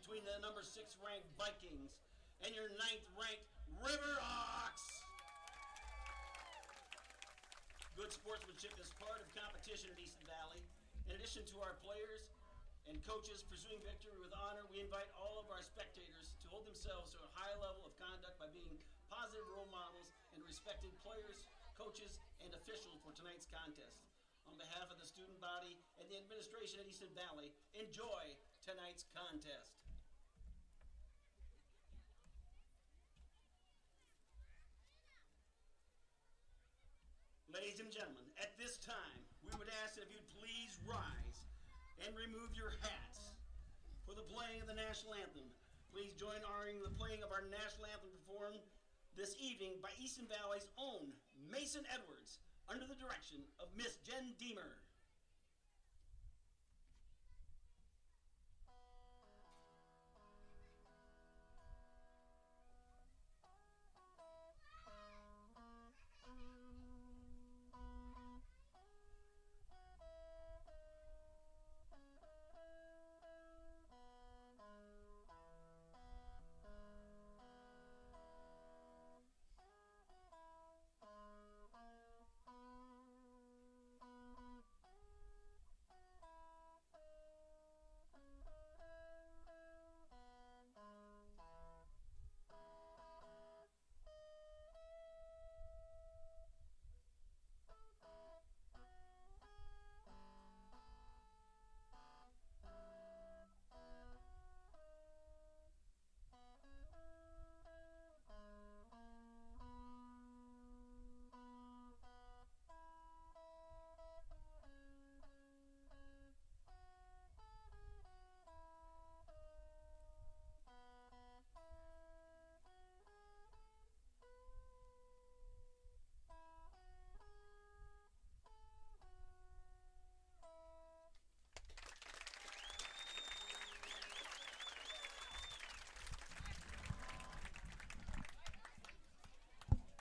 between the number 6 ranked Vikings and your 9th ranked Riverhawks. Good sportsmanship is part of competition at Easton Valley. In addition to our players and coaches pursuing victory with honor, we invite all of our spectators to hold themselves to a high level of conduct by being positive role models and respected players, coaches, and officials for tonight's contest. On behalf of the student body and the administration at Easton Valley, enjoy tonight's contest. Ladies and gentlemen, at this time, we would ask that if you'd please rise and remove your hats for the playing of the national anthem. Please join in the playing of our national anthem performed this evening by Easton Valley's own Mason Edwards under the direction of Miss Jen Deemer.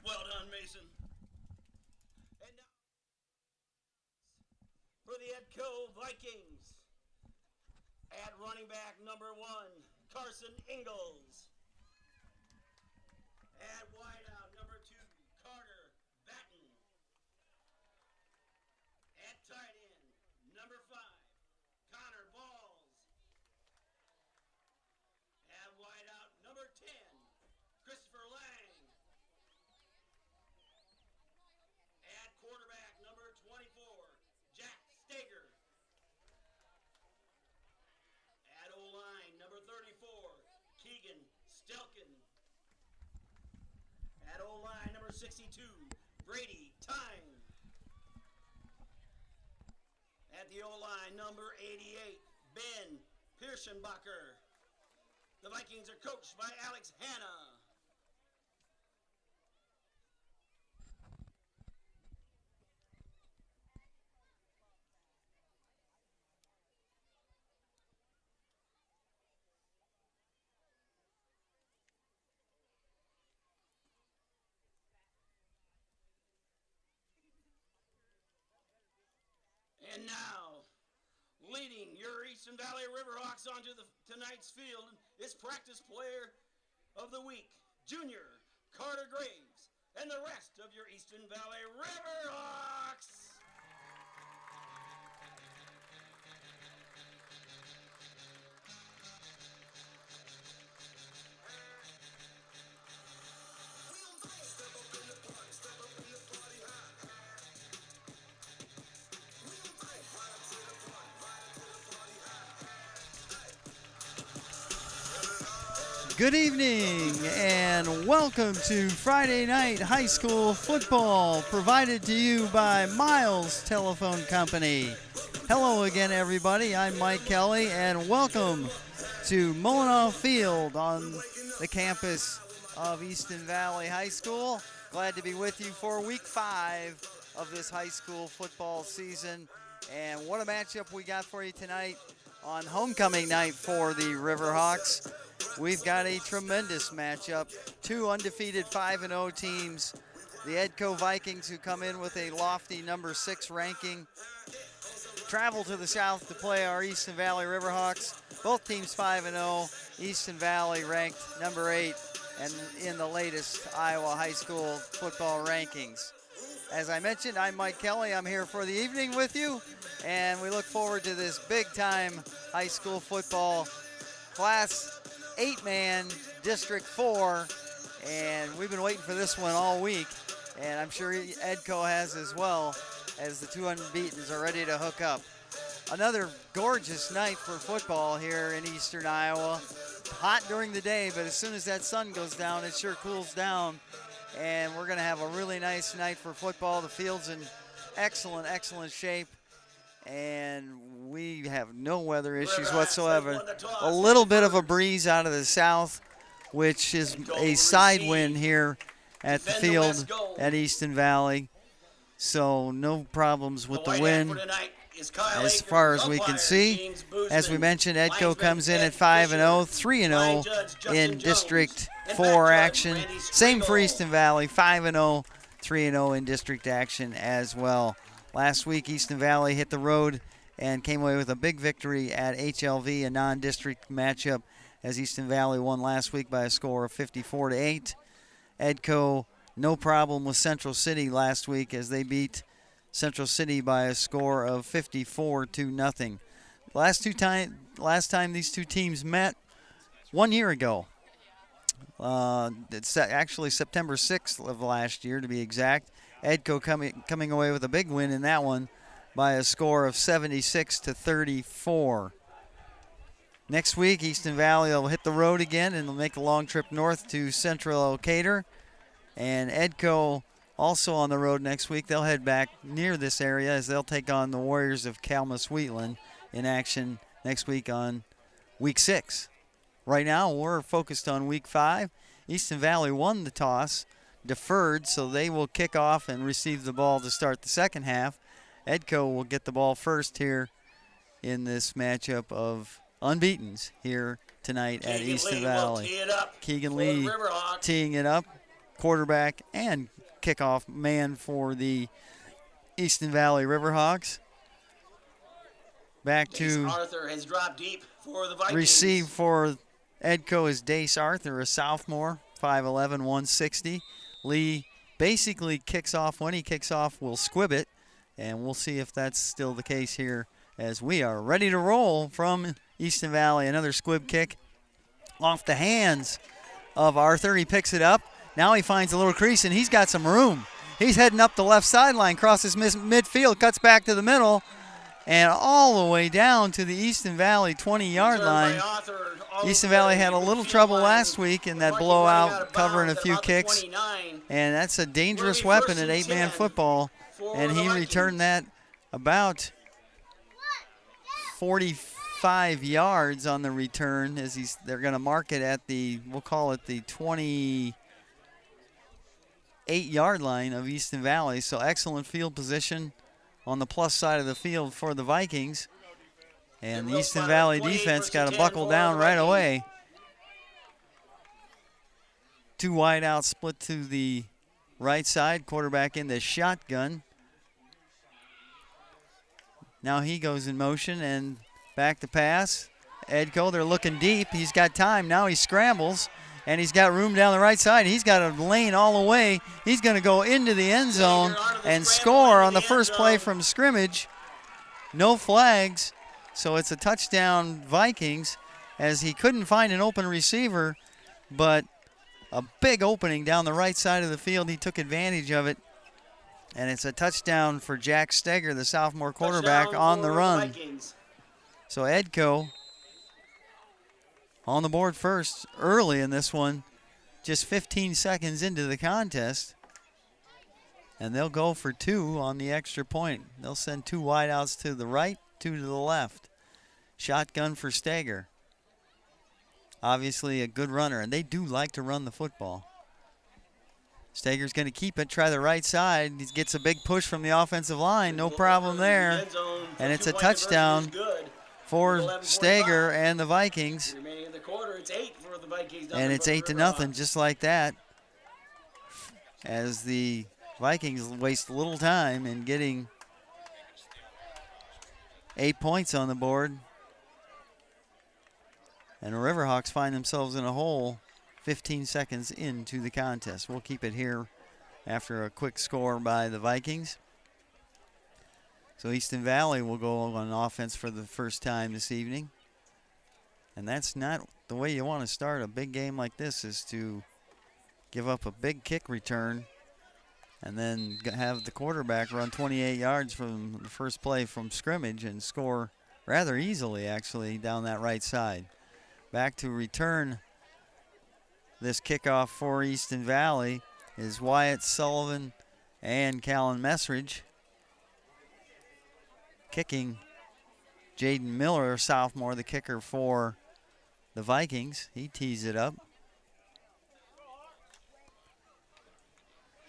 Well done, Mason. And now for the Edco Vikings. At running back number 1, Carson Ingalls. At wideout number 2, Carter Batten. At tight end number 5, Connor Balls. At wideout number 10, Christopher Lang. At quarterback number 24, Jack Stager. At O-line number 34, Keegan Stelkin. At O-line number 62, Brady Tyne. At the O-line number 88, Ben Pierschenbacher. The Vikings are coached by Alex Hanna. And now, leading your Easton Valley Riverhawks onto tonight's field is practice player of the week, junior Carter Graves, and the rest of your Easton Valley Riverhawks. Good evening and welcome to Friday Night High School Football, provided to you by Miles Telephone Company. Hello again, everybody. I'm Mike Kelly, and welcome to Mullenhoff Field on the campus of Easton Valley High School. Glad to be with you for week 5 of this high school football season. And what a matchup we got for you tonight on homecoming night for the Riverhawks. We've got a tremendous matchup. 2 undefeated 5-0 teams. The Edco Vikings, who come in with a lofty number 6 ranking, travel to the south to play our Easton Valley Riverhawks, Both teams 5-0. Easton Valley ranked number 8 and in the latest Iowa high school football rankings. As I mentioned, I'm Mike Kelly. I'm here for the evening with you, and we look forward to this big-time high school football Class 8-man District 4, and we've been waiting for this one all week, and I'm sure Edco has as well, as the two unbeatens are ready to hook up. Another gorgeous night for football here in eastern Iowa. Hot during the day, but as soon as that sun goes down, it sure cools down. And we're going to have a really nice night for football. The field's in excellent, excellent shape. And we have no weather issues whatsoever. A little bit of a breeze out of the south, which is a side wind here at the field at Easton Valley. So no problems with the wind as far as we can see. As we mentioned, Edco comes in at 5-0, 3-0 in District 4 action. Same for Easton Valley, 5-0, 3-0 in district action as well. Last week, Easton Valley hit the road and came away with a big victory at HLV, a non-district matchup, as Easton Valley won last week by a score of 54-8. Edco, no problem with Central City last week as they beat Central City by a score of 54-0. Last time these two teams met, 1 year ago. It's actually September 6th of last year, to be exact. Edco coming away with a big win in that one by a score of 76-34. Next week, Easton Valley will hit the road again and they'll make a long trip north to Central Decatur. And Edco also on the road next week. They'll head back near this area as they'll take on the Warriors of Camas-Wheatland in action next week on week 6. Right now, we're focused on week 5. Easton Valley won the toss, deferred, so they will kick off and receive the ball to start the second half. Edco will get the ball first here in this matchup of unbeatens here tonight at Easton Valley. Keegan Lee teeing it up, quarterback and kickoff man for the Easton Valley Riverhawks. Back to Arthur has dropped deep for the Vikings. Receive for Edco is Dace Arthur, a sophomore, 5'11", 160. Lee basically kicks off. When he kicks off, we'll squib it, and we'll see if that's still the case here as we are ready to roll from Easton Valley. Another squib kick off the hands of Arthur. He picks it up. Now he finds a little crease, and he's got some room. He's heading up the left sideline, crosses midfield, cuts back to the middle, and all the way down to the Easton Valley 20-yard line. Easton Valley had a little trouble last week in that blowout, covering a few kicks, and that's a dangerous weapon in 8-man football, and he returned that about 45 yards on the return as they're going to mark it at the, we'll call it the 28-yard line of Easton Valley. So excellent field position on the plus side of the field for the Vikings. And the Easton Valley defense got to buckle down right away. Two wide out, split to the right side. Quarterback in the shotgun. Now he goes in motion and back to pass. Edco, they're looking deep. He's got time. Now he scrambles, and he's got room down the right side. He's got a lane all the way. He's going to go into the end zone and score on the first play from scrimmage. No flags, so it's a touchdown Vikings, as he couldn't find an open receiver, but a big opening down the right side of the field. He took advantage of it, and it's a touchdown for Jack Steger, the sophomore quarterback, on the run. So Edco on the board first early in this one, just 15 seconds into the contest. And they'll go for 2 on the extra point. They'll send 2 wideouts to the right, 2 to the left. Shotgun for Steger. Obviously a good runner, and they do like to run the football. Steger's going to keep it, try the right side. He gets a big push from the offensive line, no problem there. And it's a touchdown for Steger and the Vikings. And it's 8-0, just like that, as the Vikings waste little time in getting 8 points on the board. And the Riverhawks find themselves in a hole 15 seconds into the contest. We'll keep it here after a quick score by the Vikings. So Easton Valley will go on offense for the first time this evening. And that's not the way you want to start a big game like this, is to give up a big kick return and then have the quarterback run 28 yards from the first play from scrimmage and score rather easily, actually, down that right side. Back to return this kickoff for Easton Valley is Wyatt Sullivan and Callan Messridge. Kicking, Jaden Miller, sophomore, the kicker for the Vikings. He tees it up.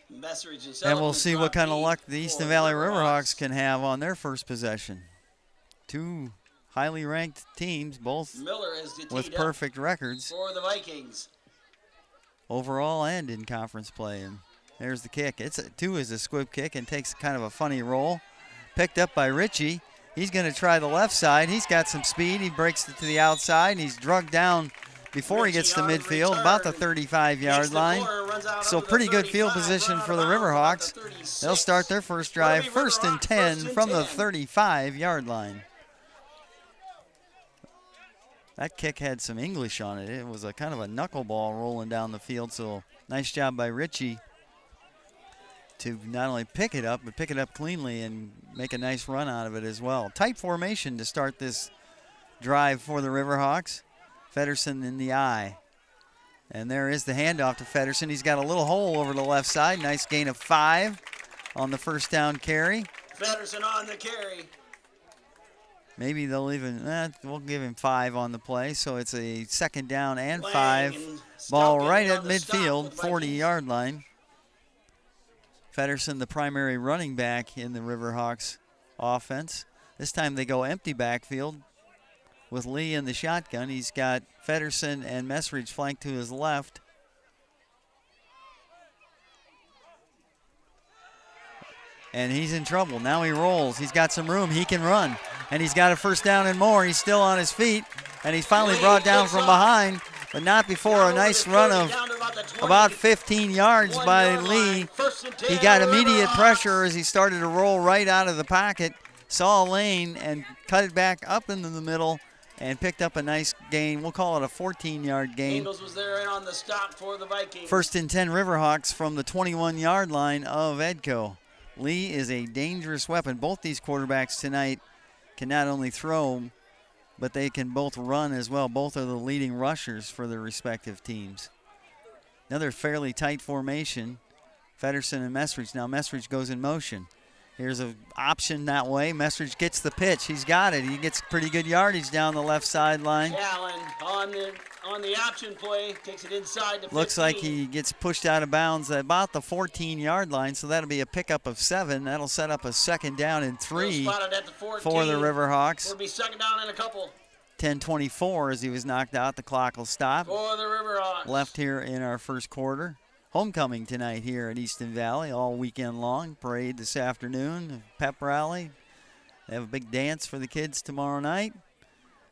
And we'll see what kind of luck the Easton Valley Riverhawks can have on their first possession. Two highly ranked teams, both with perfect records for the Vikings overall and in conference play. And there's the kick. Two is a squib kick and takes kind of a funny roll. Picked up by Ritchie. He's going to try the left side. He's got some speed. He breaks it to the outside, and he's drugged down before he gets to midfield, about the 35-yard line. So pretty good field position for the Riverhawks. They'll start their first drive, 1st and 10 from the 35-yard line. That kick had some English on it. It was a kind of a knuckleball rolling down the field, so nice job by Ritchie to not only pick it up, but pick it up cleanly and make a nice run out of it as well. Tight formation to start this drive for the Riverhawks. Feddersen in the eye. And there is the handoff to Feddersen. He's got a little hole over the left side. Nice gain of 5 on the first down carry. Feddersen on the carry. Maybe they'll even, we'll give him 5 on the play. So it's a 2nd down and 5. Ball right at midfield, 40-yard line. Feddersen, the primary running back in the Riverhawks offense. This time they go empty backfield with Lee in the shotgun. He's got Feddersen and Messridge flanked to his left. And he's in trouble. Now he rolls. He's got some room. He can run. And he's got a 1st down and more. He's still on his feet. And he's finally brought down from behind, but not before a nice run of about 15 yards by Lee. He got immediate pressure as he started to roll right out of the pocket, saw a lane and cut it back up into the middle and picked up a nice gain. We'll call it a 14-yard gain. Ingles was there and on the stop for the Vikings. 1st and 10 Riverhawks from the 21-yard line of Edco. Lee is a dangerous weapon. Both these quarterbacks tonight can not only throw, but they can both run as well. Both are the leading rushers for their respective teams. Another fairly tight formation. Feddersen and Messridge. Now Messridge goes in motion. Here's an option that way. Messridge gets the pitch. He's got it. He gets pretty good yardage down the left sideline. Allen on the option play, takes it inside the 15. Looks like he gets pushed out of bounds at about the 14-yard line, so that'll be a pickup of 7. That'll set up a 2nd down and 3 for the Riverhawks. It'll be 2nd down in a couple. 10:24 as he was knocked out. The clock will stop. For the Riverhawks. Left here in our first quarter. Homecoming tonight here at Easton Valley all weekend long. Parade this afternoon, pep rally. They have a big dance for the kids tomorrow night.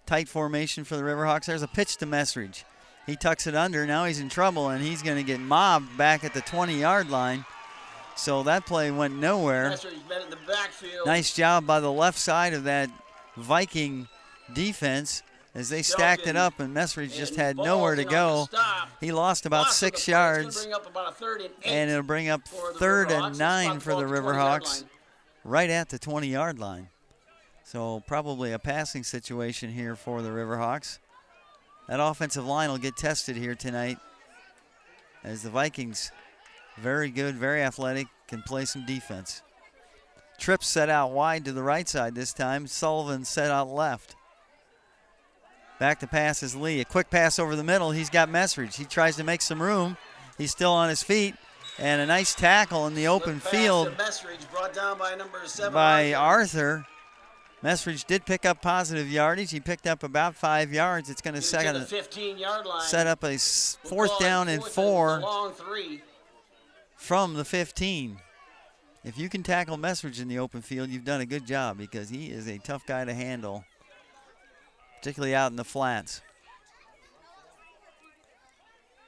Tight formation for the Riverhawks. There's a pitch to Messridge. He tucks it under. Now he's in trouble, and he's going to get mobbed back at the 20-yard line. So that play went nowhere. Messridge's been in the backfield. Nice job by the left side of that Viking defense as they stacked it up, and Messridge just had nowhere to go. He lost about 6 yards, and it'll bring up 3rd and 9 for the Riverhawks right at the 20-yard line. So probably a passing situation here for the Riverhawks. That offensive line will get tested here tonight as the Vikings, very good, very athletic, can play some defense. Tripp set out wide to the right side this time. Sullivan set out left. Back to pass is Lee. A quick pass over the middle. He's got Messridge. He tries to make some room. He's still on his feet. And a nice tackle in the open field brought down by number 7 by Arthur. Messridge did pick up positive yardage. He picked up about 5 yards. It's going to set up a 4th down and 4 from the 15. If you can tackle Messridge in the open field, you've done a good job because he is a tough guy to handle, particularly out in the flats.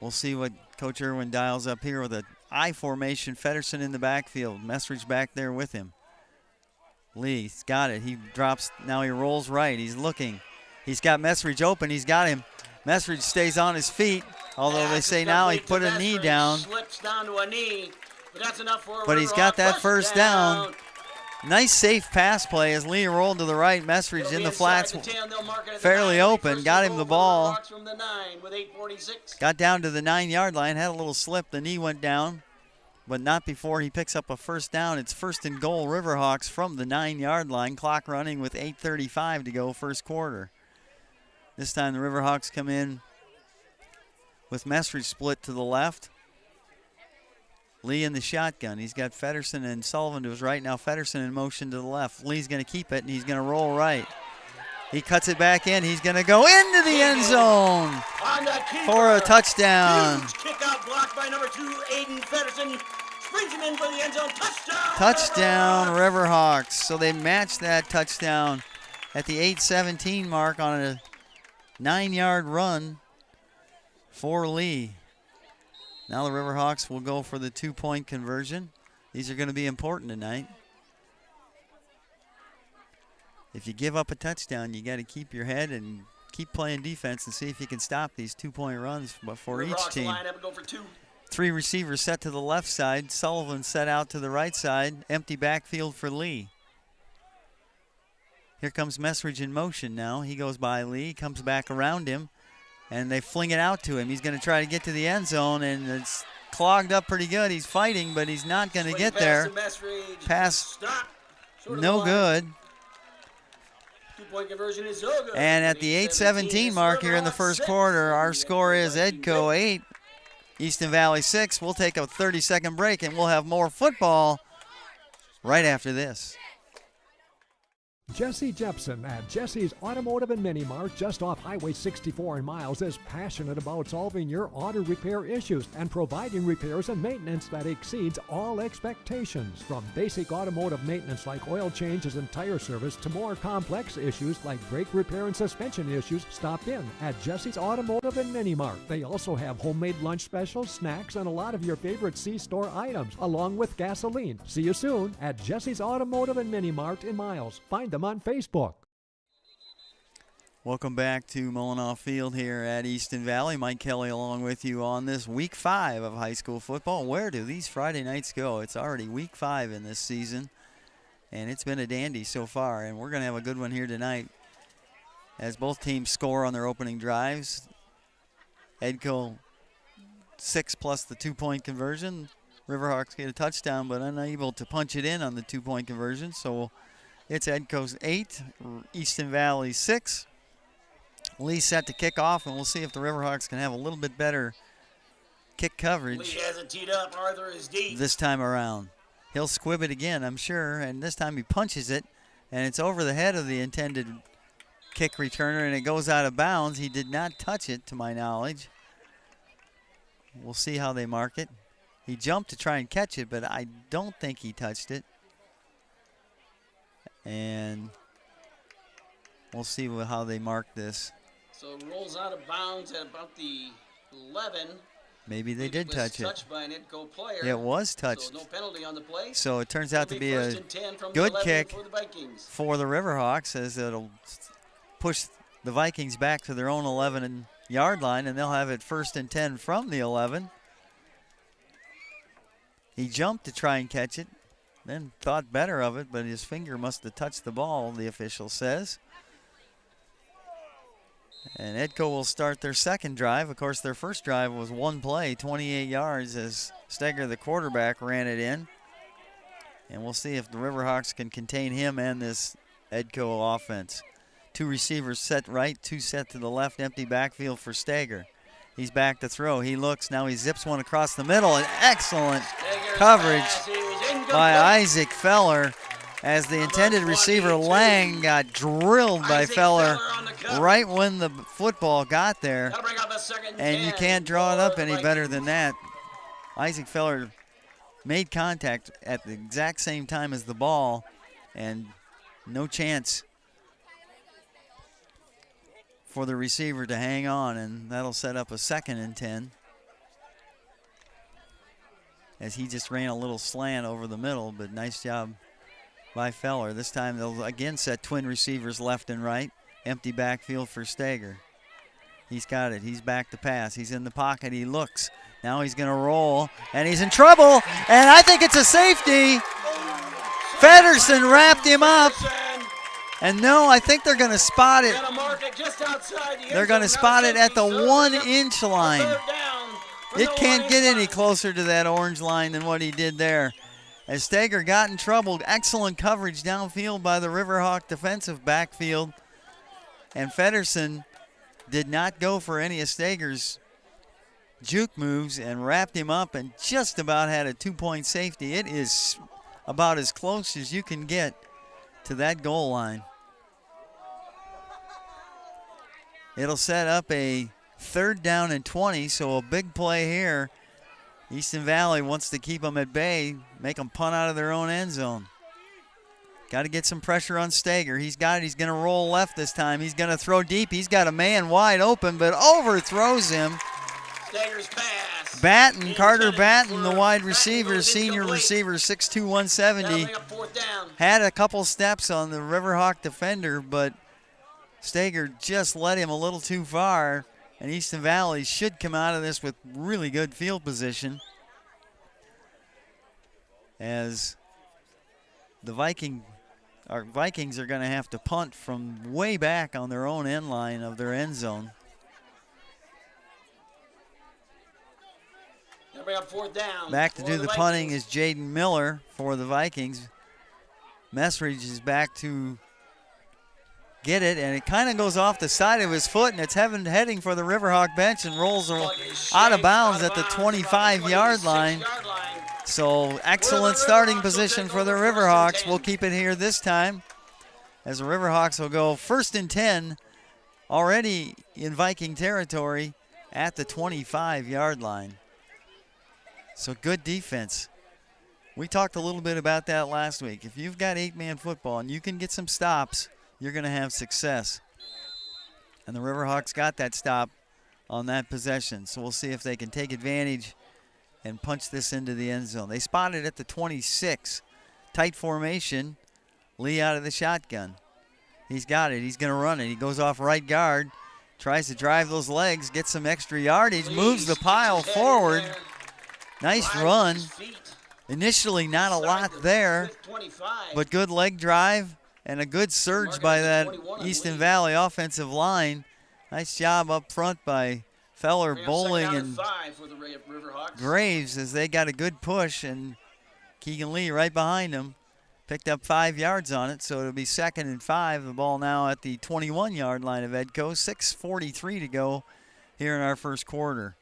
We'll see what Coach Irwin dials up here with an I formation. Feddersen in the backfield. Messridge back there with him. Lee's got it. He drops. Now he rolls right. He's looking. He's got Messridge open. He's got him. Messridge stays on his feet, although they say now he put a knee down. Slips down to a knee, but that's enough for a But he's got that first down. Nice safe pass play as Lee rolled to the right. Messridge in the flats, fairly open. Got him the ball. Got down to the 9-yard line. Had a little slip. The knee went down, but not before he picks up a first down. It's 1st and goal, Riverhawks from the 9-yard line. Clock running with 8:35 to go, first quarter. This time the Riverhawks come in with Messridge split to the left. Lee in the shotgun. He's got Feddersen and Sullivan to his right. Now Feddersen in motion to the left. Lee's going to keep it, and he's going to roll right. He cuts it back in. He's going to go into the end zone for a touchdown. Huge kick out blocked by number 2, Aiden Feddersen. Springs him in for the end zone. Touchdown! Touchdown, Riverhawks. So they matched that touchdown at the 8:17 mark on a 9-yard run for Lee. Now the Riverhawks will go for the 2-point conversion. These are going to be important tonight. If you give up a touchdown, you got to keep your head and keep playing defense and see if you can stop these 2-point runs for each team. Go for 2. 3 receivers set to the left side. Sullivan set out to the right side. Empty backfield for Lee. Here comes Messridge in motion now. He goes by Lee, comes back around him, and they fling it out to him. He's going to try to get to the end zone, and it's clogged up pretty good. He's fighting, but he's not going to get there. Pass no good. 2-point conversion is so good. And at the 8:17 mark here in the first quarter, our score is Edco 8, Easton Valley 6. We'll take a 30-second break, and we'll have more football right after this. Jesse Jepson at Jesse's Automotive and Mini Mart just off Highway 64 in Miles is passionate about solving your auto repair issues and providing repairs and maintenance that exceeds all expectations. From basic automotive maintenance like oil changes and tire service to more complex issues like brake repair and suspension issues, stop in at Jesse's Automotive and Mini Mart. They also have homemade lunch specials, snacks, and a lot of your favorite C-store items, along with gasoline. See you soon at Jesse's Automotive and Mini Mart in Miles. Find them on Facebook. Welcome back to Mullinoff Field here at Easton Valley. Mike Kelly along with you on this week 5 of high school football. Where do these Friday nights go? It's already week 5 in this season, and it's been a dandy so far, and we're going to have a good one here tonight as both teams score on their opening drives. Edco 6 plus the 2-point conversion. Riverhawks get a touchdown but unable to punch it in on the 2-point conversion, so it's Edco's 8, Easton Valley 6. Lee set to kick off, and we'll see if the Riverhawks can have a little bit better kick coverage. Lee has it teed up. Arthur is deep. This time around. He'll squib it again, I'm sure, and this time he punches it, and it's over the head of the intended kick returner, and it goes out of bounds. He did not touch it, to my knowledge. We'll see how they mark it. He jumped to try and catch it, but I don't think he touched it. And we'll see how they mark this. So it rolls out of bounds at about the 11. Maybe they did touch it. Touched by an Edco player. It was touched. So no penalty on the play. So it turns out to be a good kick for the Riverhawks, as it'll push the Vikings back to their own 11-yard line, and they'll have it 1st and 10 from the 11. He jumped to try and catch it. Then thought better of it, but his finger must have touched the ball, the official says. And Edco will start their second drive. Of course, their first drive was one play, 28 yards, as Steger, the quarterback, ran it in. And we'll see if the Riverhawks can contain him and this Edco offense. 2 receivers set right, 2 set to the left, empty backfield for Steger. He's back to throw. He looks, now he zips one across the middle. An excellent coverage by Isaac Feller, as the intended receiver Lang got drilled by Feller right when the football got there. And you can't draw it up any better than that. Isaac Feller made contact at the exact same time as the ball, and no chance for the receiver to hang on, and that'll set up a 2nd and 10. as he just ran a little slant over the middle, but nice job by Feller. This time they'll again set twin receivers left and right. Empty backfield for Stager. He's got it. He's back to pass. He's in the pocket. He looks. Now he's going to roll, and he's in trouble, and I think it's a safety. Feddersen wrapped him up. And no, I think they're going to spot it. They're going to spot it at the 1-inch line. It can't get any closer to that orange line than what he did there. As Stager got in trouble, excellent coverage downfield by the Riverhawk defensive backfield. And Feddersen did not go for any of Stager's juke moves and wrapped him up and just about had a 2-point safety. It is about as close as you can get to that goal line. It'll set up a 3rd down and 20, so a big play here. Easton Valley wants to keep them at bay, make them punt out of their own end zone. Got to get some pressure on Stager. He's got it. He's going to roll left this time. He's going to throw deep. He's got a man wide open, but overthrows him. Stager's pass. Batten, Carter Batten, the wide receiver, senior receiver, 6'2", 170. Had a couple steps on the Riverhawk defender, but Stager just led him a little too far, and Easton Valley should come out of this with really good field position as the Vikings are going to have to punt from way back on their own end line of their end zone. Back to do the punting is Jaden Miller for the Vikings. Messridge is back to get it, and it kind of goes off the side of his foot, and it's heading for the Riverhawk bench and rolls out of bounds at the 25-yard line. So excellent starting position for the Riverhawks. We'll keep it here this time as the Riverhawks will go 1st and 10 already in Viking territory at the 25-yard line. So good defense. We talked a little bit about that last week. If you've got 8-man football and you can get some stops, you're going to have success. And the Riverhawks got that stop on that possession. So we'll see if they can take advantage and punch this into the end zone. They spotted at the 26. Tight formation. Lee out of the shotgun. He's got it. He's going to run it. He goes off right guard. Tries to drive those legs, get some extra yardage, moves the pile forward. Nice run. Initially not a lot there, but good leg drive and a good surge by that Easton Valley offensive line. Nice job up front by Feller, Bowling, and Graves as they got a good push, and Keegan Lee right behind him. Picked up 5 yards on it, so it'll be 2nd and 5. The ball now at the 21-yard line of Edco. 6:43 to go here in our first quarter.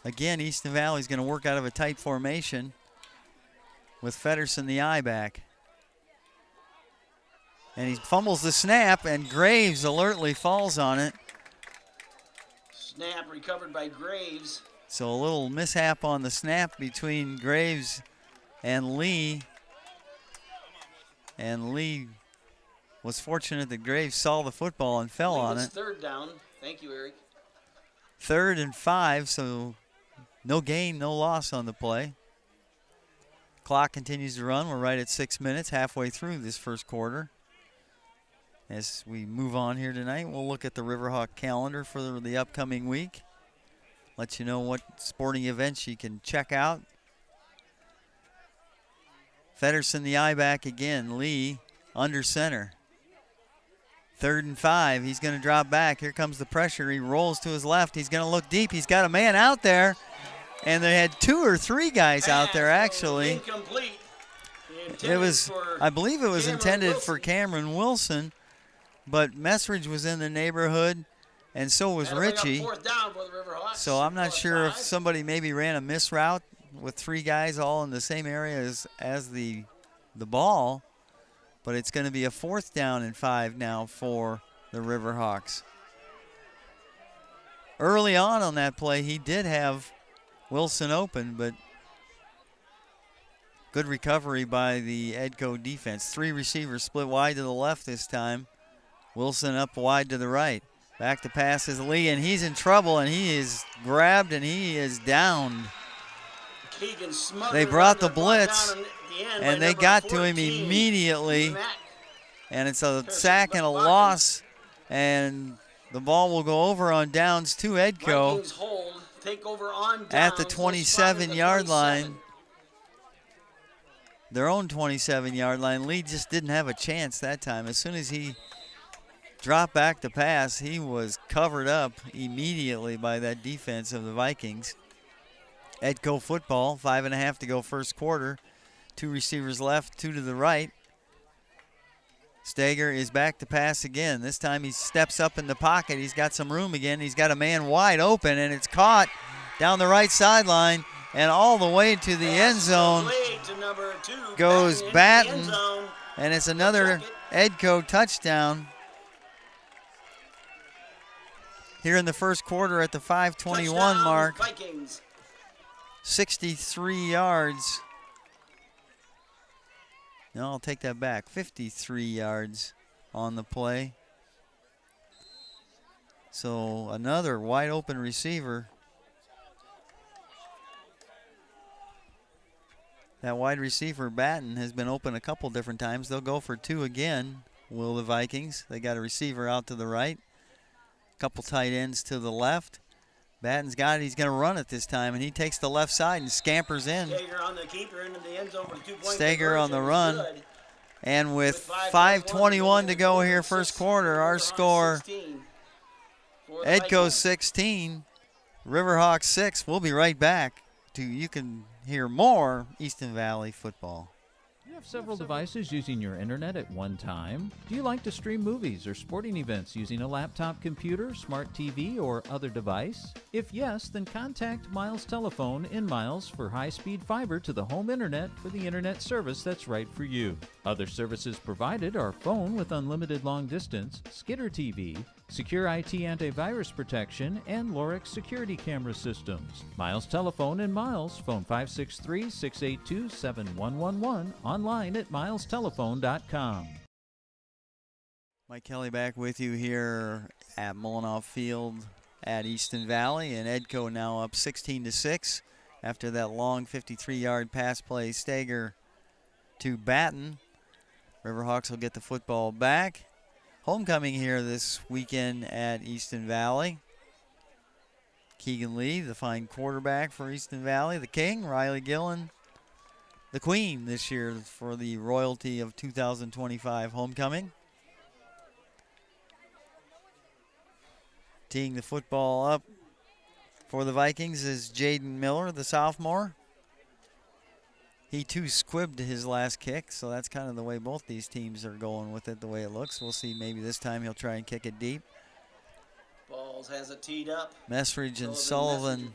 Again, Easton Valley's going to work out of a tight formation with Feddersen the eye back. And he fumbles the snap, and Graves alertly falls on it. Snap recovered by Graves. So a little mishap on the snap between Graves and Lee. And Lee was fortunate that Graves saw the football and fell on it. 3rd down. Thank you, Eric. 3rd and 5, so no gain, no loss on the play. Clock continues to run. We're right at 6 minutes, halfway through this first quarter. As we move on here tonight, we'll look at the Riverhawk calendar for the upcoming week. Let you know what sporting events you can check out. Feddersen the eye back again. Lee under center. 3rd and 5. He's going to drop back. Here comes the pressure. He rolls to his left. He's going to look deep. He's got a man out there. And they had 2 or 3 guys out there, actually. Incomplete. It was, I believe it was intended for Cameron Wilson, but Messridge was in the neighborhood, and so was Ritchie. So I'm not sure if somebody maybe ran a miss route with 3 guys all in the same area as the ball, but it's going to be a 4th down and 5 now for the Riverhawks. Early on that play, he did have Wilson open, but good recovery by the Edco defense. 3 receivers split wide to the left this time. Wilson up wide to the right. Back to pass is Lee, and he's in trouble, and he is grabbed, and he is downed. They brought the blitz, and they got to him immediately. And it's a sack and a loss, and the ball will go over on downs to Edco at the 27-yard line. Their own 27-yard line. Lee just didn't have a chance that time. As soon as he dropped back to pass, he was covered up immediately by that defense of the Vikings. Edco football, 5.5 to go first quarter. 2 receivers left, 2 to the right. Stager is back to pass again. This time he steps up in the pocket. He's got some room again. He's got a man wide open, and it's caught down the right sideline and all the way to the end zone goes Batten, and it's another Edco touchdown here in the first quarter at the 5:21 mark. 63 yards. No, I'll take that back. 53 yards on the play. So another wide open receiver. That wide receiver, Batten, has been open a couple different times. They'll go for 2 again, will the Vikings. They got a receiver out to the right. A couple tight ends to the left. Batten's got it. He's going to run it this time, and he takes the left side and scampers in. Stager on the run. And with 5:21 to go here first quarter, our score, Edco 16, Riverhawks 6. We'll be right back. You can hear more Easton Valley football. Do you have several devices using your internet at one time? Do you like to stream movies or sporting events using a laptop computer, smart TV, or other device? If yes, then contact Miles Telephone in Miles for high-speed fiber to the home internet for the internet service that's right for you. Other services provided are phone with unlimited long distance, Skitter TV, Secure IT antivirus protection, and Lorix security camera systems. Miles Telephone in Miles, phone 563-682-7111, online at milestelephone.com. Mike Kelly back with you here at Mullinoff Field at Easton Valley, and Edco now up 16-6 after that long 53-yard pass play. Stager to Batten. Riverhawks will get the football back. Homecoming here this weekend at Easton Valley. Keegan Lee, the fine quarterback for Easton Valley. The King, Riley Gillen, the Queen this year for the royalty of 2025 homecoming. Teeing the football up for the Vikings is Jaden Miller, the sophomore. He too squibbed his last kick, so that's kind of the way both these teams are going with it, the way it looks. We'll see, maybe this time he'll try and kick it deep. Balls has it teed up. Messridge and Sullivan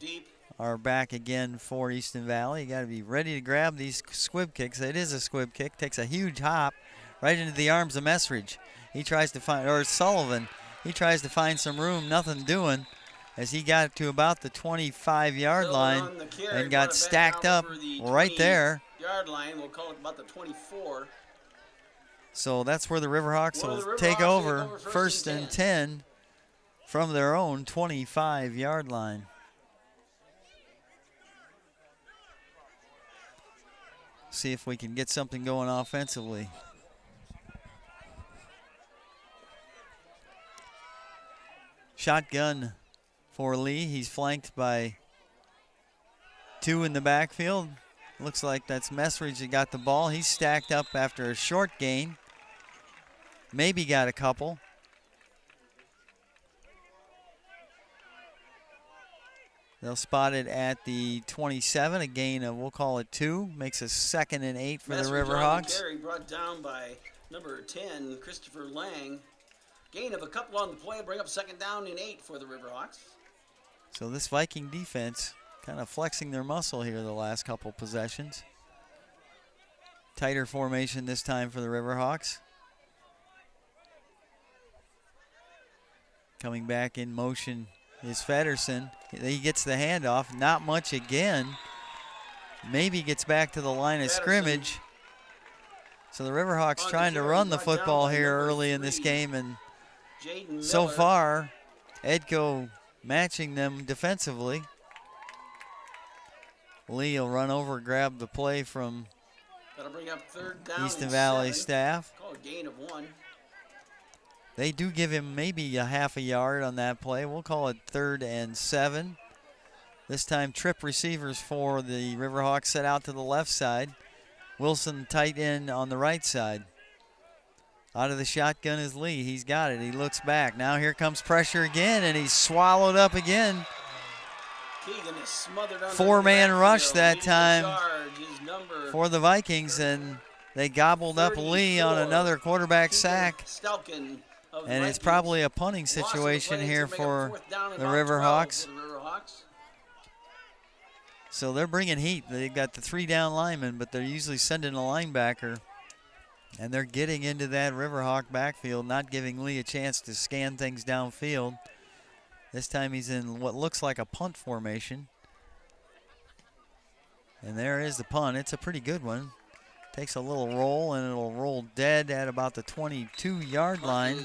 are back again for Easton Valley. You got to be ready to grab these squib kicks. It is a squib kick. Takes a huge hop right into the arms of Messridge. He tries to find, or Sullivan, he tries to find some room, nothing doing, as he got to about the 25-yard line and got stacked up right there. Yard line, we'll call it about the 24. So that's where the Riverhawks will take over first and 10 from their own 25-yard line. See if we can get something going offensively. Shotgun for Lee. He's flanked by 2 in the backfield. Looks like that's Messridge that got the ball. He's stacked up after a short gain. Maybe got a couple. They'll spot it at the 27, a gain of, we'll call it 2. Makes a 2nd and 8 for the Riverhawks. Carry brought down by number 10, Christopher Lang. Gain of a couple on the play, bring up 2nd down and 8 for the Riverhawks. So this Viking defense kind of flexing their muscle here the last couple possessions. Tighter formation this time for the Riverhawks. Coming back in motion is Feddersen. He gets the handoff, not much again. Maybe gets back to the line of scrimmage. So the Riverhawks trying to run the football here early in this game, and so far Edco matching them defensively. Lee will run over, grab the play from That'll bring up third down Easton and Valley 7. staff. Call a gain of 1. They do give him maybe a half a yard on that play. We'll call it 3rd and 7. This time trip receivers for the Riverhawks set out to the left side. Wilson tight end on the right side. Out of the shotgun is Lee. He's got it. He looks back. Now here comes pressure again, and he's swallowed up again. Keegan is smothered under 4-man the rush backfield, that leading the time charge is number for the Vikings, and they gobbled up Lee on 34. another quarterback Keegan sack. Stelkin of the And it's Vikings. probably a punting Loss of the situation plays here will make it for 4th down and the about 12 Riverhawks. for the Riverhawks. So they're bringing heat. They've got the 3 down linemen, but they're usually sending a linebacker. And they're getting into that Riverhawk backfield, not giving Lee a chance to scan things downfield. This time he's in what looks like a punt formation. And there is the punt. It's a pretty good one. Takes a little roll, and it'll roll dead at about the 22-yard line.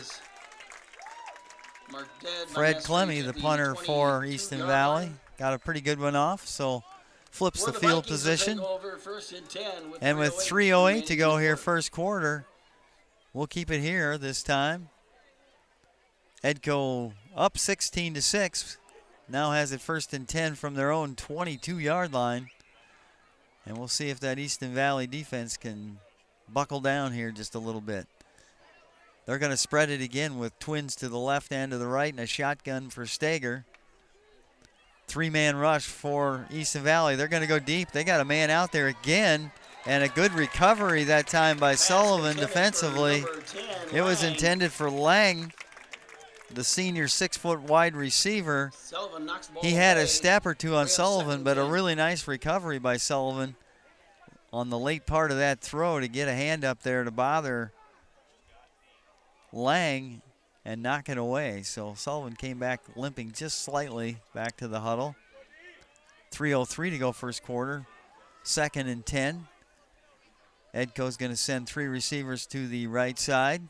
Marked dead by Fred Messeridge Clemmy, at the punter for 22-yard Easton line. Valley, got a pretty good one off, so flips For the field Vikings, position. they'll take over 1st and 10 with And with 3:08 to go here, first quarter, we'll keep it here this time. Edco up 16-6. Now has it 1st and 10 from their own 22-yard line. And we'll see if that Easton Valley defense can buckle down here just a little bit. They're going to spread it again with twins to the left and to the right and a shotgun for Stager. 3-man rush for Easton Valley. They're going to go deep. They got a man out there again, and a good recovery that time by Sullivan defensively. It was intended for Lang, the senior 6-foot wide receiver. Sullivan knocks the ball He had away. a step or two on Way up Sullivan, but a 2nd. really nice recovery by Sullivan on the late part of that throw to get a hand up there to bother Lang and knock it away. So Sullivan came back limping just slightly back to the huddle. 3:03 to go first quarter. 2nd and 10. Edco's going to send 3 receivers to the right side.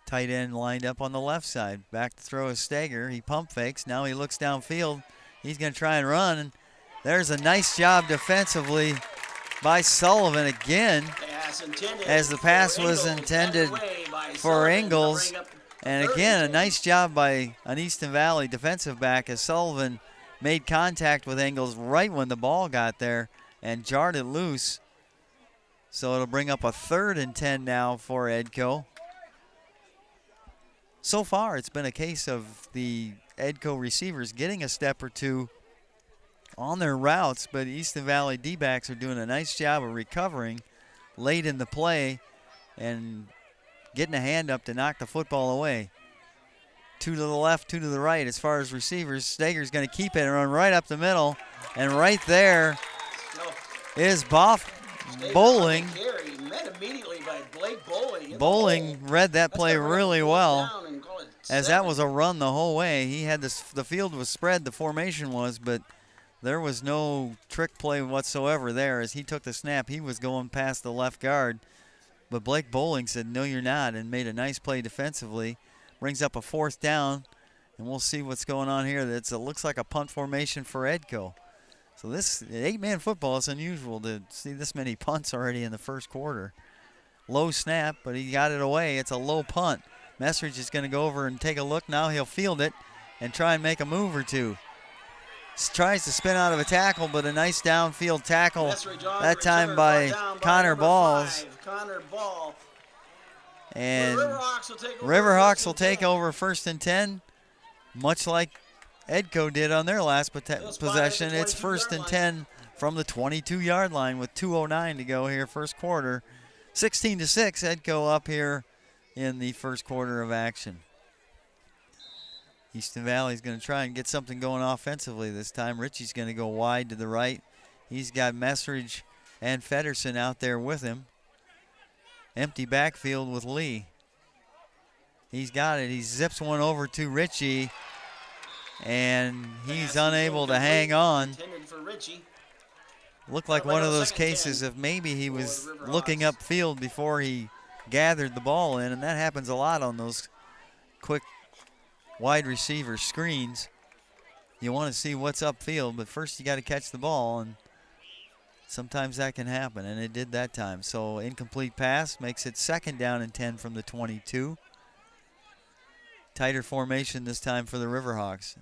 Tight end lined up on the left side. Back to throw is Stager. He pump fakes. Now he looks downfield. He's going to try and run. And there's a nice job defensively by Sullivan again, Pass intended as the pass for was Ingalls, intended backed away by for Sullivan to Ingalls. bring up And 3rd again, a and 10. nice job by an Easton Valley defensive back as Sullivan made contact with Ingalls right when the ball got there and jarred it loose. So it'll bring up a 3rd and 10 now for Edco. So far, it's been a case of the Edco receivers getting a step or two on their routes, but Easton Valley D-backs are doing a nice job of recovering late in the play and getting a hand up to knock the football away. 2 to the left, 2 to the right as far as receivers. Stager's going to keep it and run right up the middle, and right there So, is Boff Stager Bowling. on the carry, met immediately by Blake Bowling. in the Bowling hole. read that That's play gonna bring up really 4th well, down and call it as that 7. was a run the whole way. He had this, the field was spread, the formation was, but there was no trick play whatsoever there. As he took the snap, he was going past the left guard, but Blake Bowling said, "No, you're not," and made a nice play defensively. Brings up a 4th down, and we'll see what's going on here. It looks like a punt formation for Edco. So this 8-man football is unusual to see this many punts already in the first quarter. Low snap, but he got it away. It's a low punt. Messeridge is going to go over and take a look. Now he'll field it and try and make a move or two. Tries to spin out of a tackle, but a nice downfield tackle Messeridge on that the time return, by brought down Connor number Balls. 5, Connor Ball. And Riverhawks will take over. Riverhawks 1st will and take 10. over 1st and 10, much like Edco did on their last They'll spot at the possession. It's 22-yard 1st and line. 10 from the 22-yard line with 2:09 to go here first quarter. 16-6, Edco up here in the first quarter of action. Easton Valley's going to try and get something going offensively this time. Ritchie's going to go wide to the right. He's got Messeridge and Feddersen out there with him. Empty backfield with Lee. He's got it. He zips one over to Ritchie, and he's unable to hang on. Intended for Ritchie. Looked like one of those cases of maybe he was looking upfield before he gathered the ball in, and that happens a lot on those quick wide receiver screens. You want to see what's upfield, but first you got to catch the ball, and sometimes that can happen, and it did that time. So incomplete pass makes it 2nd down and 10 from the 22. Tighter formation this time for the Riverhawks.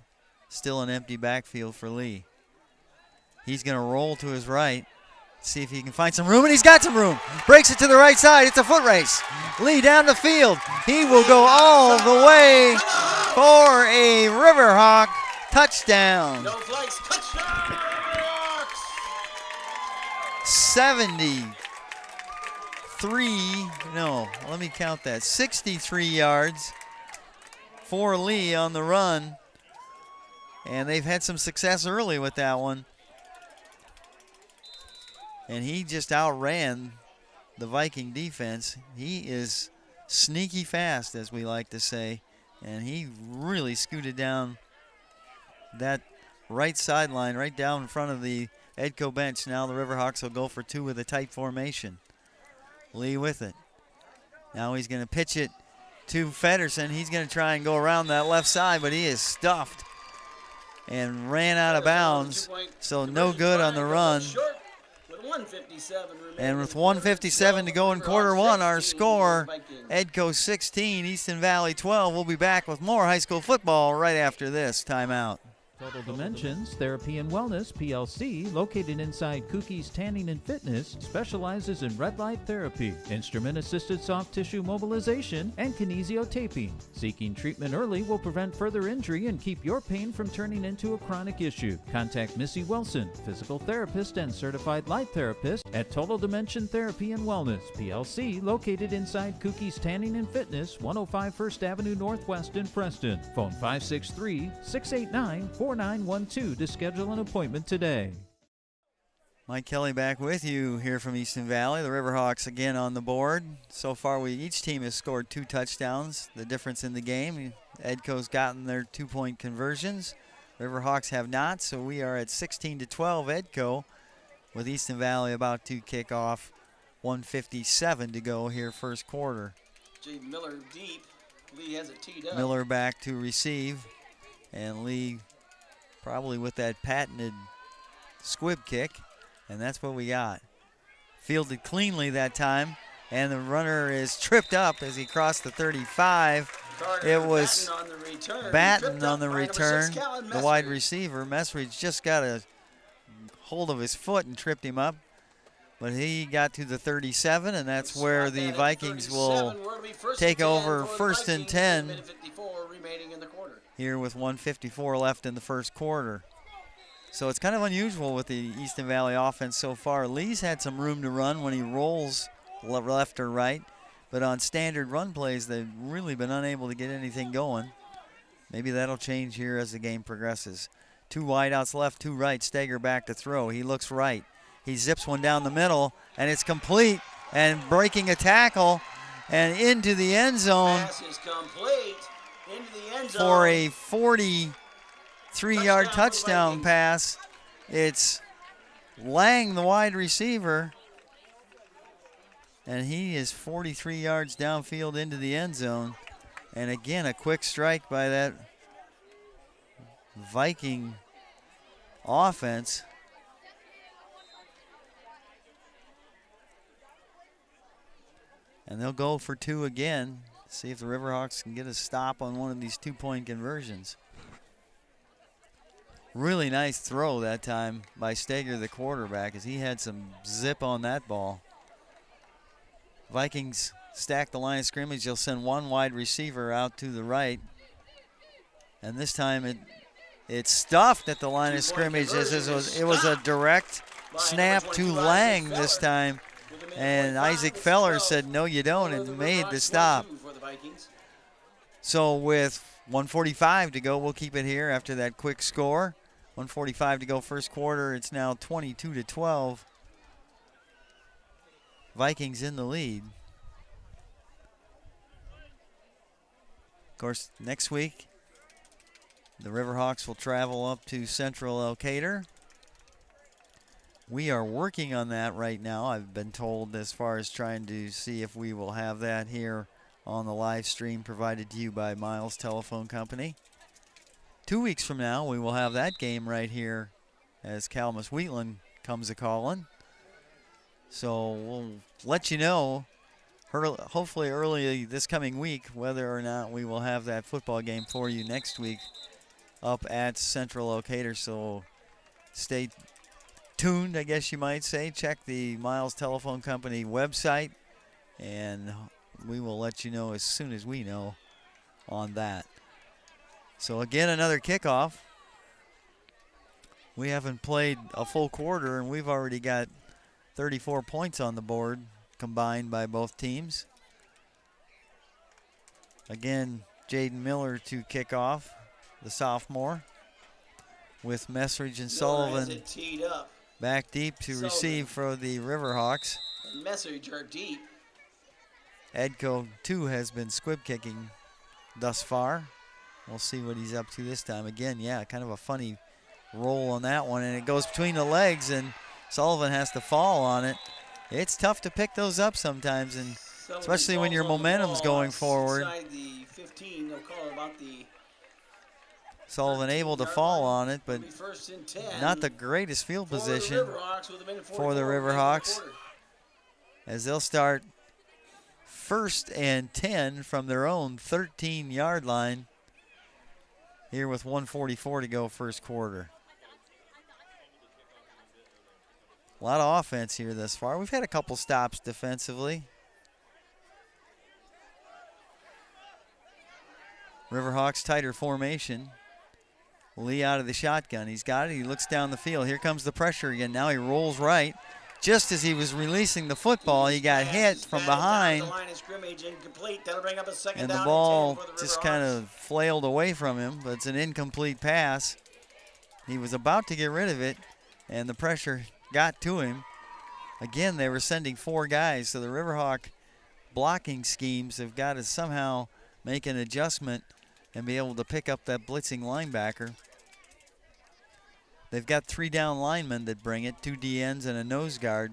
Still an empty backfield for Lee. He's going to roll to his right, see if he can find some room, and he's got some room. Breaks it to the right side. It's a foot race. Lee down the field. He will go all the way for a Riverhawk touchdown. No flags. Touchdown, Riverhawks! 63 yards for Lee on the run. And they've had some success early with that one. And he just outran the Viking defense. He is sneaky fast, as we like to say. And he really scooted down that right sideline, right down in front of the Edco bench. Now the Riverhawks will go for 2 with a tight formation. Lee with it. Now he's going to pitch it to Feddersen. He's going to try and go around that left side, but he is stuffed and ran out of bounds. So no good on the run. And with 1:57 to go in quarter one, our score, Edco 16, Easton Valley 12. We'll be back with more high school football right after this timeout. Total Dimensions Therapy and Wellness PLC, located inside Cookie's Tanning and Fitness, specializes in red light therapy, instrument-assisted soft tissue mobilization, and kinesiotaping. Seeking treatment early will prevent further injury and keep your pain from turning into a chronic issue. Contact Missy Wilson, physical therapist and certified light therapist at Total Dimension Therapy and Wellness PLC, located inside Cookie's Tanning and Fitness, 105 First Avenue Northwest in Preston. Phone 563-689-4912 to schedule an appointment today. Mike Kelly back with you here from Easton Valley. The Riverhawks again on the board. So far, each team has scored 2 touchdowns. The difference in the game, Edco's gotten their 2-point conversions. Riverhawks have not, so we are at 16-12 Edco, with Easton Valley about to kick off. 1:57 to go here first quarter. Jay Miller deep. Lee has it teed up. Miller back to receive, and Lee probably with that patented squib kick, and that's what we got. Fielded cleanly that time, and the runner is tripped up as he crossed the 35. Carter, it was Batten on the return. The wide receiver, Messridge, just got a hold of his foot and tripped him up. But he got to the 37, and that's where the Vikings will take over first and 10 here with 1:54 left in the first quarter. So it's kind of unusual with the Easton Valley offense so far. Lee's had some room to run when he rolls left or right, but on standard run plays, they've really been unable to get anything going. Maybe that'll change here as the game progresses. 2 wideouts left, 2 right. Steger back to throw. He looks right. He zips one down the middle, and it's complete, and breaking a tackle and into the end zone. Pass is complete. Into the end zone for a 43-yard touchdown pass. It's Lang, the wide receiver, and he is 43 yards downfield into the end zone. And again, a quick strike by that Viking offense. And they'll go for 2 again. See if the Riverhawks can get a stop on one of these 2-point conversions. Really nice throw that time by Steger, the quarterback, as he had some zip on that ball. Vikings stack the line of scrimmage. They'll send 1 wide receiver out to the right. And this time it's stuffed at the line of scrimmage. It was a direct snap to Lang this time. And Isaac Feller said, no, you don't, and made the stop. So with 1:45 to go, we'll keep it here after that quick score. 1:45 to go first quarter. It's now 22-12. Vikings in the lead. Of course, next week, the Riverhawks will travel up to Central Elkader. We are working on that right now, I've been told, as far as trying to see if we will have that here on the live stream provided to you by Miles Telephone Company. 2 weeks from now, we will have that game right here as Calamus Wheatland comes a-calling. So we'll let you know, hopefully early this coming week, whether or not we will have that football game for you next week up at Central Locator. So stay tuned, I guess you might say. Check the Miles Telephone Company website, and we will let you know as soon as we know on that. So again, another kickoff. We haven't played a full quarter, and we've already got 34 points on the board combined by both teams. Again, Jaden Miller to kick off, the sophomore, with Messridge and Sullivan teed up. back deep to receive for the Riverhawks. Message are deep. Edco, too, has been squib kicking thus far. We'll see what he's up to this time. Again, yeah, kind of a funny roll on that one, and it goes between the legs, and Sullivan has to fall on it. It's tough to pick those up sometimes, and especially when your momentum's going forward. Inside the 15, they'll call it about the Sullivan able to fall on it, but first and 10 not the greatest field position for the Riverhawks, as they'll start 1st and 10 from their own 13-yard line here with 1:44 to go first quarter. A lot of offense here thus far. We've had a couple stops defensively. Riverhawks tighter formation. Lee out of the shotgun. He's got it. He looks down the field. Here comes the pressure again. Now he rolls right. Just as he was releasing the football, he got hit from behind. And the ball just kind of flailed away from him, but it's an incomplete pass. He was about to get rid of it, and the pressure got to him. Again, they were sending 4 guys, so the Riverhawk blocking schemes have got to somehow make an adjustment and be able to pick up that blitzing linebacker. They've got 3 down linemen that bring it, 2 DNs and a nose guard.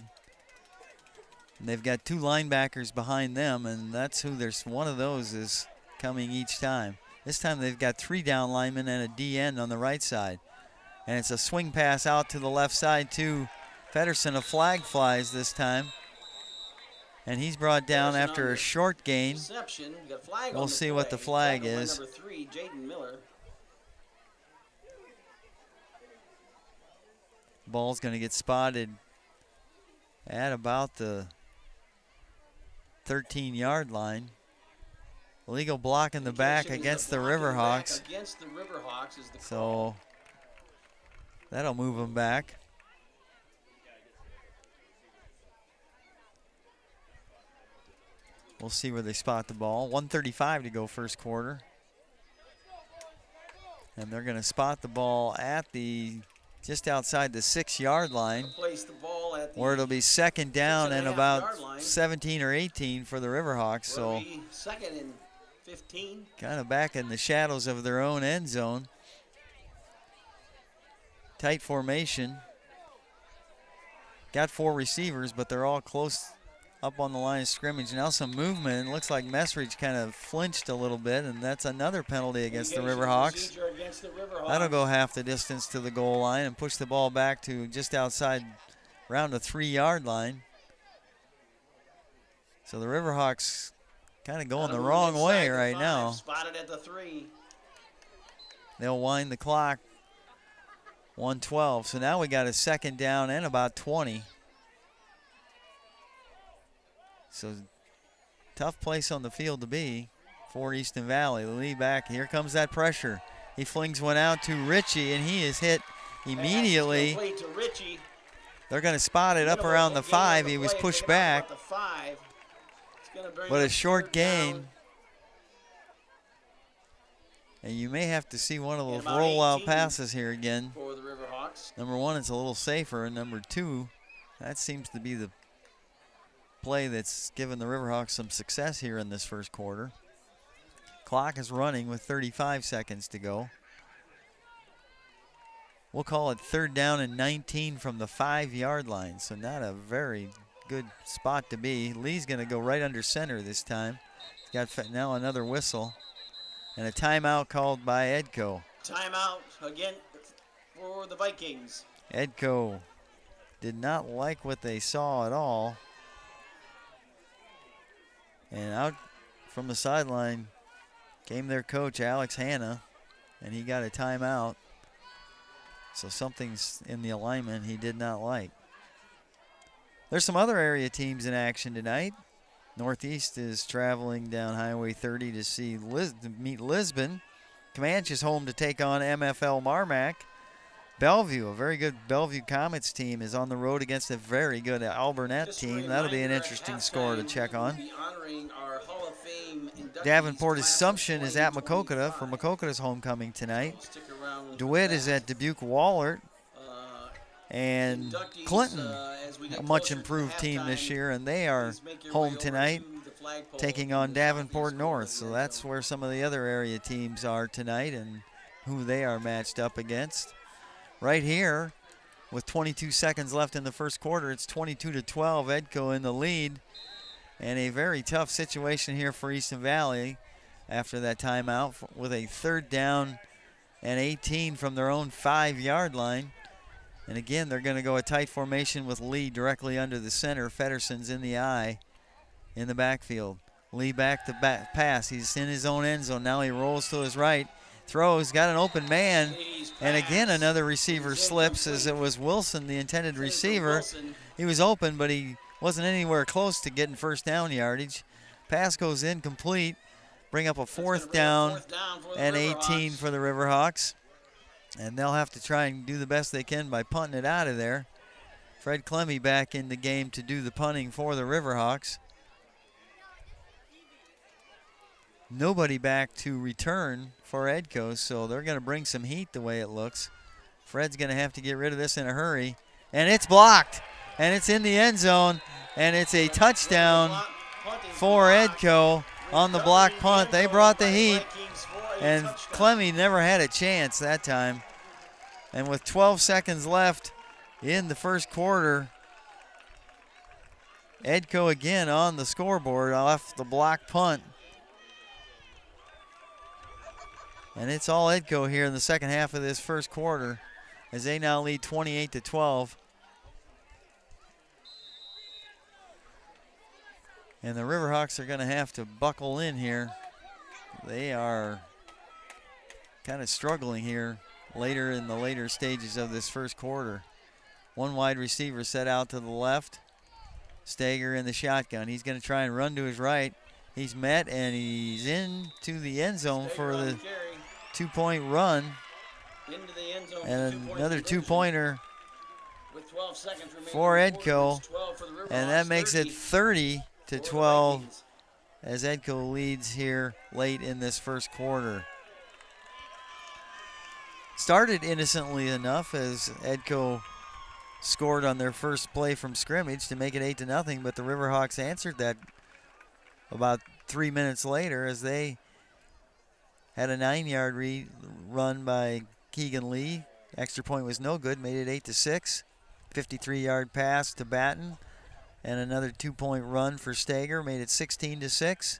And they've got 2 linebackers behind them, and that's who there's one of those is coming each time. This time they've got 3 down linemen and a DN on the right side. And it's a swing pass out to the left side to Pedersen. A flag flies this time. And he's brought down after a short gain. We'll see what the flag is. Number 3, Jaden Miller. Ball's going to get spotted at about the 13-yard line. Illegal block in the back against the Riverhawks. So that'll move them back. We'll see where they spot the ball. 1:35 to go first quarter. And they're going to spot the ball at the just outside the 6-yard line, where it'll be second down and about 17 or 18 for the Riverhawks. So second and 15. Kind of back in the shadows of their own end zone. Tight formation. Got 4 receivers, but they're all close up on the line of scrimmage. Now some movement. It looks like Messridge kind of flinched a little bit, and that's another penalty against the Riverhawks. That'll go half the distance to the goal line and push the ball back to just outside around the 3-yard line. So the Riverhawks kind of going the wrong way right now. Spotted at the 3. They'll wind the clock. 1:12. So now we got a second down and about 20. So tough place on the field to be for Easton Valley. Lee back. Here comes that pressure. He flings one out to Ritchie, and he is hit immediately. They're going to spot it up around the 5. He was pushed back. But a short gain. And you may have to see one of those rollout passes here again. For the Riverhawks. Number 1, it's a little safer. And number 2, that seems to be the play that's given the Riverhawks some success here in this first quarter. Clock is running with 35 seconds to go. We'll call it 3rd down and 19 from the 5-yard line, so not a very good spot to be. Lee's going to go right under center this time. now another whistle and a timeout called by Edco. Timeout again for the Vikings. Edco did not like what they saw at all. And out from the sideline came their coach, Alex Hanna, and he got a timeout. So something's in the alignment he did not like. There's some other area teams in action tonight. Northeast is traveling down Highway 30 to meet Lisbon. Comanche is home to take on MFL Marmac. Bellevue, a very good Bellevue Comets team, is on the road against a very good Alburnett team. That'll be an interesting score to check on. Davenport Assumption is at Maquoketa for Maquoketa's homecoming tonight. DeWitt is at Dubuque Wahlert. And Clinton, a much improved team this year, and they are home tonight taking on Davenport North. So that's where some of the other area teams are tonight and who they are matched up against. Right here, with 22 seconds left in the first quarter, it's 22-12, Edco in the lead. And a very tough situation here for Easton Valley after that timeout with a 3rd down and 18 from their own 5-yard line. And again, they're going to go a tight formation with Lee directly under the center. Fedderson's in the eye in the backfield. Lee back to pass. He's in his own end zone. Now he rolls to his right. Throws, got an open man. And again, another receiver slips as it was Wilson, the intended receiver. He was open, but he wasn't anywhere close to getting first down yardage. Pass goes incomplete. Bring up a 4th down and 18 for the Riverhawks. And they'll have to try and do the best they can by punting it out of there. Fred Clemmy back in the game to do the punting for the Riverhawks. Nobody back to return for Edco, so they're going to bring some heat the way it looks. Fred's going to have to get rid of this in a hurry. And it's blocked. And it's in the end zone. And it's a touchdown for Edco on the block punt. They brought the heat. And Clemmy never had a chance that time. And with 12 seconds left in the first quarter, Edco again on the scoreboard off the block punt. And it's all Edco here in the second half of this first quarter as they now lead 28-12. And the Riverhawks are going to have to buckle in here. They are kind of struggling here later in the later stages of this first quarter. One wide receiver set out to the left. Stager in the shotgun. He's going to try and run to his right. He's met and he's into the end zone for the 2-point run. Into the end zone and another 2-pointer with 12 seconds remaining for Edco. For and that makes it 30-12 as Edco leads here late in this first quarter. Started innocently enough as Edco scored on their first play from scrimmage to make it 8-0, but the Riverhawks answered that about 3 minutes later as they had a 9-yard run by Keegan Lee. Extra point was no good, made it 8-6. 53-yard pass to Batten and another 2-point run for Stager made it 16-6.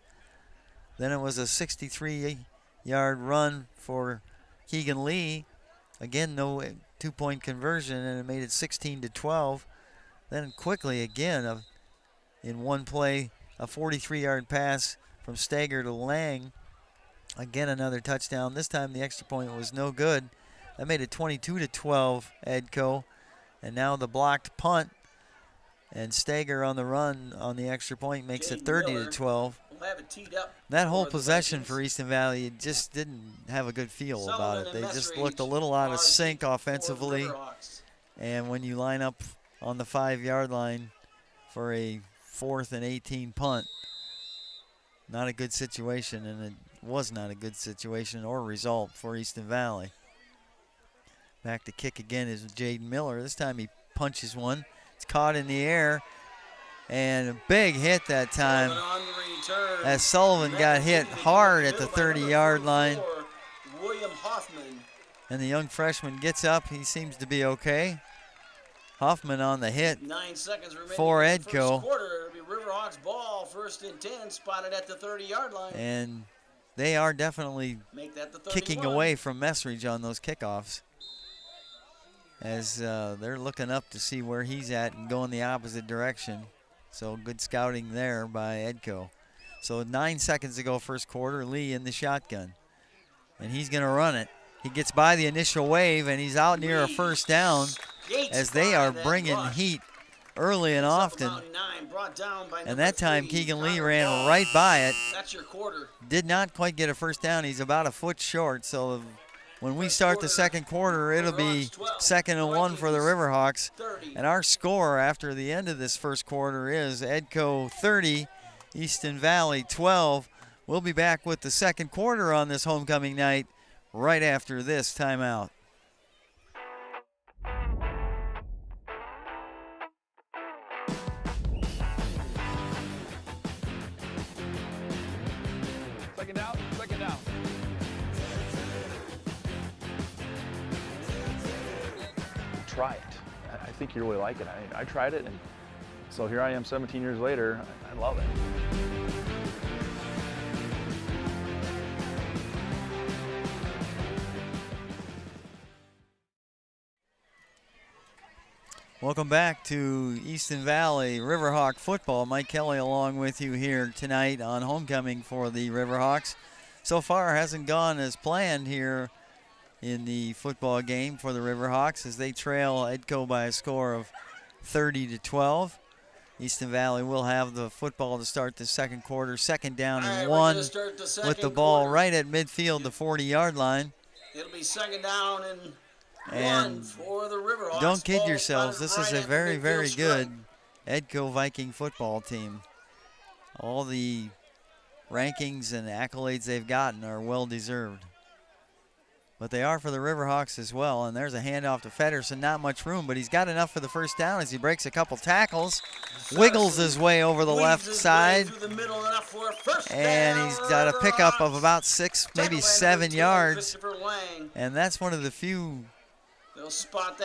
Then it was a 63-yard run for Keegan Lee. Again, no 2-point conversion, and it made it 16-12. Then quickly again, in one play, a 43-yard pass from Stager to Lang. Again, another touchdown. This time the extra point was no good. That made it 22-12, Edco. And now the blocked punt. And Stager on the run on the extra point makes it 30-12. That whole possession for Easton Valley just didn't have a good feel about it. They just looked a little out of sync offensively. And when you line up on the 5-yard line for a 4th and 18 punt, not a good situation, and it was not a good situation or result for Easton Valley. Back to kick again is Jaden Miller. This time he punches one. It's caught in the air. And a big hit that time as Sullivan got hit hard at the 30-yard line. And the young freshman gets up. He seems to be okay. Hoffman on the hit for Edco. Riverhawks ball, 1st and 10, spotted at the 30-yard line. And they are definitely Make that the 31. kicking away from Messridge on those kickoffs, as they're looking up to see where he's at and going the opposite direction. So good scouting there by Edco. So 9 seconds to go first quarter, Lee in the shotgun. And he's going to run it. He gets by the initial wave, and he's out near a first down as they are bringing heat early and often. And that time Keegan Lee ran right by it. That's your quarter. Did not quite get a first down. He's about a foot short. So when we start the second quarter, it'll be 2nd and 1 for the Riverhawks. And our score after the end of this first quarter is Edco 30, Easton Valley 12. We'll be back with the second quarter on this homecoming night right after this timeout. Second down. Try it. I think you really like it. I tried it, and so here I am 17 years later. I love it. Welcome back to Easton Valley Riverhawk football. Mike Kelly along with you here tonight on homecoming for the Riverhawks. So far hasn't gone as planned here in the football game for the Riverhawks as they trail Edco by a score of 30-12. Easton Valley will have the football to start the second quarter. 2nd down and 1 with the ball right at midfield, the 40-yard line. It'll be 2nd down and 1 And for the Riverhawks. don't kid Ball yourselves, spotted this is right a at the very, midfield very stripe. good Edco Viking football team. All the rankings and accolades they've gotten are well deserved. But they are for the Riverhawks as well. And there's a handoff to Feddersen. Not much room, but he's got enough for the first down as he breaks a couple tackles. Wiggles his way over the left side. And he's got a pickup of about 6, maybe 7 yards. And that's one of the few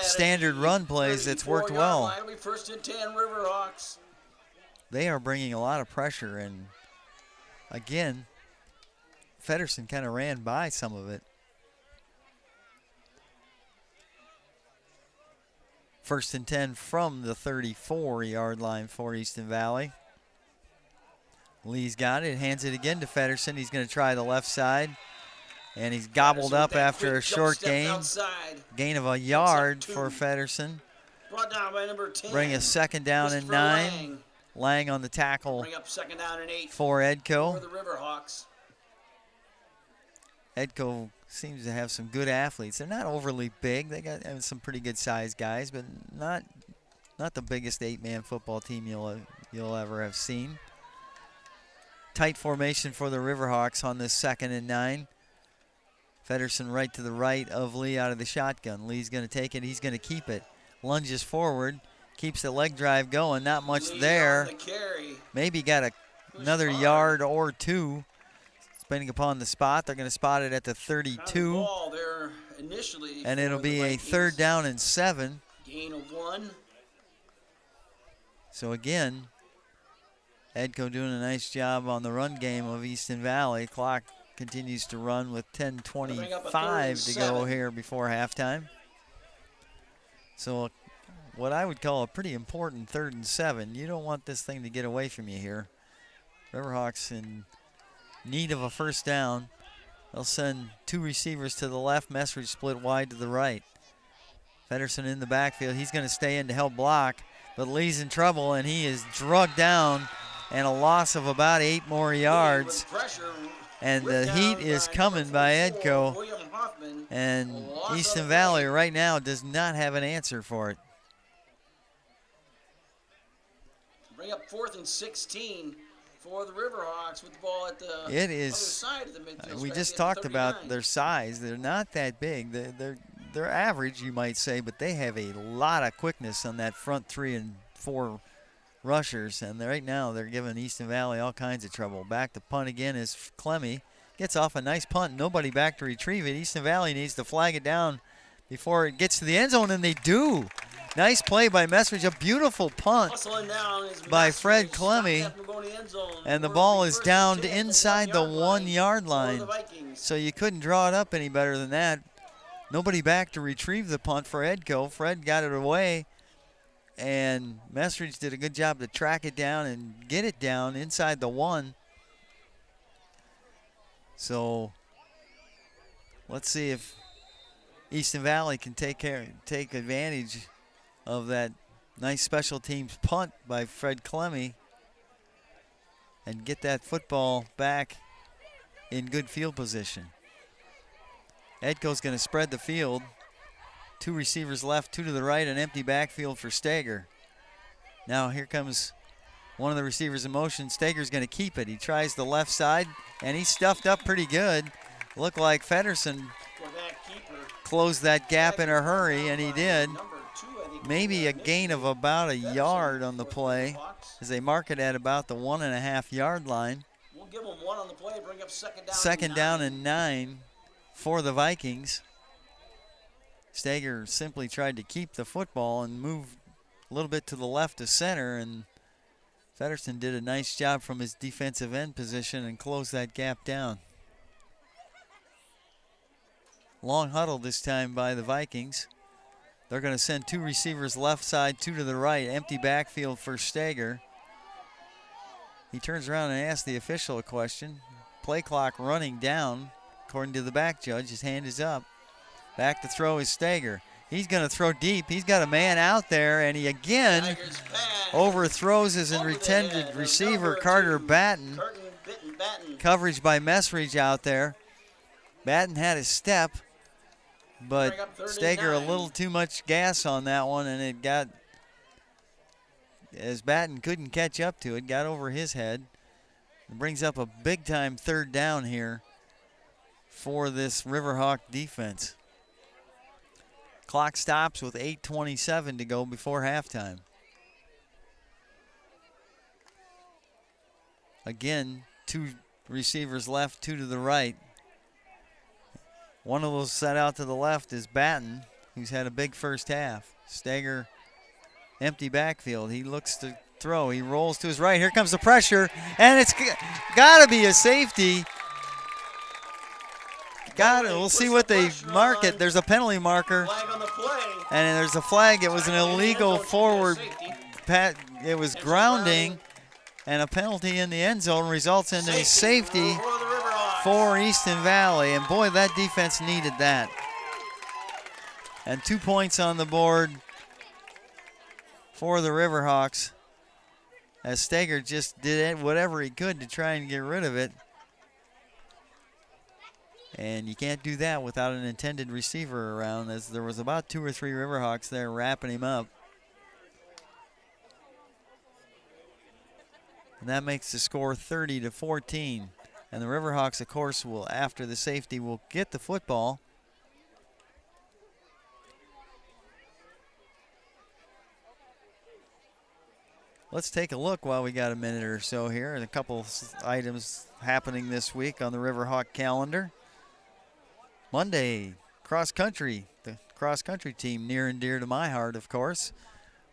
standard run plays that's worked well. It'll be 1st and 10 Riverhawks. They are bringing a lot of pressure, and again, Feddersen kind of ran by some of it. 1st and 10 from the 34-yard line for Easton Valley. Lee's got it, hands it again to Feddersen. He's going to try the left side, and he's gobbled up after a short gain. Gain of a yard for Feddersen. Brought down by number 10. Bring a 2nd down and 9. Lang on the tackle Bring up 2nd down and 8 for Edco. for the Riverhawks. Edco seems to have some good athletes. They're not overly big. They got some pretty good sized guys, but not the biggest 8-man football team you'll ever have seen. Tight formation for the Riverhawks on this 2nd and 9. Feddersen right to the right of Lee out of the shotgun. Lee's going to take it. He's going to keep it. Lunges forward. Keeps the leg drive going. Not much Lee there. on the carry. Maybe got another yard or 2. Depending upon the spot. They're going to spot it at the 32. Ball there initially And it'll be a 3rd down and 7. Gain of 1. So again, Edco doing a nice job on the run game of Easton Valley. Clock continues to run with 10:25 to go here before halftime. So what I would call a pretty important 3rd and 7. You don't want this thing to get away from you here. Riverhawks in need of a first down. They'll send 2 receivers to the left. Messridge split wide to the right. Feddersen in the backfield. He's going to stay in to help block, but Lee's in trouble, and he is drugged down, and a loss of about 8 more yards. And the heat is coming by Edco, and Easton Valley right now does not have an answer for it. Bring up 4th and 16 for the Riverhawks with the ball at the other side of the midfield. We just talked about their size. They're not that big. They're average, you might say, but they have a lot of quickness on that front 3 and 4 rushers. And right now they're giving Easton Valley all kinds of trouble. Back to punt again is Clemmy. Gets off a nice punt. Nobody back to retrieve it. Easton Valley needs to flag it down before it gets to the end zone, and they do. Nice play by Messridge. A beautiful punt by Fred Clemmy. And the ball is down inside the 1 yard line. So you couldn't draw it up any better than that. Nobody back to retrieve the punt for Edco. Fred got it away. And Messridge did a good job to track it down and get it down inside the 1. So let's see if Easton Valley can take advantage of that nice special teams punt by Fred Clemmy and get that football back in good field position. Edco's going to spread the field. 2 receivers left, 2 to the right, an empty backfield for Stager. Now here comes one of the receivers in motion. Stager's going to keep it. He tries the left side, and he's stuffed up pretty good. Looked like Feddersen closed that gap in a hurry, and he did. Maybe a gain of about a yard on the play as they mark it at about the 1.5 yard line. We'll give them 1 on the play, bring up second down and 9 for the Vikings. Stager simply tried to keep the football and move a little bit to the left of center, and Feddersen did a nice job from his defensive end position and closed that gap down. Long huddle this time by the Vikings. They're going to send 2 receivers left side, 2 to the right. Empty backfield for Stager. He turns around and asks the official a question. Play clock running down, according to the back judge. His hand is up. Back to throw is Stager. He's going to throw deep. He's got a man out there, and he again overthrows his intended receiver, Carter Batten. Coverage by Messridge out there. Batten had his step, but Stager a little too much gas on that one, and it got, as Batten couldn't catch up to it, got over his head. It brings up a big-time 3rd down here for this Riverhawk defense. Clock stops with 8:27 to go before halftime. Again, 2 receivers left, 2 to the right. One of those set out to the left is Batten, who's had a big first half. Stager, empty backfield. He looks to throw. He rolls to his right. Here comes the pressure, and it's got to be a safety. Got it. We'll see what they mark it. There's a penalty marker, and there's a flag. It was an illegal forward pat. It was grounding, and a penalty in the end zone results in a safety for Easton Valley. And boy, that defense needed that. And 2 points on the board for the Riverhawks, as Stager just did whatever he could to try and get rid of it. And you can't do that without an intended receiver around, as there was about 2 or 3 Riverhawks there wrapping him up. And that makes the score 30-14. And the Riverhawks, of course, will, after the safety, will get the football. Let's take a look while we got a minute or so here. And a couple items happening this week on the Riverhawk calendar. Monday, cross country, the cross country team near and dear to my heart, of course.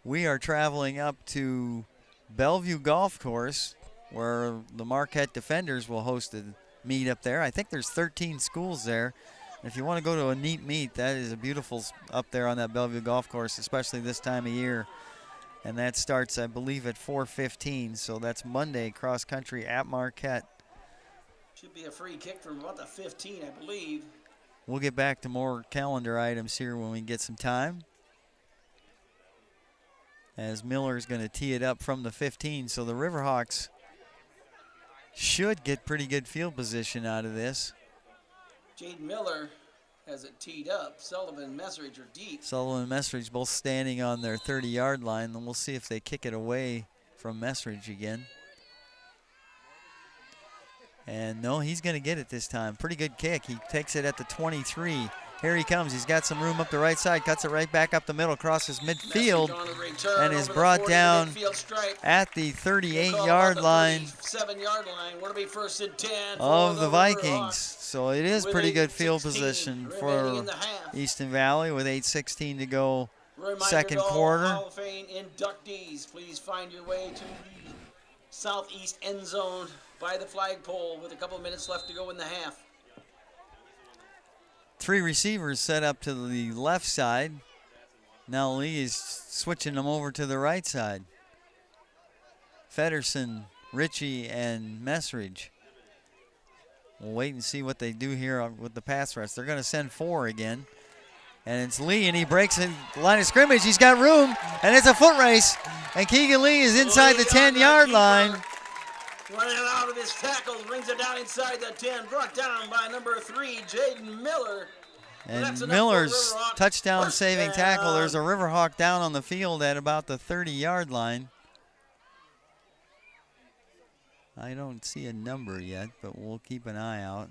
We are traveling up to Bellevue Golf Course, where the Marquette Defenders will host a meet up there. I think there's 13 schools there. If you want to go to a neat meet, that is a beautiful up there on that Bellevue Golf Course, especially this time of year. And that starts, I believe, at 4:15. So that's Monday, cross country at Marquette. Should be a free kick from about the 15, I believe. We'll get back to more calendar items here when we get some time, as Miller is going to tee it up from the 15. So the Riverhawks should get pretty good field position out of this. Jaden Miller has it teed up. Sullivan and Messridge are deep. Sullivan and Messridge both standing on their 30-yard line. Then we'll see if they kick it away from Messridge again. And no, he's going to get it this time. Pretty good kick. He takes it at the 23. Here he comes. He's got some room up the right side. Cuts it right back up the middle, crosses midfield, and is brought down at the 38-yard line of the Vikings. So it is pretty good field position for Easton Valley with 8:16 to go second to all quarter. Hall of Fame inductees, please find your way to the southeast end zone by the flagpole with a couple of minutes left to go in the half. 3 receivers set up to the left side. Now Lee is switching them over to the right side. Feddersen, Ritchie, and Messridge. We'll wait and see what they do here with the pass rush. They're going to send 4 again. And it's Lee, and he breaks in line of scrimmage. He's got room, and it's a foot race. And Keegan Lee is inside the 10-yard line. Running out of his tackles, brings it down inside the 10. Brought down by number 3, Jaden Miller. And Miller's touchdown-saving tackle. There's a Riverhawk down on the field at about the 30-yard line. I don't see a number yet, but we'll keep an eye out.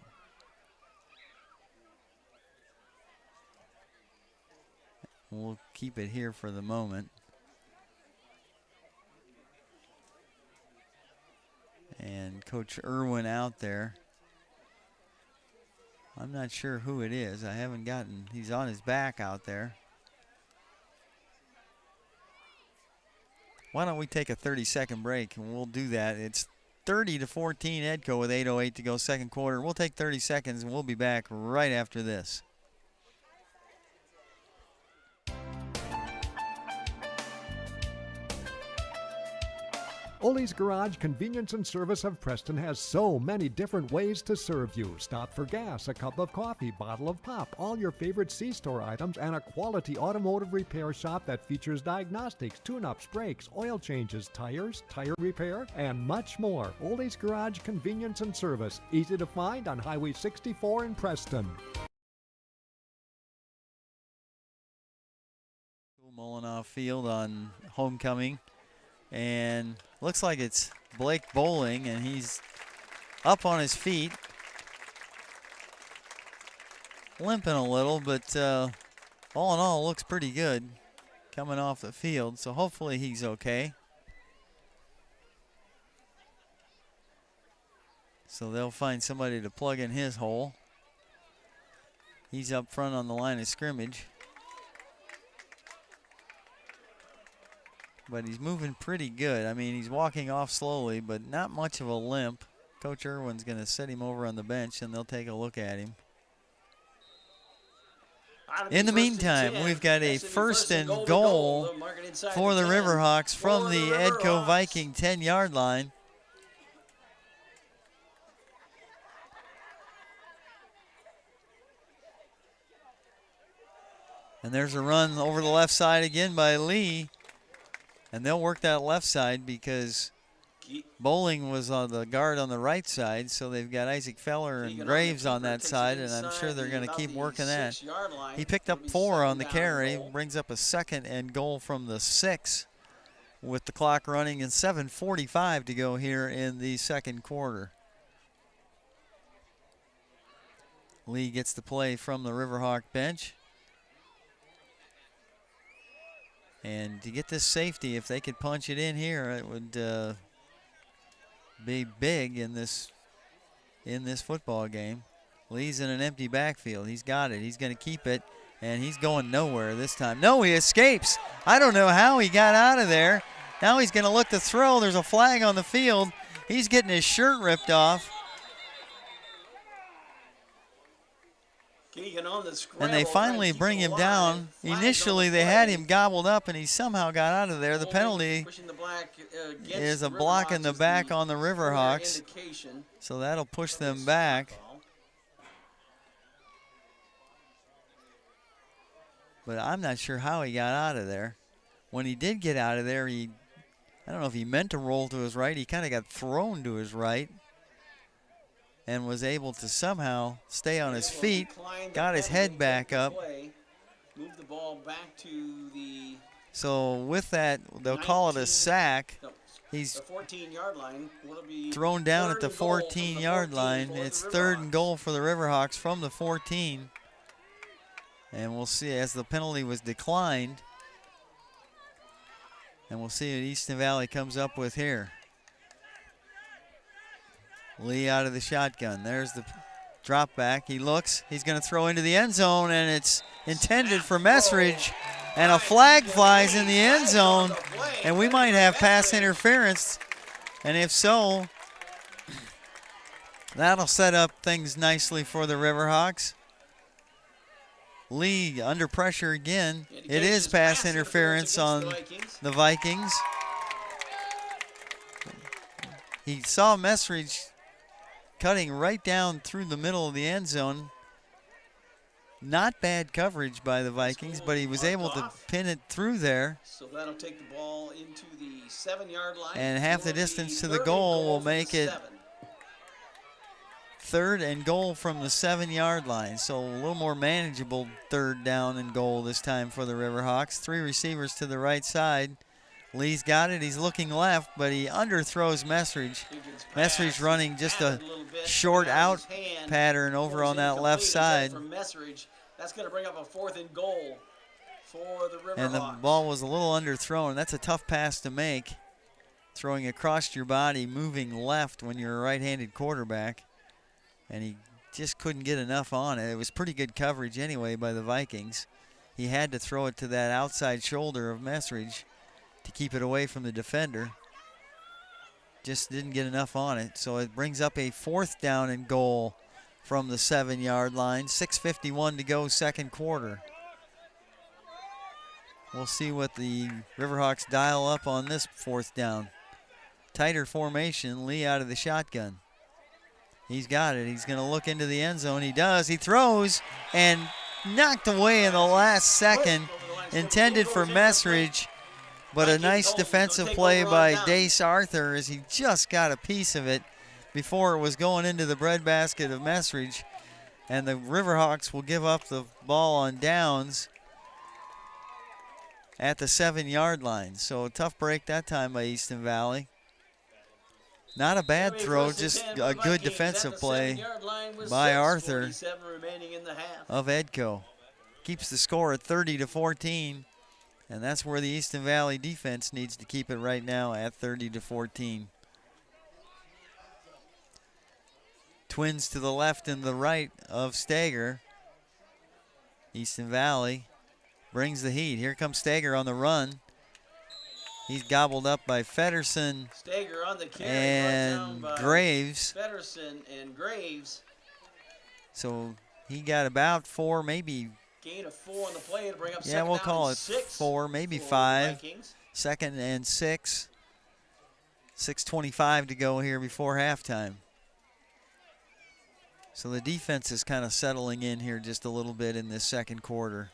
We'll keep it here for the moment. And Coach Irwin out there. I'm not sure who it is. I haven't gotten, he's on his back out there. Why don't we take a 30-second break, and we'll do that. It's 30-14 Edco with 8:08 to go second quarter. We'll take 30 seconds, and we'll be back right after this. Ole's Garage Convenience and Service of Preston has so many different ways to serve you. Stop for gas, a cup of coffee, bottle of pop, all your favorite C-store items, and a quality automotive repair shop that features diagnostics, tune-ups, brakes, oil changes, tires, tire repair, and much more. Ole's Garage Convenience and Service, easy to find on Highway 64 in Preston. Mullinoff Field on homecoming. And looks like it's Blake Bowling, and he's up on his feet. Limping a little, but all in all, looks pretty good coming off the field. So hopefully he's okay. So they'll find somebody to plug in his hole. He's up front on the line of scrimmage. But he's moving pretty good. I mean, he's walking off slowly, but not much of a limp. Coach Irwin's going to set him over on the bench, and they'll take a look at him. In the meantime, we've got a first and goal for the Riverhawks from the Edco Viking 10-yard line. And there's a run over the left side again by Lee. And they'll work that left side because Bowling was on the guard on the right side, so they've got Isaac Feller and Graves on that side, and I'm sure they're going to keep working that. He picked up 4 on the carry, brings up a second and goal from the 6 with the clock running and 7:45 to go here in the second quarter. Lee gets the play from the Riverhawk bench. And to get this safety, if they could punch it in here, it would be big in this football game. Lee's in an empty backfield. He's got it. He's going to keep it, and he's going nowhere this time. No, he escapes. I don't know how he got out of there. Now he's going to look to throw. There's a flag on the field. He's getting his shirt ripped off. And they finally bring him down. Initially, they had him gobbled up, and he somehow got out of there. The penalty is a block in the back on the Riverhawks, so that'll push them back. But I'm not sure how he got out of there. When he did get out of there, I don't know if he meant to roll to his right. He kind of got thrown to his right and was able to somehow stay on his feet, got his head back up. Move the ball back to the So with that, they'll call it a sack. He's 14-yard line. Thrown down at the 14-yard line. It's third and goal for the Riverhawks from the 14. And we'll see as the penalty was declined. And we'll see what Easton Valley comes up with here. Lee out of the shotgun. There's the drop back. He looks. He's going to throw into the end zone, and it's intended for Messridge. And a flag flies in the end zone, and we might have pass interference. And if so, that'll set up things nicely for the Riverhawks. Lee under pressure again. It is pass interference on the Vikings. He saw Messridge cutting right down through the middle of the end zone. Not bad coverage by the Vikings, but he was able to pin it through there. So that'll take the ball into the 7-yard line. And half the distance to the goal will make it 3rd and goal from the 7-yard line. So a little more manageable 3rd down and goal this time for the Riverhawks. 3 receivers to the right side. Lee's got it. He's looking left, but he underthrows Messridge. Messridge running just a short out pattern over on that left side. That's going to bring up a 4th and goal for the Riverhawks. And the ball was a little underthrown. That's a tough pass to make. Throwing across your body, moving left when you're a right-handed quarterback. And he just couldn't get enough on it. It was pretty good coverage anyway by the Vikings. He had to throw it to that outside shoulder of Messridge to keep it away from the defender. Just didn't get enough on it. So it brings up a 4th down and goal from the 7-yard line. 6:51 to go, second quarter. We'll see what the Riverhawks dial up on this 4th down. Tighter formation, Lee out of the shotgun. He's got it. He's going to look into the end zone. He does. He throws and knocked away in the last second. Intended for Messridge, but a nice defensive play by Dace Arthur as he just got a piece of it before it was going into the breadbasket of Messridge. And the Riverhawks will give up the ball on downs at the 7-yard line. So a tough break that time by Easton Valley. Not a bad throw, just a good defensive play by Arthur of Edco. Keeps the score at 30-14, and that's where the Easton Valley defense needs to keep it right now at 30-14. Twins to the left and the right of Stager. Easton Valley brings the heat. Here comes Stager on the run. He's gobbled up by Fedderson Stager on the carry, and Graves. Fedderson and Graves. So he got about 4, maybe. Gain of 4 on the play to bring up Yeah, we'll call it 6 4, maybe 5. Vikings. 2nd and 6. 6:25 to go here before halftime. So the defense is kind of settling in here just a little bit in this second quarter.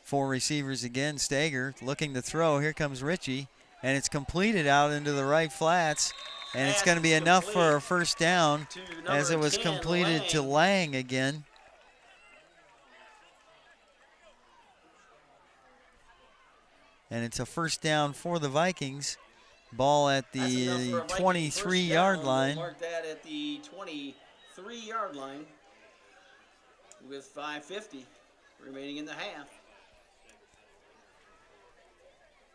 Four receivers again. Stager looking to throw. Here comes Ritchie, and it's completed out into the right flats, and it's going to be enough for a 1st down as it was completed to Lang again. And it's a 1st down for the Vikings. Ball at the 23-yard line. We'll mark that at the 23-yard line with 5:50 remaining in the half.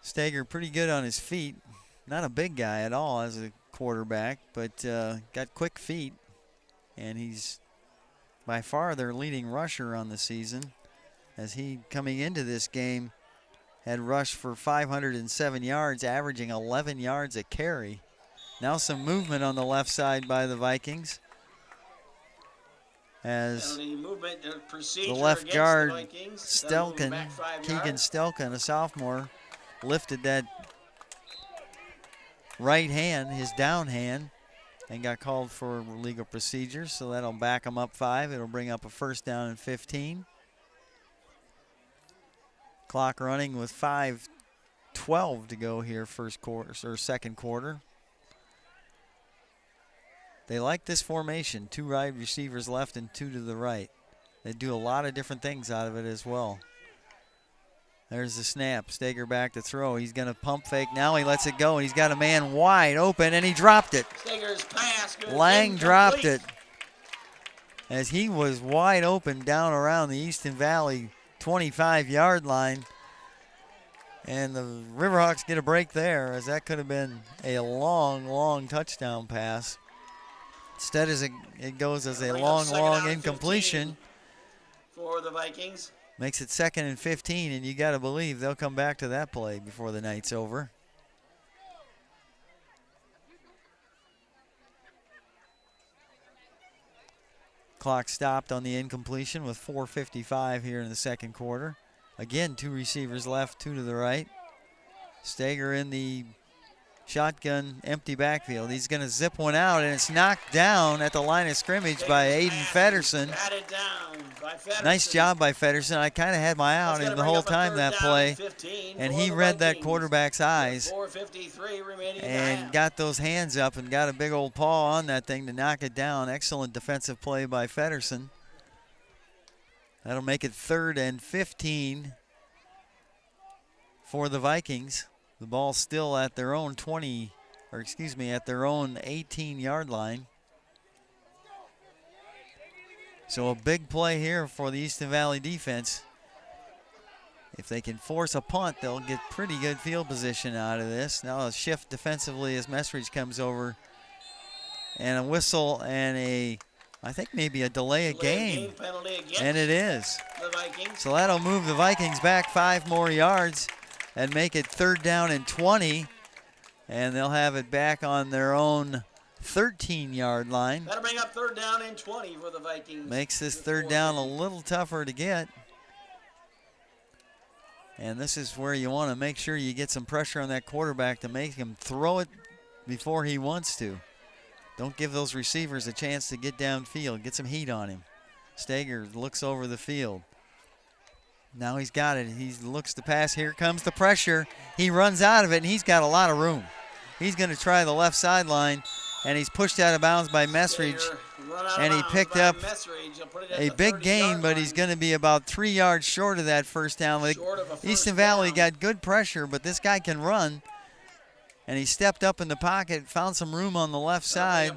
Stager pretty good on his feet. Not a big guy at all as a quarterback, but got quick feet. And he's by far their leading rusher on the season, as he, coming into this game, had rushed for 507 yards, averaging 11 yards a carry. Now some movement on the left side by the Vikings, as the left guard, Stelkin, Keegan Stelkin, a sophomore, lifted that right hand, his down hand, and got called for legal procedure, so that'll back him up 5. It'll bring up a 1st down and 15. Clock running with 5:12 to go here, first quarter or second quarter. They like this formation, 2 wide receivers left and 2 to the right. They do a lot of different things out of it as well. There's the snap. Stager back to throw. He's going to pump fake. Now he lets it go. He's got a man wide open, and he dropped it. Stager's pass. Lang dropped it as he was wide open down around the Easton Valley 25-yard line. And the Riverhawks get a break there, as that could have been a long, long touchdown pass. Instead, as it goes as a long, long incompletion. For the Vikings. Makes it 2nd and 15, and you got to believe they'll come back to that play before the night's over. Clock stopped on the incompletion with 4:55 here in the second quarter. Again, 2 receivers left, 2 to the right. Stager in the shotgun empty backfield. He's going to zip one out, and it's knocked down at the line of scrimmage by Aiden Feddersen. Batted down by Feddersen. Nice job by Feddersen. I kind of had my eye on him the whole time that play, and he read that quarterback's eyes and got those hands up and got a big old paw on that thing to knock it down. Excellent defensive play by Feddersen. That'll make it 3rd and 15 for the Vikings. The ball's still at their own at their own 18-yard line. So a big play here for the Easton Valley defense. If they can force a punt, they'll get pretty good field position out of this. Now a shift defensively as Messridge comes over. And a whistle and I think maybe a delay of game. And it is. So that'll move the Vikings back 5 more yards and make it 3rd down and 20. And they'll have it back on their own 13-yard line. That'll bring up 3rd down and 20 for the Vikings. Makes this 3rd down a little tougher to get. And this is where you want to make sure you get some pressure on that quarterback to make him throw it before he wants to. Don't give those receivers a chance to get downfield. Get some heat on him. Stager looks over the field. Now he's got it. He looks to pass. Here comes the pressure. He runs out of it, and he's got a lot of room. He's going to try the left sideline, and he's pushed out of bounds by Messridge. And he picked up a big gain, but he's going to be about 3 yards short of that first down. Easton Valley got good pressure, but this guy can run. And he stepped up in the pocket, found some room on the left side.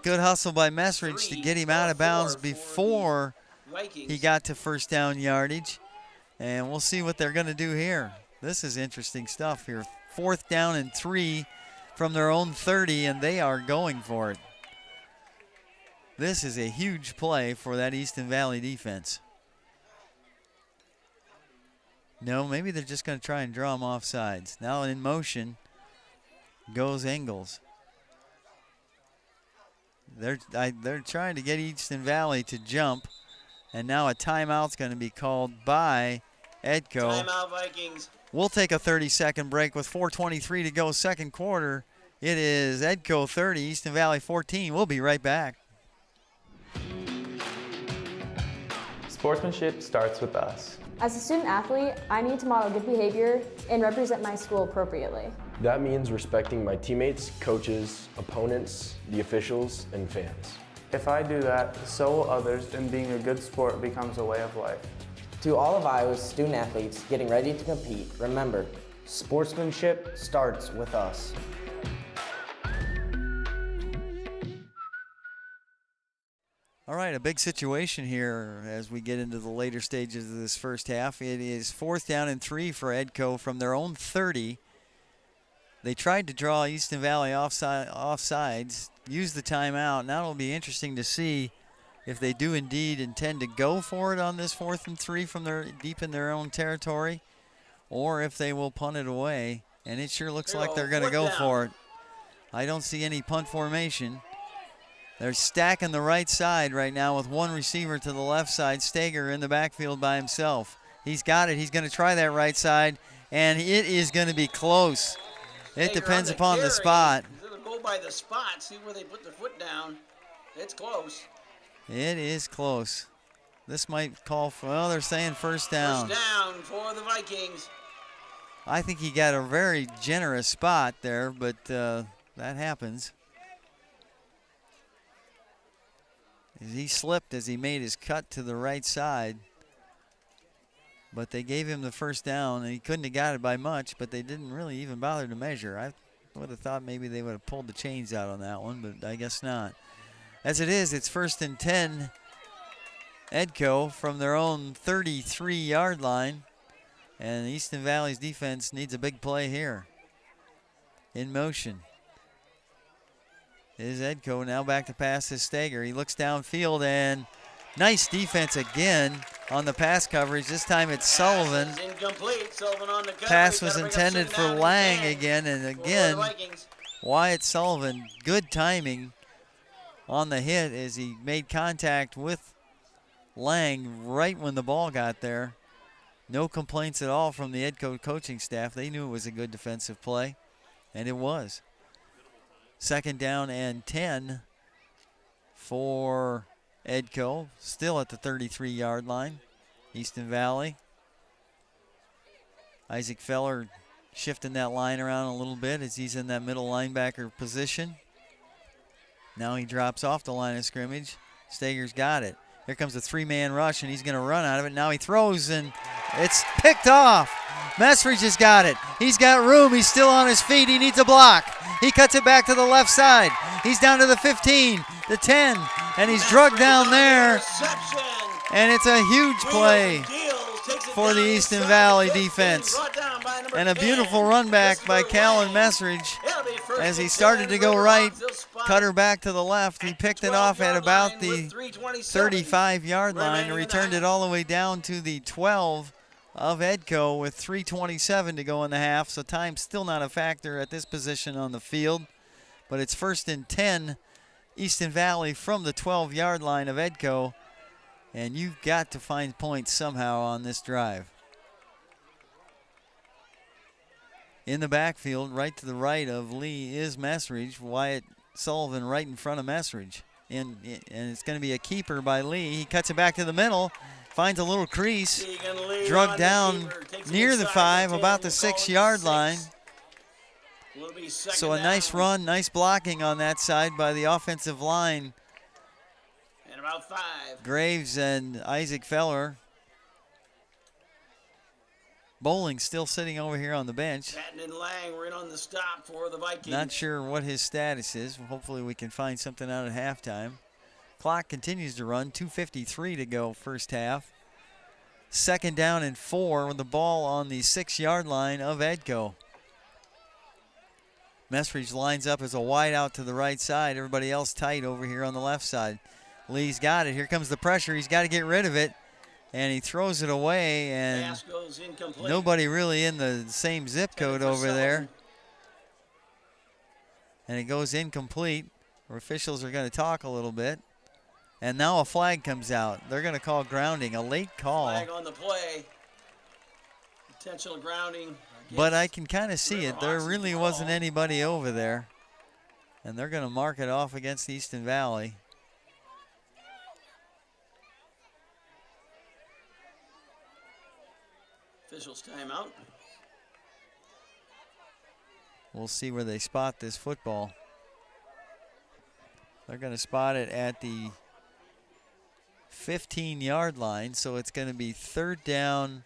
Good hustle by Messridge to get him out of bounds before he got to first down yardage. And we'll see what they're going to do here. This is interesting stuff here. 4th down and 3 from their own 30, and they are going for it. This is a huge play for that Easton Valley defense. No, maybe they're just going to try and draw them off sides. Now in motion goes Engels. They're trying to get Easton Valley to jump, and now a timeout's going to be called by Edco. Timeout, Vikings. We'll take a 30-second break with 4:23 to go second quarter. It is Edco 30, Easton Valley 14. We'll be right back. Sportsmanship starts with us. As a student athlete, I need to model good behavior and represent my school appropriately. That means respecting my teammates, coaches, opponents, the officials, and fans. If I do that, so will others, and being a good sport becomes a way of life. To all of Iowa's student athletes getting ready to compete, remember, sportsmanship starts with us. All right, a big situation here as we get into the later stages of this first half. It is 4th down and 3 for Edco from their own 30. They tried to draw Easton Valley offsides, use the timeout. Now it'll be interesting to see if they do indeed intend to go for it on this 4th and 3 from their deep in their own territory, or if they will punt it away. And it sure looks like they're going to go for it. I don't see any punt formation. They're stacking the right side right now with one receiver to the left side. Stager in the backfield by himself. He's got it. He's going to try that right side, and it is going to be close. It depends upon the spot. Go by the spot, see where they put their foot down. It's close. It is close. This might call for, well, they're saying first down. First down for the Vikings. I think he got a very generous spot there, but that happens. He slipped as he made his cut to the right side. But they gave him the first down, and he couldn't have got it by much, but they didn't really even bother to measure. I would have thought maybe they would have pulled the chains out on that one, but I guess not. As it is, it's 1st and 10, Edco from their own 33-yard line. And Easton Valley's defense needs a big play here. In motion is Edco. Now back to pass to Stager. He looks downfield, and nice defense again on the pass coverage. This time it's Sullivan. Incomplete. Sullivan on the coverage. Pass was intended for Lang again, and again, Wyatt Sullivan, good timing on the hit as he made contact with Lang right when the ball got there. No complaints at all from the Edco coaching staff. They knew it was a good defensive play, and it was. 2nd down and 10 for Edco, still at the 33-yard line. Easton Valley. Isaac Feller shifting that line around a little bit as he's in that middle linebacker position. Now he drops off the line of scrimmage. Stager's got it. Here comes a 3-man rush, and he's going to run out of it. Now he throws, and it's picked off. Messridge has got it. He's got room. He's still on his feet. He needs a block. He cuts it back to the left side. He's down to the 15, the 10, and he's drugged down there. And it's a huge play for the Easton Valley defense. And a beautiful run back by Callan Messridge as he started to go right, cut her back to the left. He picked it off at about the 35-yard line and returned it all the way down to the 12 of Edco with 3:27 to go in the half. So time's still not a factor at this position on the field. But it's 1st and 10, Easton Valley from the 12-yard line of Edco. And you've got to find points somehow on this drive. In the backfield, right to the right of Lee is Messridge. Wyatt Sullivan right in front of Messridge. And it's going to be a keeper by Lee. He cuts it back to the middle, finds a little crease, drugged down near the 5, about the 6-yard line. So a nice run, nice blocking on that side by the offensive line. And about 5. Graves and Isaac Feller. Bowling still sitting over here on the bench. Patton and Lang were in on the stop for the Vikings. Not sure what his status is. Hopefully we can find something out at halftime. Clock continues to run. 2:53 to go first half. 2nd down and 4 with the ball on the 6-yard line of Edco. Messridge lines up as a wide out to the right side. Everybody else tight over here on the left side. Lee's got it. Here comes the pressure. He's got to get rid of it. And he throws it away, and nobody really in the same zip code over there. And it goes incomplete. Our officials are going to talk a little bit. And now a flag comes out. They're going to call grounding, a late call. Flag on the play. Potential grounding. But I can kind of see it. There really wasn't anybody over there. And they're going to mark it off against Easton Valley. Officials timeout. We'll see where they spot this football. They're going to spot it at the 15-yard line, so it's going to be 3rd down.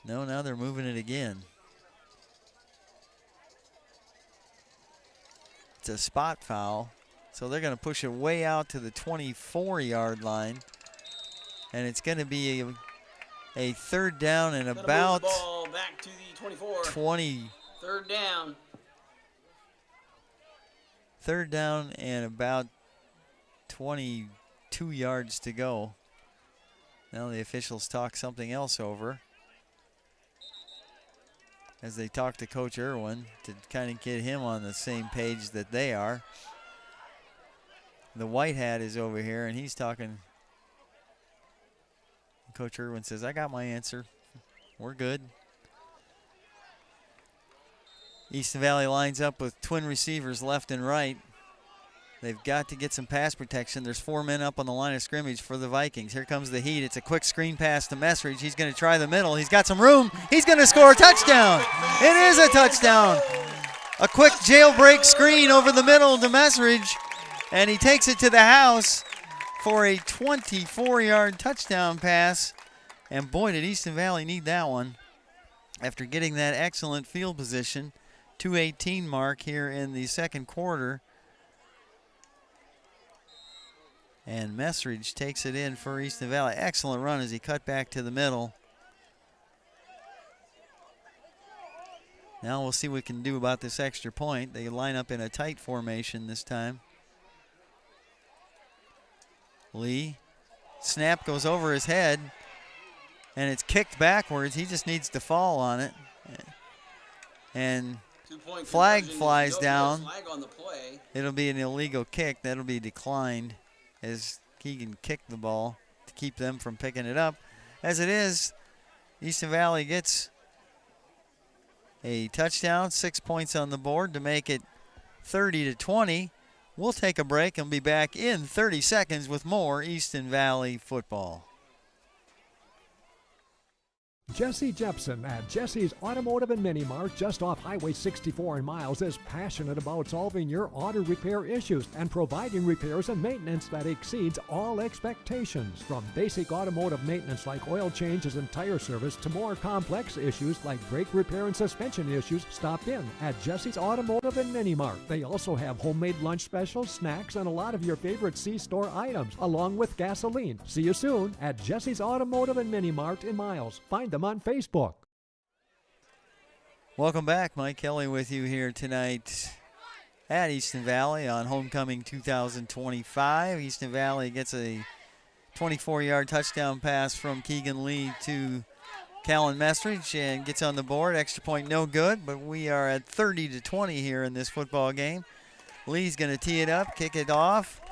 No, now they're moving it again. It's a spot foul, so they're going to push it way out to the 24-yard line. And it's going to be a 3rd down and about ball back to the 24. 20. 3rd down. 3rd down and about 22 yards to go. Now the officials talk something else over as they talk to Coach Irwin to kind of get him on the same page that they are. The white hat is over here, and he's talking. Coach Irwin says, I got my answer. We're good. Easton Valley lines up with twin receivers left and right. They've got to get some pass protection. There's 4 men up on the line of scrimmage for the Vikings. Here comes the heat. It's a quick screen pass to Messridge. He's going to try the middle. He's got some room. He's going to score a touchdown. It is a touchdown. A quick jailbreak screen over the middle to Messridge, and he takes it to the house for a 24-yard touchdown pass. And boy, did Easton Valley need that one after getting that excellent field position. 2:18 mark here in the 2nd quarter. And Messridge takes it in for Easton Valley. Excellent run as he cut back to the middle. Now we'll see what we can do about this extra point. They line up in a tight formation this time. Lee, snap goes over his head, and it's kicked backwards. He just needs to fall on it. And flag flies down. Flag on the play. It'll be an illegal kick. That'll be declined as Keegan kicked the ball to keep them from picking it up. As it is, Easton Valley gets a touchdown, 6 points on the board to make it 30-20. We'll take a break and be back in 30 seconds with more Easton Valley football. Jesse Jepson at Jesse's Automotive and Mini Mart just off Highway 64 in Miles is passionate about solving your auto repair issues and providing repairs and maintenance that exceeds all expectations. From basic automotive maintenance like oil changes and tire service to more complex issues like brake repair and suspension issues, stop in at Jesse's Automotive and Mini Mart. They also have homemade lunch specials, snacks, and a lot of your favorite C-store items, along with gasoline. See you soon at Jesse's Automotive and Mini Mart in Miles. Find them on Facebook. Welcome back. Mike Kelly with you here tonight at Easton Valley on Homecoming 2025. Easton Valley gets a 24-yard touchdown pass from Keegan Lee to Callan Mestridge and gets on the board. Extra point no good, but we are at 30-20 here in this football game. Lee's going to tee it up, kick it off.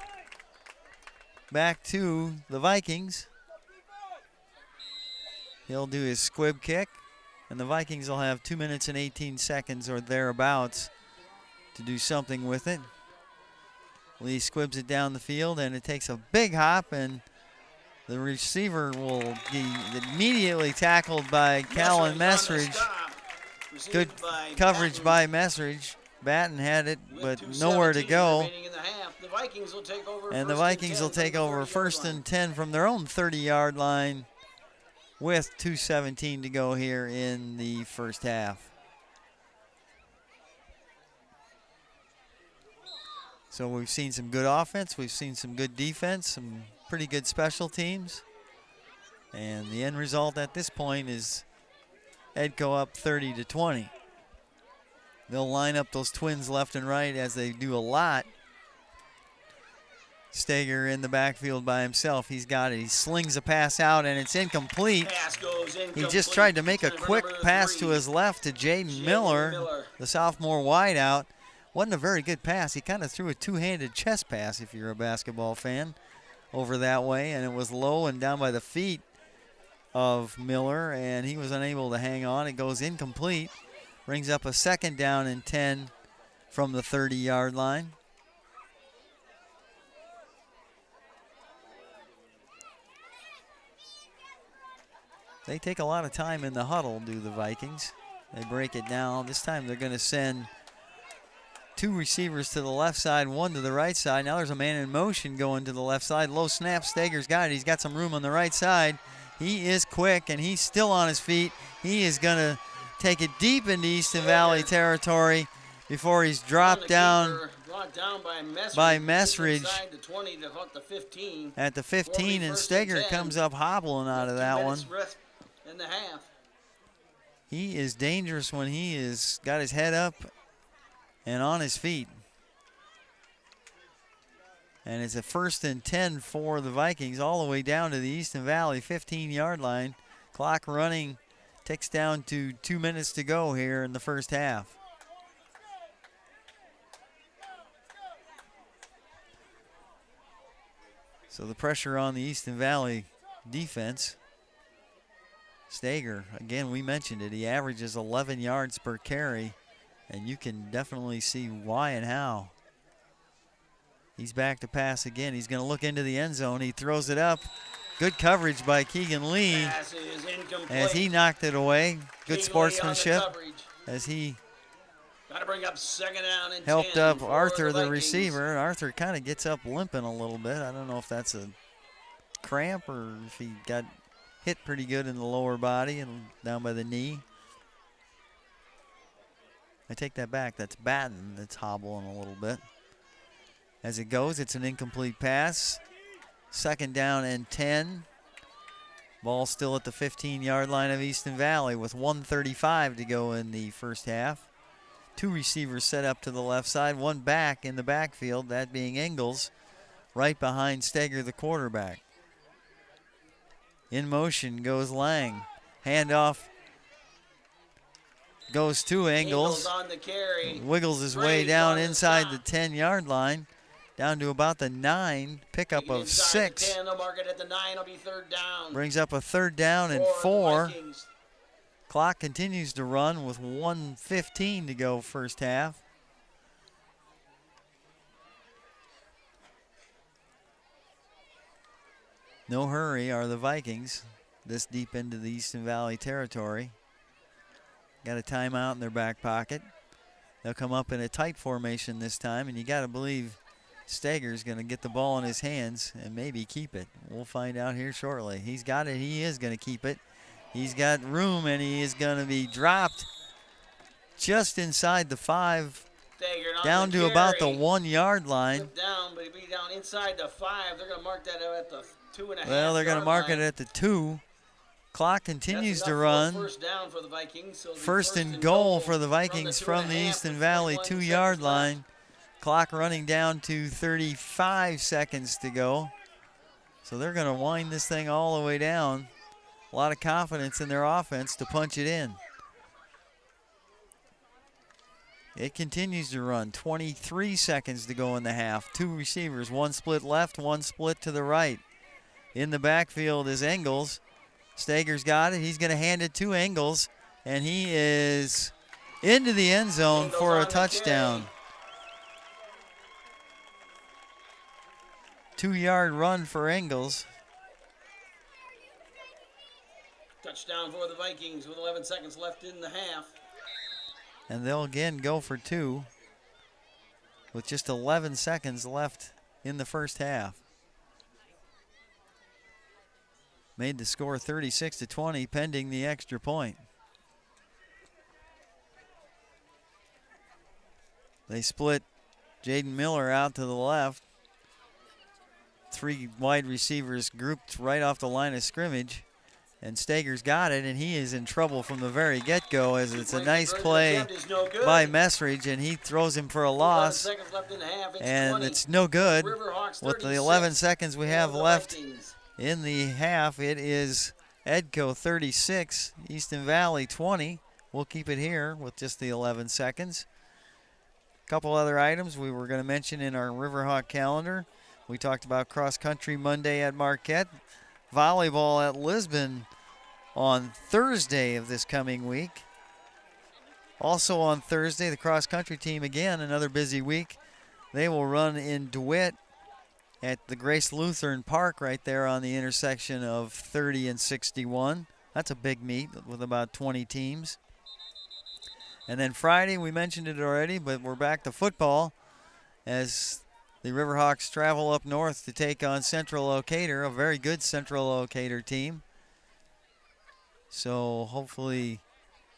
Back to the Vikings. He'll do his squib kick, and the Vikings will have 2 minutes and 18 seconds or thereabouts to do something with it. Lee squibs it down the field, and it takes a big hop, and the receiver will be immediately tackled by Callan Messridge. Good coverage by Messridge. Batten had it, but nowhere to go. And the Vikings will take over first and 10 from their own 30-yard line, with 2:17 to go here in the first half. So we've seen some good offense, we've seen some good defense, some pretty good special teams. And the end result at this point is Edco up 30-20. They'll line up those twins left and right as they do a lot. Steger in the backfield by himself. He's got it. He slings a pass out, and it's incomplete. He just tried to make a quick pass to his left to Jaden Miller, the sophomore wideout. Wasn't a very good pass. He kind of threw a two-handed chest pass, if you're a basketball fan, over that way, and it was low and down by the feet of Miller, and he was unable to hang on. It goes incomplete. Brings up a second down and 10 from the 30-yard line. They take a lot of time in the huddle, do the Vikings. They break it down. This time they're going to send two receivers to the left side, one to the right side. Now there's a man in motion going to the left side. Low snap, Steger's got it. He's got some room on the right side. He is quick, and he's still on his feet. He is going to take it deep into Easton Valley territory before he's dropped down by Messridge at the 15, and Steger comes up hobbling out of that one. He is dangerous when he is got his head up and on his feet. And it's a first and 10 for the Vikings all the way down to the Easton Valley 15-yard line. Clock running, ticks down to 2 minutes to go here in the first half. So the pressure on the Easton Valley defense. Steger, again, we mentioned it. He averages 11 yards per carry, and you can definitely see why and how. He's back to pass again. He's going to look into the end zone. He throws it up. Good coverage by Keegan Lee as he knocked it away. Good sportsmanship as he helped up Arthur, the receiver. Arthur kind of gets up limping a little bit. I don't know if that's a cramp or if he got hit pretty good in the lower body and down by the knee. I take that back. That's Batten that's hobbling a little bit. As it goes, it's an incomplete pass. 2nd down and 10. Ball still at the 15-yard line of Easton Valley with 1:35 to go in the first half. 2 receivers set up to the left side, 1 back in the backfield, that being Ingalls, right behind Steger, the quarterback. In motion goes Lang. Handoff goes to Ingalls. On the carry. Wiggles his way down inside the 10-yard line, down to about the 9. Pickup of 6. 10, they'll mark it at the 9. It'll be 3rd down. Brings up a 3rd down and 4. Clock continues to run with 1:15 to go first half. No hurry are the Vikings this deep into the Easton Valley territory. Got a timeout in their back pocket. They'll come up in a tight formation this time, and you got to believe Steger's going to get the ball in his hands and maybe keep it. We'll find out here shortly. He's got it. He is going to keep it. He's got room, and he is going to be dropped just inside the 5, down to about the 1-yard line. Down, but he'll be down inside the 5. They're going to mark that at the 2.5. Well, they're going to mark it at the 2. Clock continues to run. First down for the Vikings. So first and goal for the Vikings from the Easton Valley 2-yard line. Clock running down to 35 seconds to go. So they're going to wind this thing all the way down. A lot of confidence in their offense to punch it in. It continues to run. 23 seconds to go in the half. 2 receivers, 1 split left, 1 split to the right. In the backfield is Ingalls. Steger's got it. He's going to hand it to Ingalls, and he is into the end zone for a touchdown. 2-yard run for Ingalls. Touchdown for the Vikings with 11 seconds left in the half. And they'll again go for 2 with just 11 seconds left in the first half. Made the score 36-20 pending the extra point. They split Jaden Miller out to the left. 3 wide receivers grouped right off the line of scrimmage. And Steger's got it, and he is in trouble from the very get-go as it's a nice play by Messridge, and he throws him for a loss. And it's no good. With the 11 seconds we have left in the half, it is Edco 36, Easton Valley 20. We'll keep it here with just the 11 seconds. A couple other items we were going to mention in our Riverhawk calendar. We talked about cross-country Monday at Marquette, volleyball at Lisbon on Thursday of this coming week. Also on Thursday, the cross-country team, again, another busy week. They will run in DeWitt at the Grace Lutheran Park right there on the intersection of 30 and 61. That's a big meet with about 20 teams. And then Friday, we mentioned it already, but we're back to football as the Riverhawks travel up north to take on Central Locator, a very good Central Locator team. So hopefully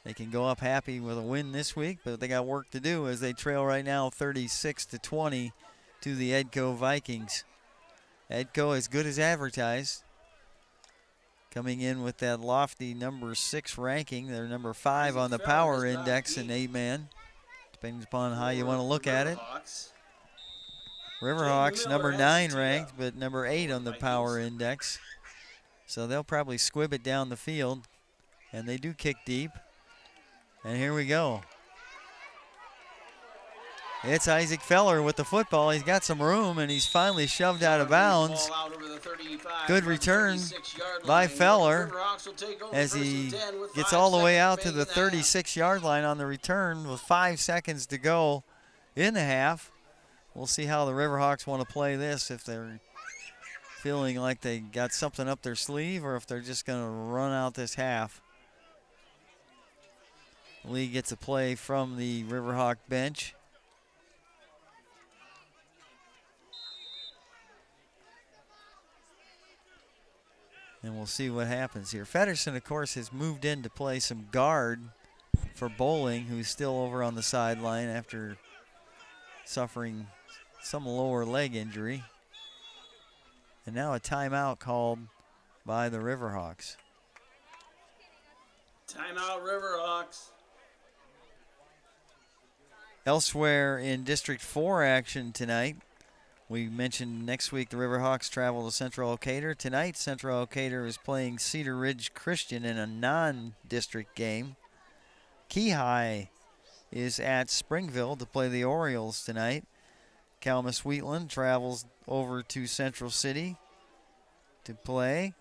they can go up happy with a win this week, but they got work to do as they trail right now 36-20 to the Edco Vikings. Edco as good as advertised, coming in with that lofty number 6 ranking. They're number 5 on the power index in 8-man, depending upon how you want to look at it. Riverhawks number 9 ranked, but number 8 on the power index. So they'll probably squib it down the field, and they do kick deep. And here we go. It's Isaac Feller with the football. He's got some room, and he's finally shoved out of bounds. Good return by Feller as he gets all the way out to the 36-yard line on the return with 5 seconds to go in the half. We'll see how the Riverhawks want to play this, if they're feeling like they got something up their sleeve or if they're just going to run out this half. Lee gets a play from the Riverhawk bench. And we'll see what happens here. Feddersen, of course, has moved in to play some guard for Bowling, who's still over on the sideline after suffering some lower leg injury. And now a timeout called by the Riverhawks. Timeout, Riverhawks. Elsewhere in District 4 action tonight, we mentioned next week the Riverhawks travel to Central Decatur. Tonight, Central Decatur is playing Cedar Ridge Christian in a non-district game. Keyhigh is at Springville to play the Orioles tonight. Calumet Wheatland travels over to Central City to play.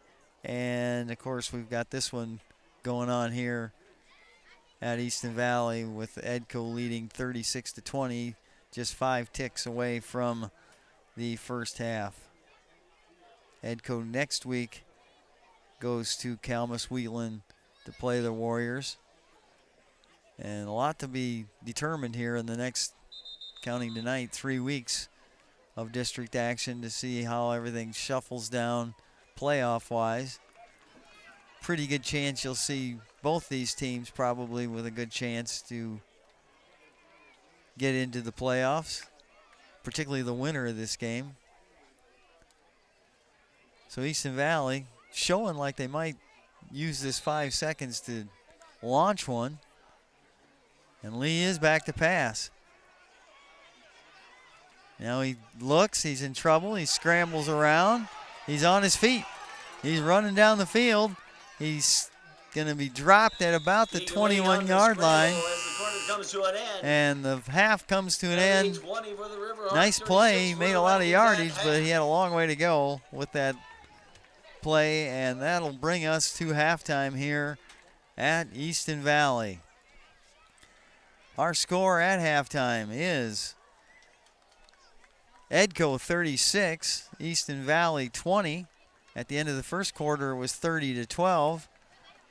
And, of course, we've got this one going on here at Easton Valley with Edco leading 36-20, just 5 ticks away from the first half. Edco next week goes to Calumet Wheatland to play the Warriors. And a lot to be determined here in the next, counting tonight, 3 weeks of district action to see how everything shuffles down playoff-wise. Pretty good chance you'll see both these teams probably with a good chance to get into the playoffs, particularly the winner of this game. So Easton Valley showing like they might use this 5 seconds to launch one. And Lee is back to pass. Now he looks, he's in trouble, he scrambles around, he's on his feet. He's running down the field. He's going to be dropped at about the 21-yard line. And the half comes to an end. Nice play. He made a lot of yardage, but he had a long way to go with that play. And that'll bring us to halftime here at Easton Valley. Our score at halftime is Edco 36, Easton Valley 20. At the end of the first quarter, it was 30-12.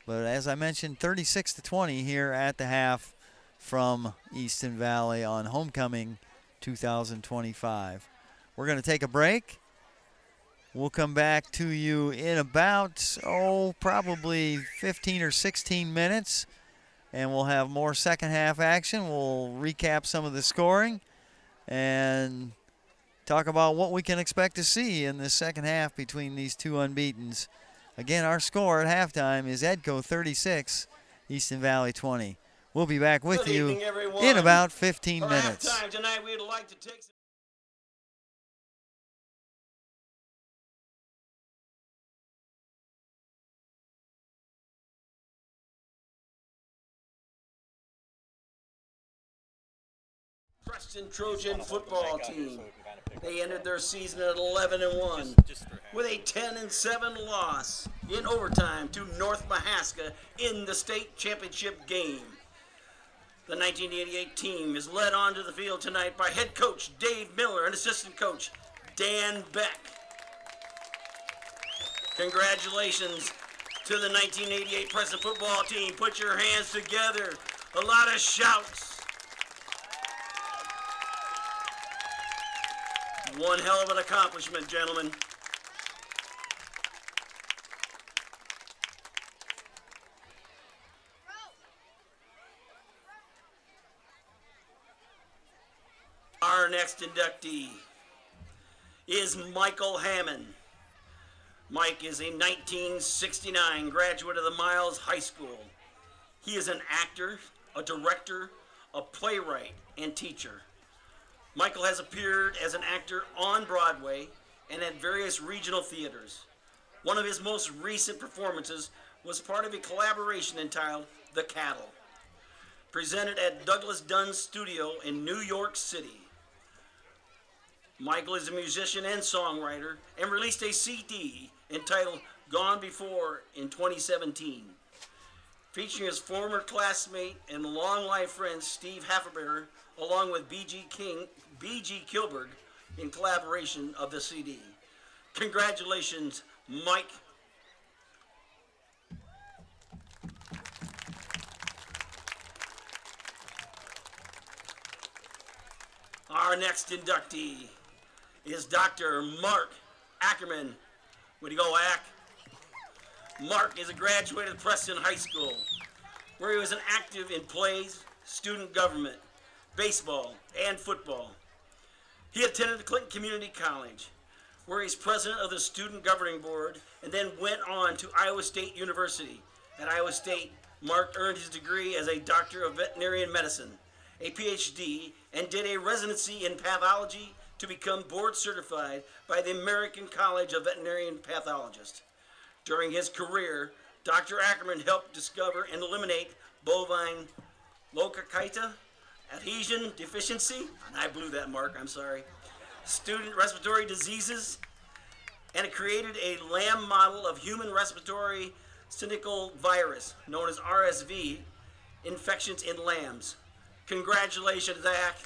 But as I mentioned, 36-20 here at the half from Easton Valley on Homecoming 2025. We're going to take a break. We'll come back to you in about, probably 15 or 16 minutes. And we'll have more second half action. We'll recap some of the scoring and talk about what we can expect to see in the second half between these two unbeatens. Again, our score at halftime is Edco 36, Easton Valley 20. We'll be back with you in about 15 minutes. Halftime tonight, we'd like to take Preston Trojan football team. They ended their season at 11-1 with a 10-7 loss in overtime to North Mahaska in the state championship game. The 1988 team is led onto the field tonight by head coach Dave Miller and assistant coach Dan Beck. Congratulations to the 1988 Preston football team. Put your hands together. A lot of shouts. One hell of an accomplishment, gentlemen. Our next inductee is Michael Hammond. Mike is a 1969 graduate of the Miles High School. He is an actor, a director, a playwright, and teacher. Michael has appeared as an actor on Broadway and at various regional theaters. One of his most recent performances was part of a collaboration entitled The Cattle, presented at Douglas Dunn's studio in New York City. Michael is a musician and songwriter and released a CD entitled Gone Before in 2017, featuring his former classmate and long-life friend Steve Hafferbetter, along with B.G. Kilberg, in collaboration of the CD. Congratulations, Mike. Our next inductee is Dr. Mark Ackerman. Way to go, Ack. Mark is a graduate of Preston High School, where he was an active in plays, student government, baseball, and football. He attended the Clinton Community College, where he's president of the Student Governing Board, and then went on to Iowa State University. At Iowa State, Mark earned his degree as a doctor of veterinary medicine, a PhD, and did a residency in pathology to become board certified by the American College of Veterinarian Pathologists. During his career, Dr. Ackerman helped discover and eliminate bovine leukocyte adhesion deficiency, and I blew that, Mark, I'm sorry, student respiratory diseases, and created a lamb model of human respiratory syncytial virus, known as RSV, infections in lambs. Congratulations, Zach.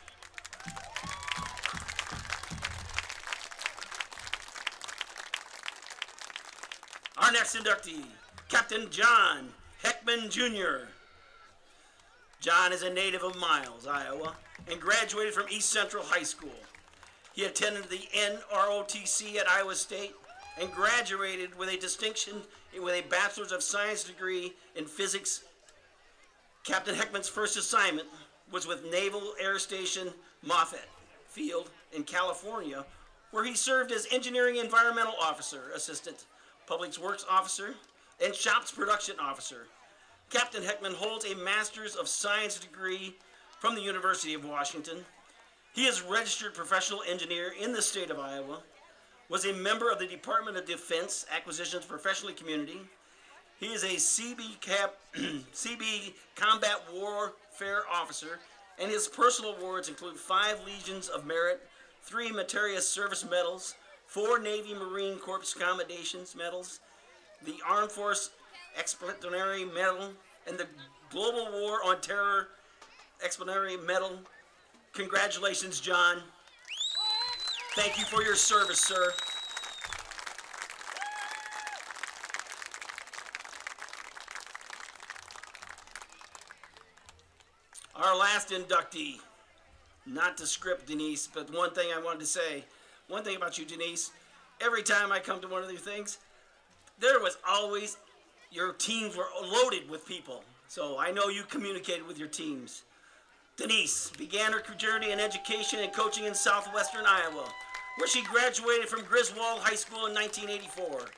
Our next inductee, Captain John Heckman Jr. John is a native of Miles, Iowa, and graduated from East Central High School. He attended the NROTC at Iowa State and graduated with a distinction with a Bachelor's of Science degree in physics. Captain Heckman's first assignment was with Naval Air Station Moffett Field in California, where he served as Engineering Environmental Officer, Assistant Public Works Officer, and Shops Production Officer. Captain Heckman holds a Master's of Science degree from the University of Washington. He is a registered professional engineer in the state of Iowa, was a member of the Department of Defense Acquisitions Professional Community. He is a CB Combat Warfare Officer, and his personal awards include 5 Legions of Merit, 3 Meritorious Service Medals, 4 Navy Marine Corps Commendations Medals, the Armed Force Expeditionary Medal, and the Global War on Terror Expeditionary Medal. Congratulations, John. Thank you for your service, sir. Our last inductee, not to script Denise, but one thing I wanted to say, one thing about you, Denise, every time I come to one of your things, there was always, your teams were loaded with people. So I know you communicated with your teams. Denise began her journey in education and coaching in southwestern Iowa, where she graduated from Griswold High School in 1984.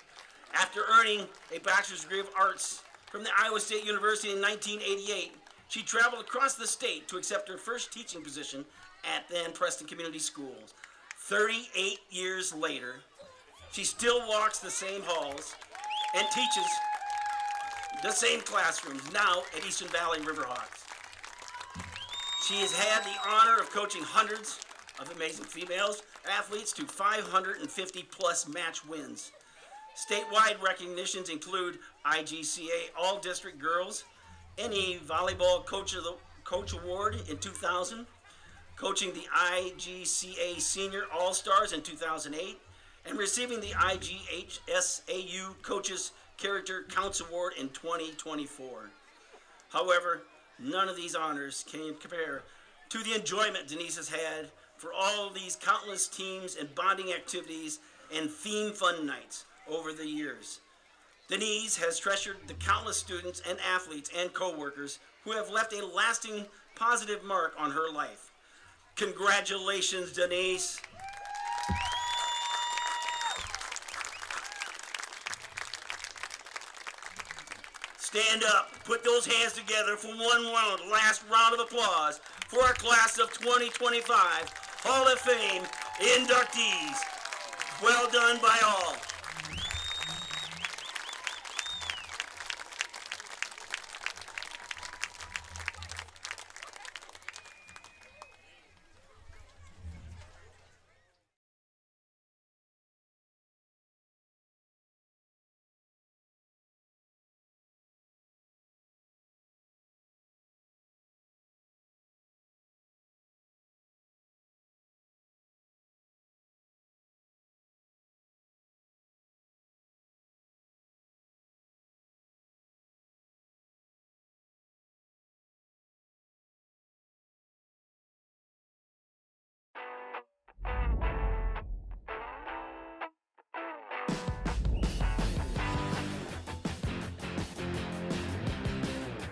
After earning a Bachelor's degree of Arts from the Iowa State University in 1988, she traveled across the state to accept her first teaching position at then Preston Community Schools. 38 years later, she still walks the same halls and teaches the same classrooms, now at Easton Valley Riverhawks. She has had the honor of coaching hundreds of amazing females athletes to 550 plus match wins. Statewide recognitions include IGCA All-District Girls, NE Volleyball Coach Award in 2000, coaching the IGCA Senior All-Stars in 2008, and receiving the IGHSAU Coaches Character Counts Award in 2024. However, none of these honors can compare to the enjoyment Denise has had for all of these countless teams and bonding activities and theme fun nights over the years. Denise has treasured the countless students and athletes and co-workers who have left a lasting positive mark on her life. Congratulations, Denise. Stand up, put those hands together for one last round of applause for our class of 2025 Hall of Fame inductees. Well done by all.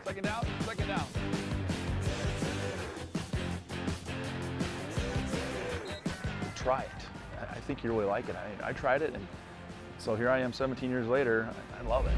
Second down. Try it. I think you really like it. I tried it, and so here I am 17 years later. I love it.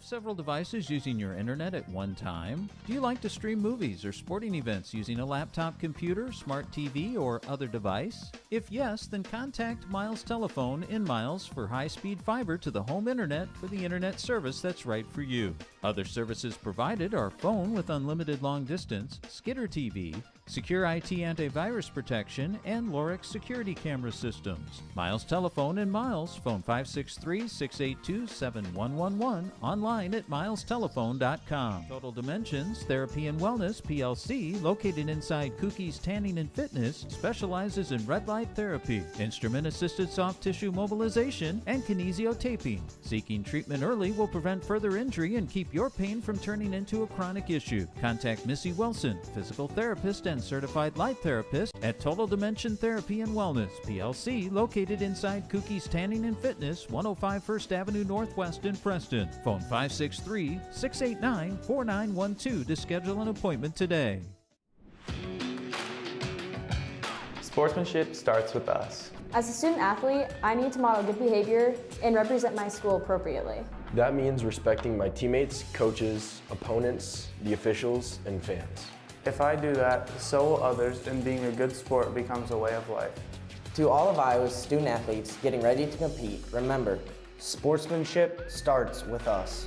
Several devices using your internet at one time? Do you like to stream movies or sporting events using a laptop computer, smart TV, or other device? If yes, then contact Miles Telephone in Miles for high-speed fiber to the home internet for the internet service that's right for you. Other services provided are phone with unlimited long distance, Skitter TV, Secure IT antivirus protection, and Lorix security camera systems. Miles Telephone in Miles, phone 563-682-7111, online at milestelephone.com. Total Dimensions Therapy and Wellness PLC, located inside Cookie's Tanning and Fitness, specializes in red light therapy, instrument-assisted soft tissue mobilization, and kinesiotaping. Seeking treatment early will prevent further injury and keep your pain from turning into a chronic issue. Contact Missy Wilson, physical therapist and certified light therapist at Total Dimension Therapy and Wellness PLC, located inside Cookie's Tanning and Fitness, 105 First Avenue Northwest in Preston. Phone 563-689-4912 to schedule an appointment today. Sportsmanship starts with us. As a student athlete, I need to model good behavior and represent my school appropriately. That means respecting my teammates, coaches, opponents, the officials, and fans. If I do that, so will others, and being a good sport becomes a way of life. To all of Iowa's student athletes getting ready to compete, remember, sportsmanship starts with us.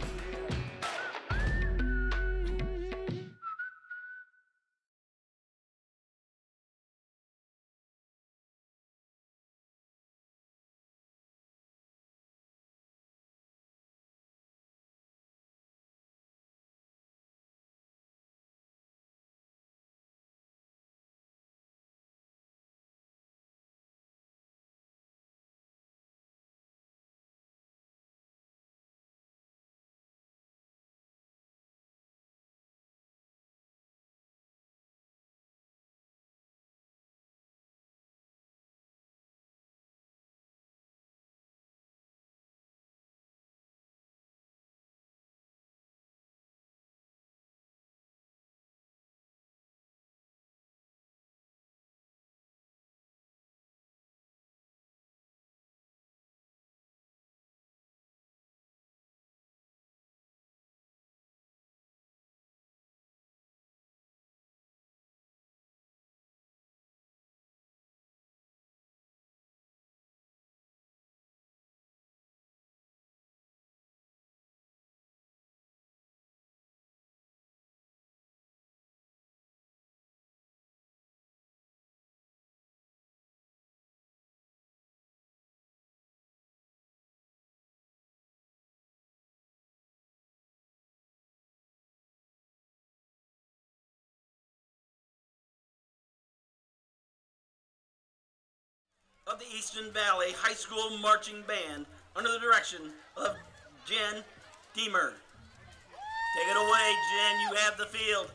Of the Easton Valley High School Marching Band under the direction of Jen Deemer. Take it away, Jen. You have the field.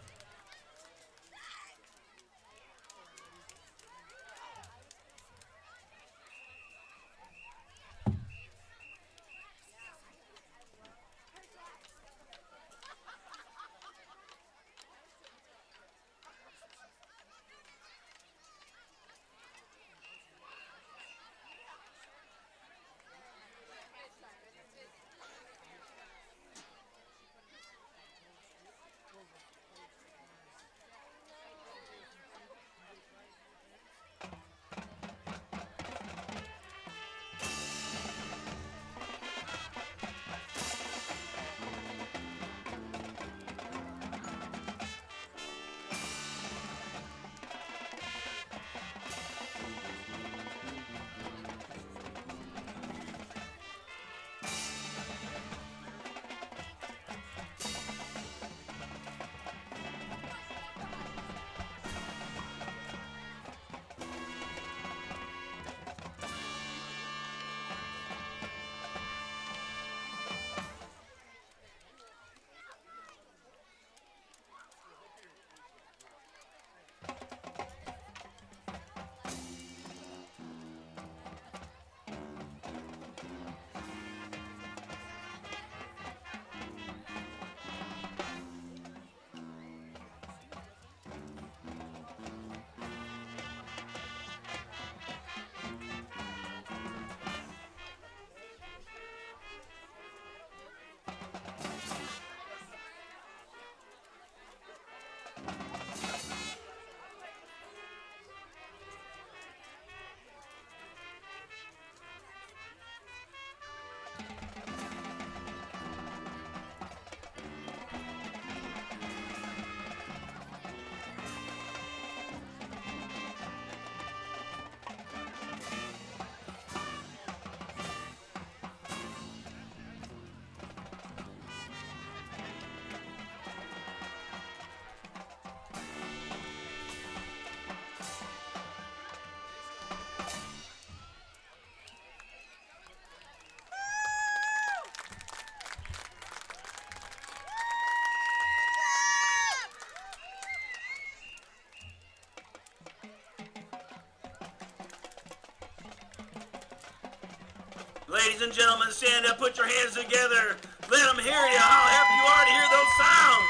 Ladies and gentlemen, stand up, put your hands together. Let them hear you, however you are to hear those sounds.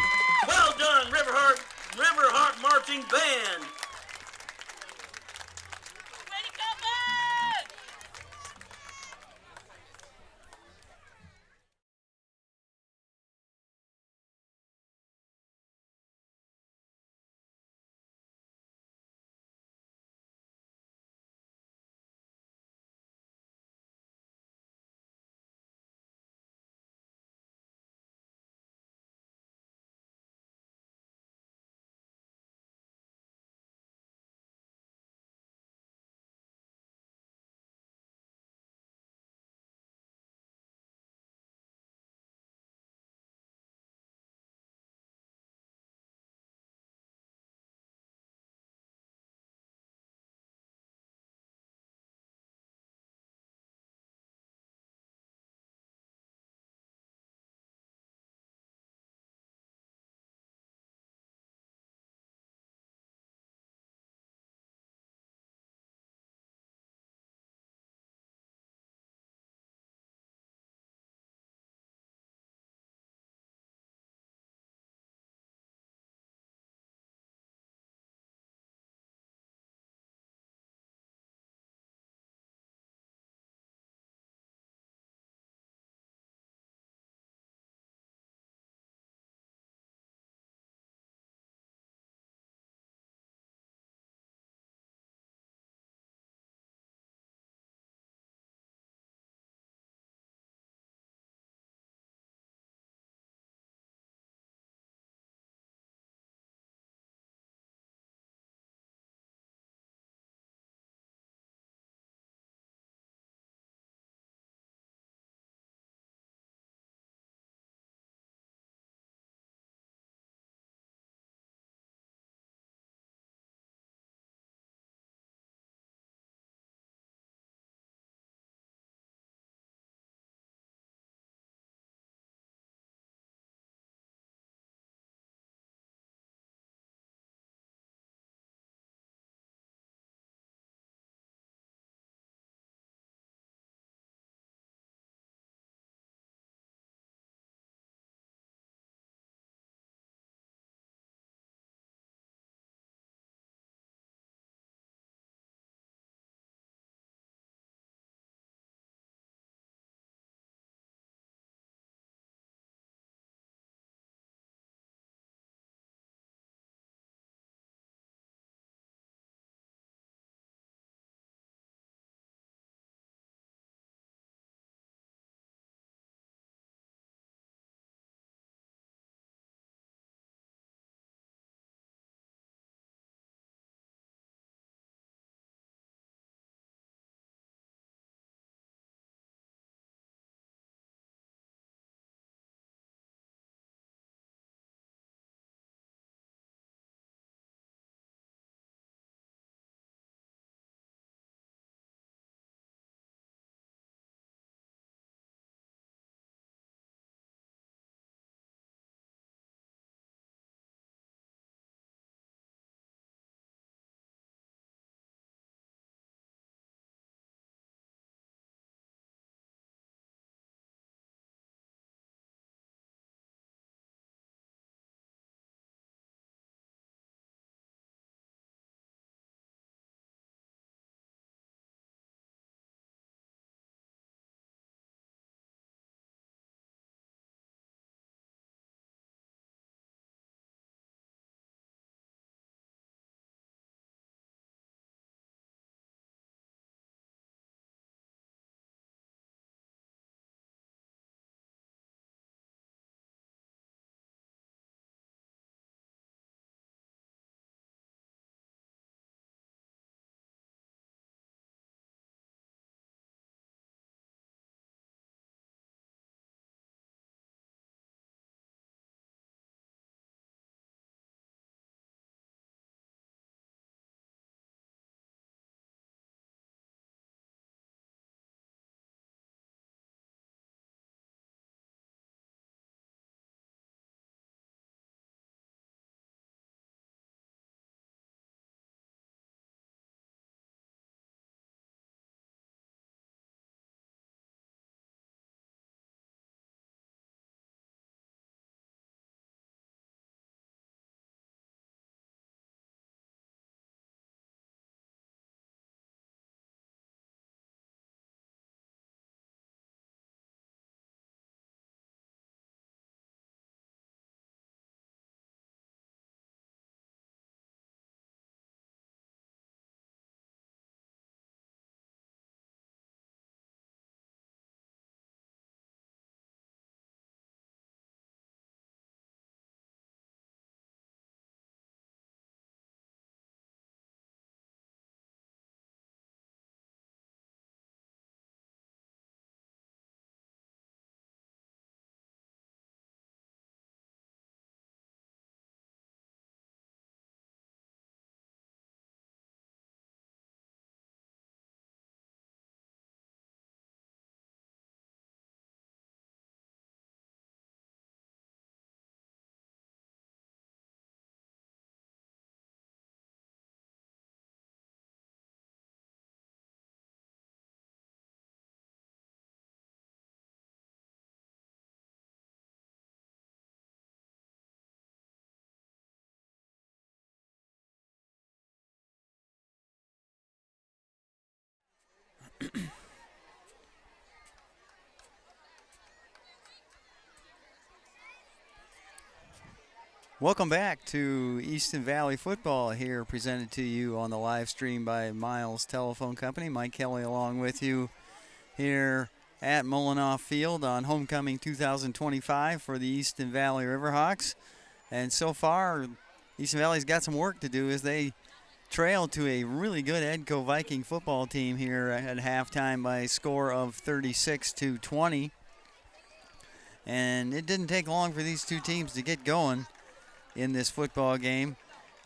Well done, Riverhawk Marching Band. Welcome back to Easton Valley Football here, presented to you on the live stream by Miles Telephone Company. Mike Kelly along with you here at Mullinoff Field on Homecoming 2025 for the Easton Valley Riverhawks. And so far, Easton Valley's got some work to do as they trail to a really good Edco Viking football team here at halftime by a score of 36-20. And it didn't take long for these two teams to get going in this football game,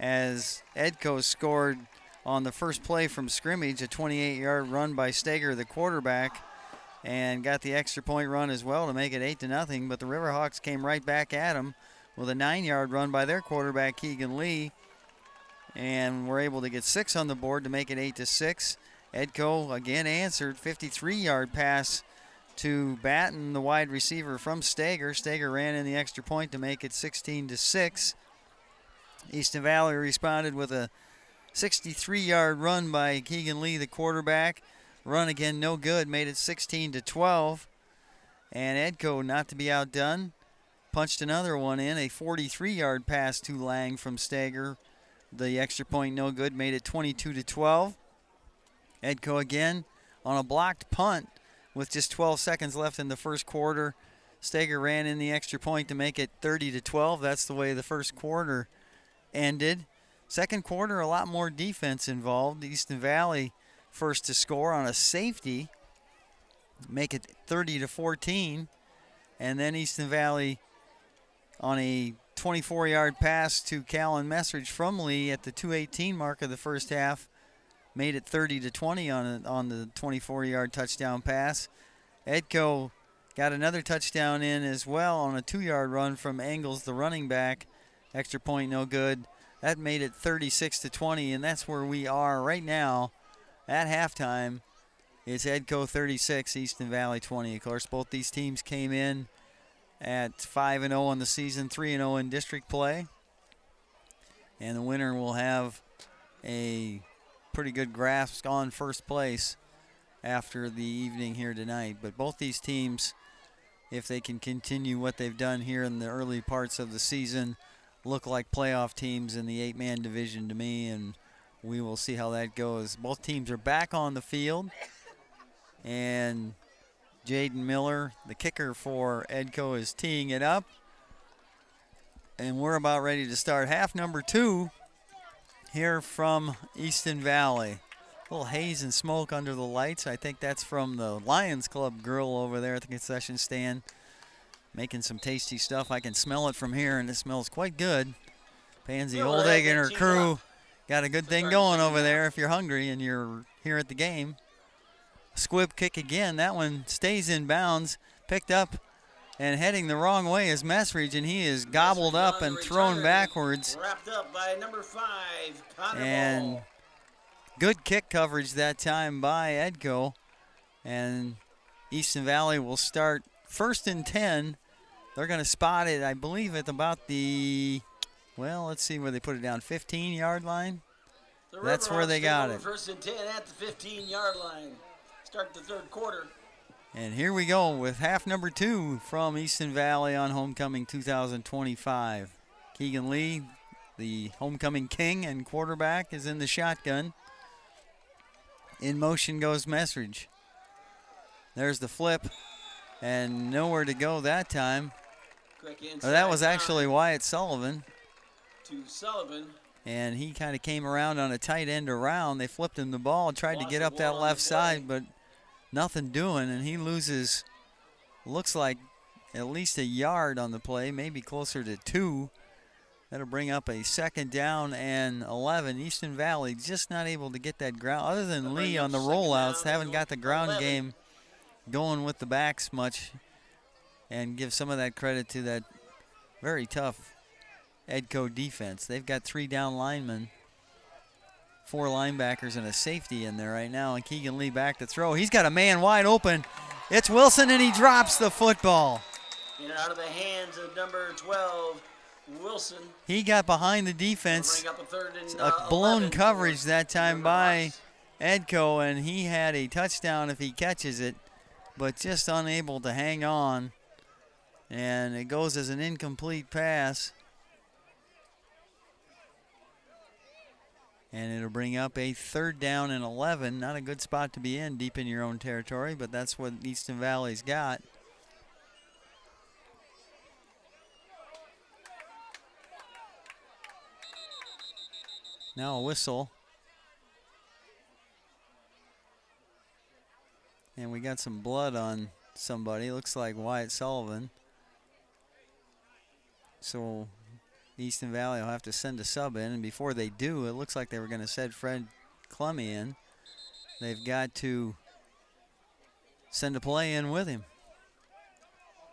as Edco scored on the first play from scrimmage, a 28-yard run by Steger, the quarterback, and got the extra point run as well to make it 8-0. But the Riverhawks came right back at them with a 9-yard run by their quarterback, Keegan Lee, and were able to get 6 on the board to make it 8-6. Edco again answered, 53-yard pass to Batten, the wide receiver from Steger. Steger ran in the extra point to make it 16-6. Easton Valley responded with a 63-yard run by Keegan Lee, the quarterback. Run again, no good, made it 16-12. And Edco, not to be outdone, punched another one in, a 43-yard pass to Lang from Steger. The extra point, no good, made it 22-12. Edco again on a blocked punt with just 12 seconds left in the first quarter. Steger ran in the extra point to make it 30-12. That's the way the first quarter ended. Second quarter, a lot more defense involved. Easton Valley first to score on a safety, make it 30-14. And then Easton Valley on a 24-yard pass to Callan Messridge from Lee at the 2:18 mark of the first half, made it 30-20 on the 24-yard touchdown pass. Edco got another touchdown in as well on a 2-yard run from Engels, the running back. Extra point, no good. That made it 36-20, and that's where we are right now at halftime. It's Edco 36, Easton Valley 20. Of course, both these teams came in at 5-0 on the season, 3-0 in district play. And the winner will have a pretty good grasp on first place after the evening here tonight. But both these teams, if they can continue what they've done here in the early parts of the season, look like playoff teams in the 8-man division to me, and we will see how that goes. Both teams are back on the field, and Jaden Miller, the kicker for Edco, is teeing it up. And we're about ready to start half number 2 here from Easton Valley. A little haze and smoke under the lights. I think that's from the Lions Club grill over there at the concession stand, making some tasty stuff. I can smell it from here, and it smells quite good. Pansy Oldig and her crew got a good thing going over there if you're hungry and you're here at the game. Squib kick again. That one stays in bounds, picked up and heading the wrong way is Messridge, and he is gobbled up and thrown backwards. Wrapped up by number 5, Connor and Ball. Good kick coverage that time by Edco. And Easton Valley will start 1st and 10. They're going to spot it, I believe, at about the, well, let's see where they put it down, 15-yard line. That's where they got it. 1st and 10 at the 15-yard line. Start the third quarter. And here we go with half number 2 from Easton Valley on Homecoming 2025. Keegan Lee, the homecoming king and quarterback, is in the shotgun. In motion goes Messridge. There's the flip, and nowhere to go that time. That was actually Wyatt Sullivan. To Sullivan. And he kind of came around on a tight end around. They flipped him the ball, tried to get up that left side, but nothing doing, and he loses, looks like at least a yard on the play, maybe closer to 2. That'll bring up a 2nd down and 11. Easton Valley just not able to get that ground. Other than Lee on the rollouts, haven't got the ground game going with the backs much, and give some of that credit to that very tough Edco defense. They've got 3 down linemen, 4 linebackers, and a safety in there right now. And Keegan Lee back to throw. He's got a man wide open. It's Wilson, and he drops the football. In and out of the hands of number 12, Wilson. He got behind the defense. Bring up a 3rd and a blown coverage that time by Edco, and he had a touchdown if he catches it, but just unable to hang on. And it goes as an incomplete pass. And it'll bring up a 3rd down and 11. Not a good spot to be in deep in your own territory, but that's what Easton Valley's got. Now a whistle. And we got some blood on somebody. Looks like Wyatt Sullivan. So Easton Valley will have to send a sub in. And before they do, it looks like they were going to send Fred Clemmy in. They've got to send a play in with him.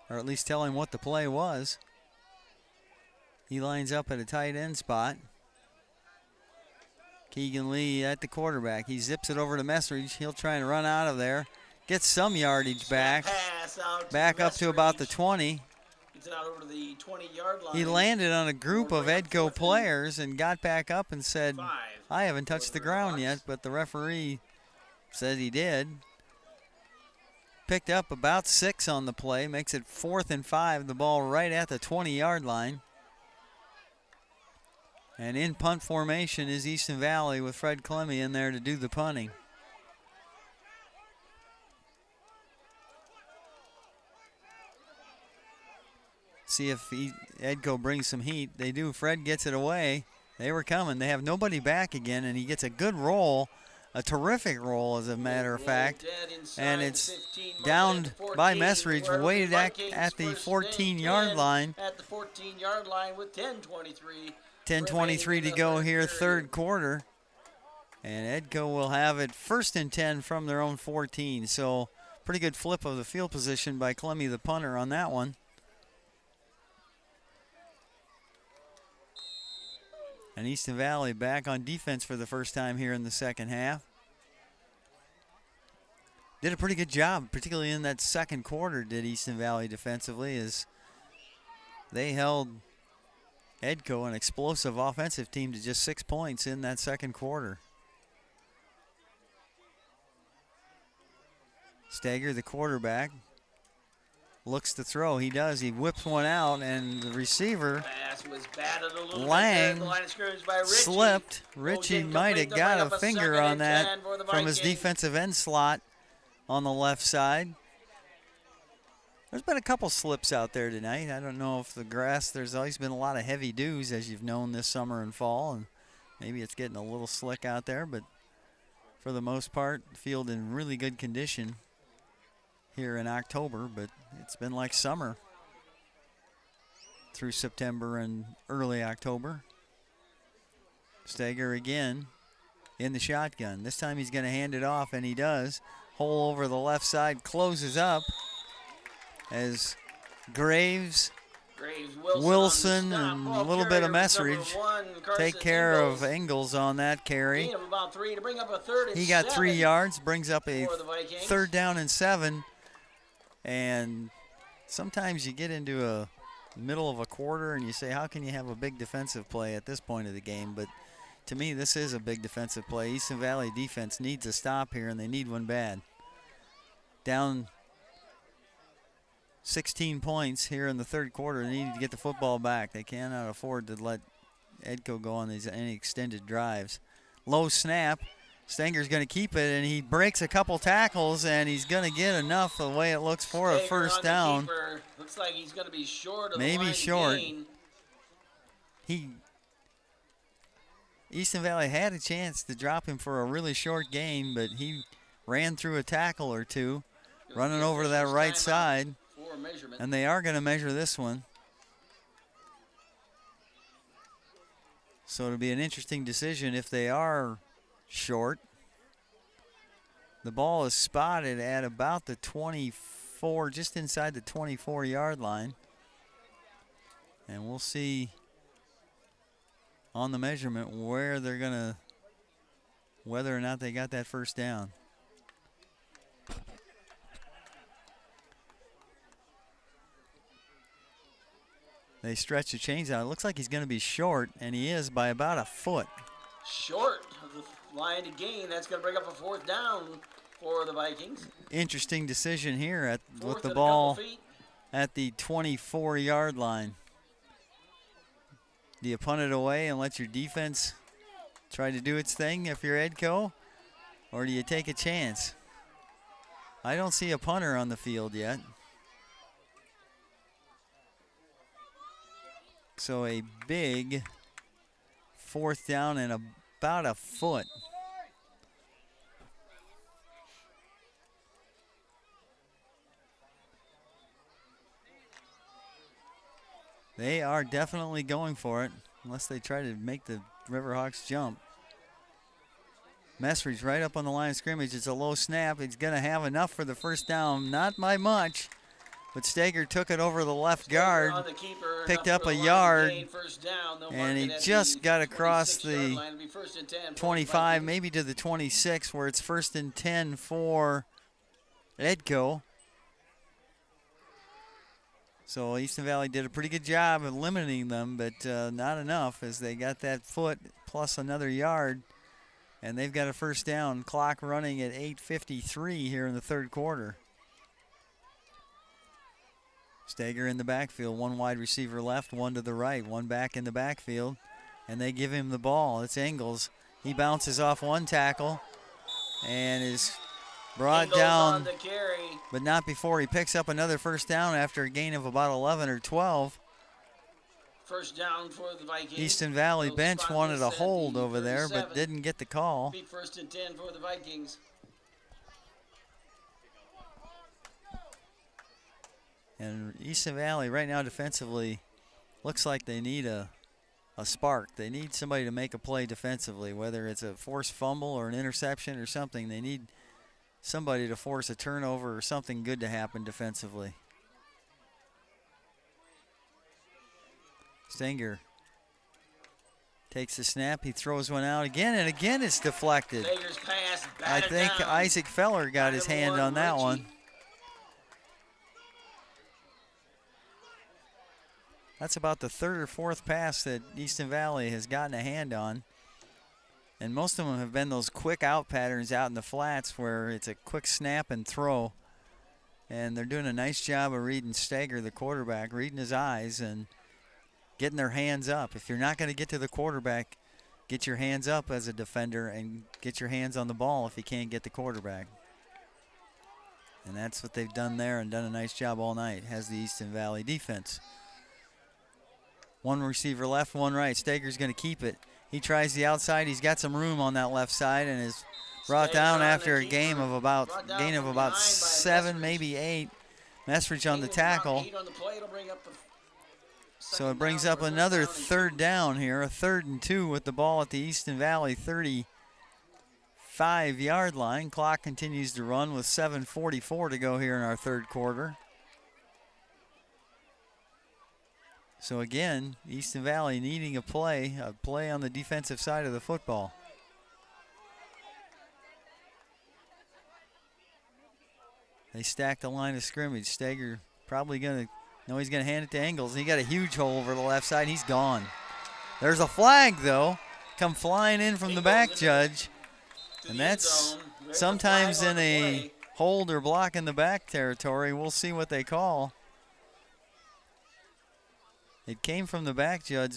Or at least tell him what the play was. He lines up at a tight end spot. Keegan Lee at the quarterback. He zips it over to Messridge. He'll try and run out of there. Gets some yardage back. Back up to about the 20. Gets it out over to the 20-yard line. He landed on a group of Edco players and got back up and said, I haven't touched the ground yet, but the referee says he did. Picked up about 6 on the play. Makes it 4th and 5. The ball right at the 20-yard line. And in punt formation is Easton Valley with Fred Clemmy in there to do the punting. See if Edco brings some heat. They do. Fred gets it away. They were coming. They have nobody back again, and he gets a good roll, a terrific roll as a matter of fact. And it's downed by Messridge, way back at the 14-yard line. At the 14-yard line with 10:23. 10:23 to go here, 3rd quarter. And Edco will have it 1st and 10 from their own 14. So pretty good flip of the field position by Clemmy, the punter, on that one. And Easton Valley back on defense for the first time here in the second half. Did a pretty good job, particularly in that second quarter, did Easton Valley defensively, as they held Edco, an explosive offensive team, to just 6 points in that second quarter. Stager, the quarterback, looks to throw. He does. He whips one out, and the receiver, Lang, slipped. Richie might have got a finger on that from his defensive end slot on the left side. There's been a couple slips out there tonight. I don't know if the grass, there's always been a lot of heavy dews, as you've known, this summer and fall, and maybe it's getting a little slick out there, but for the most part, the field in really good condition here in October, but it's been like summer through September and early October. Stager again in the shotgun. This time he's going to hand it off, and he does. Hole over the left side closes up as Graves, Wilson, and a little bit of Messridge take care of Ingalls on that carry. He got 3 yards, brings up a 3rd down and 7. And sometimes you get into a middle of a quarter and you say, how can you have a big defensive play at this point of the game? But to me, this is a big defensive play. Easton Valley defense needs a stop here, and they need one bad. Down 16 points here in the 3rd quarter. They need to get the football back. They cannot afford to let Edco go on any extended drives. Low snap. Stanger's going to keep it, and he breaks a couple tackles, and he's going to get enough the way it looks for a 1st down. Looks like he's going to be short of maybe the line short. Gain. Easton Valley had a chance to drop him for a really short gain, but he ran through a tackle or two, running over to that right side, and they are going to measure this one. So it'll be an interesting decision if they are short. The ball is spotted at about the 24, just inside the 24-yard line. And we'll see on the measurement where they're going to, whether or not they got that 1st down. They stretch the chains out. It looks like he's going to be short, and he is by about a foot. Short of the line to gain. That's going to bring up a 4th down for the Vikings. Interesting decision here with the ball at the 24-yard line. Do you punt it away and let your defense try to do its thing if you're Edco, or do you take a chance? I don't see a punter on the field yet. So a big 4th down and about a foot. They are definitely going for it, unless they try to make the Riverhawks jump. Messridge right up on the line of scrimmage. It's a low snap. He's going to have enough for the first down. Not by much, but Steger took it over the left guard, picked up a yard, and he just got across the 25, maybe to the 26, where it's 1st and 10 for Edco. So Easton Valley did a pretty good job of limiting them, but not enough, as they got that foot plus another yard, and they've got a first down. Clock running at 8:53 here in the 3rd quarter. Steger in the backfield, 1 wide receiver left, 1 to the right, 1 back in the backfield, and they give him the ball. It's Engels. He bounces off 1 tackle and is brought down, but not before he picks up another first down after a gain of about 11 or 12. First down for the Vikings. Easton Valley bench wanted a hold over there, but didn't get the call. 1st and 10 for the Vikings. And Easton Valley right now defensively looks like they need a spark. They need somebody to make a play defensively, whether it's a forced fumble or an interception or something. They need somebody to force a turnover or something good to happen defensively. Steger takes the snap. He throws one out again, and again it's deflected. Steger's pass, I think down. Isaac Feller got his hand on that one. That's about the 3rd or 4th pass that Easton Valley has gotten a hand on. And most of them have been those quick out patterns out in the flats where it's a quick snap and throw. And they're doing a nice job of reading Steger, the quarterback, reading his eyes and getting their hands up. If you're not going to get to the quarterback, get your hands up as a defender and get your hands on the ball if you can't get the quarterback. And that's what they've done there and done a nice job all night, has the Easton Valley defense. 1 receiver left, 1 right. Steger's going to keep it. He tries the outside. He's got some room on that left side and is brought down after a gain of about 7, maybe 8. Messridge on the tackle. So it brings up another 3rd down here, a 3rd and 2 with the ball at the Easton Valley 35-yard line. Clock continues to run with 7:44 to go here in our 3rd quarter. So again, Easton Valley needing a play on the defensive side of the football. They stack the line of scrimmage. Steger probably going to, no, he's going to hand it to Engels. He got a huge hole over the left side. He's gone. There's a flag, though, come flying in from the back judge. And that's sometimes in a hold or block in the back territory. We'll see what they call. It came from the back judge,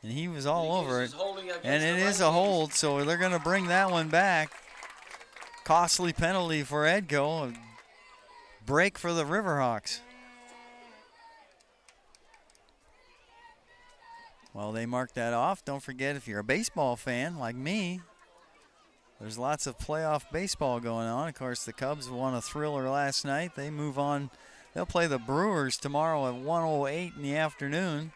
and he was all over it. And it is a hold, so they're going to bring that one back. Costly penalty for Edco. A break for the Riverhawks. Well, they marked that off. Don't forget, if you're a baseball fan like me, there's lots of playoff baseball going on. Of course, the Cubs won a thriller last night. They move on. They'll play the Brewers tomorrow at 1:08 in the afternoon.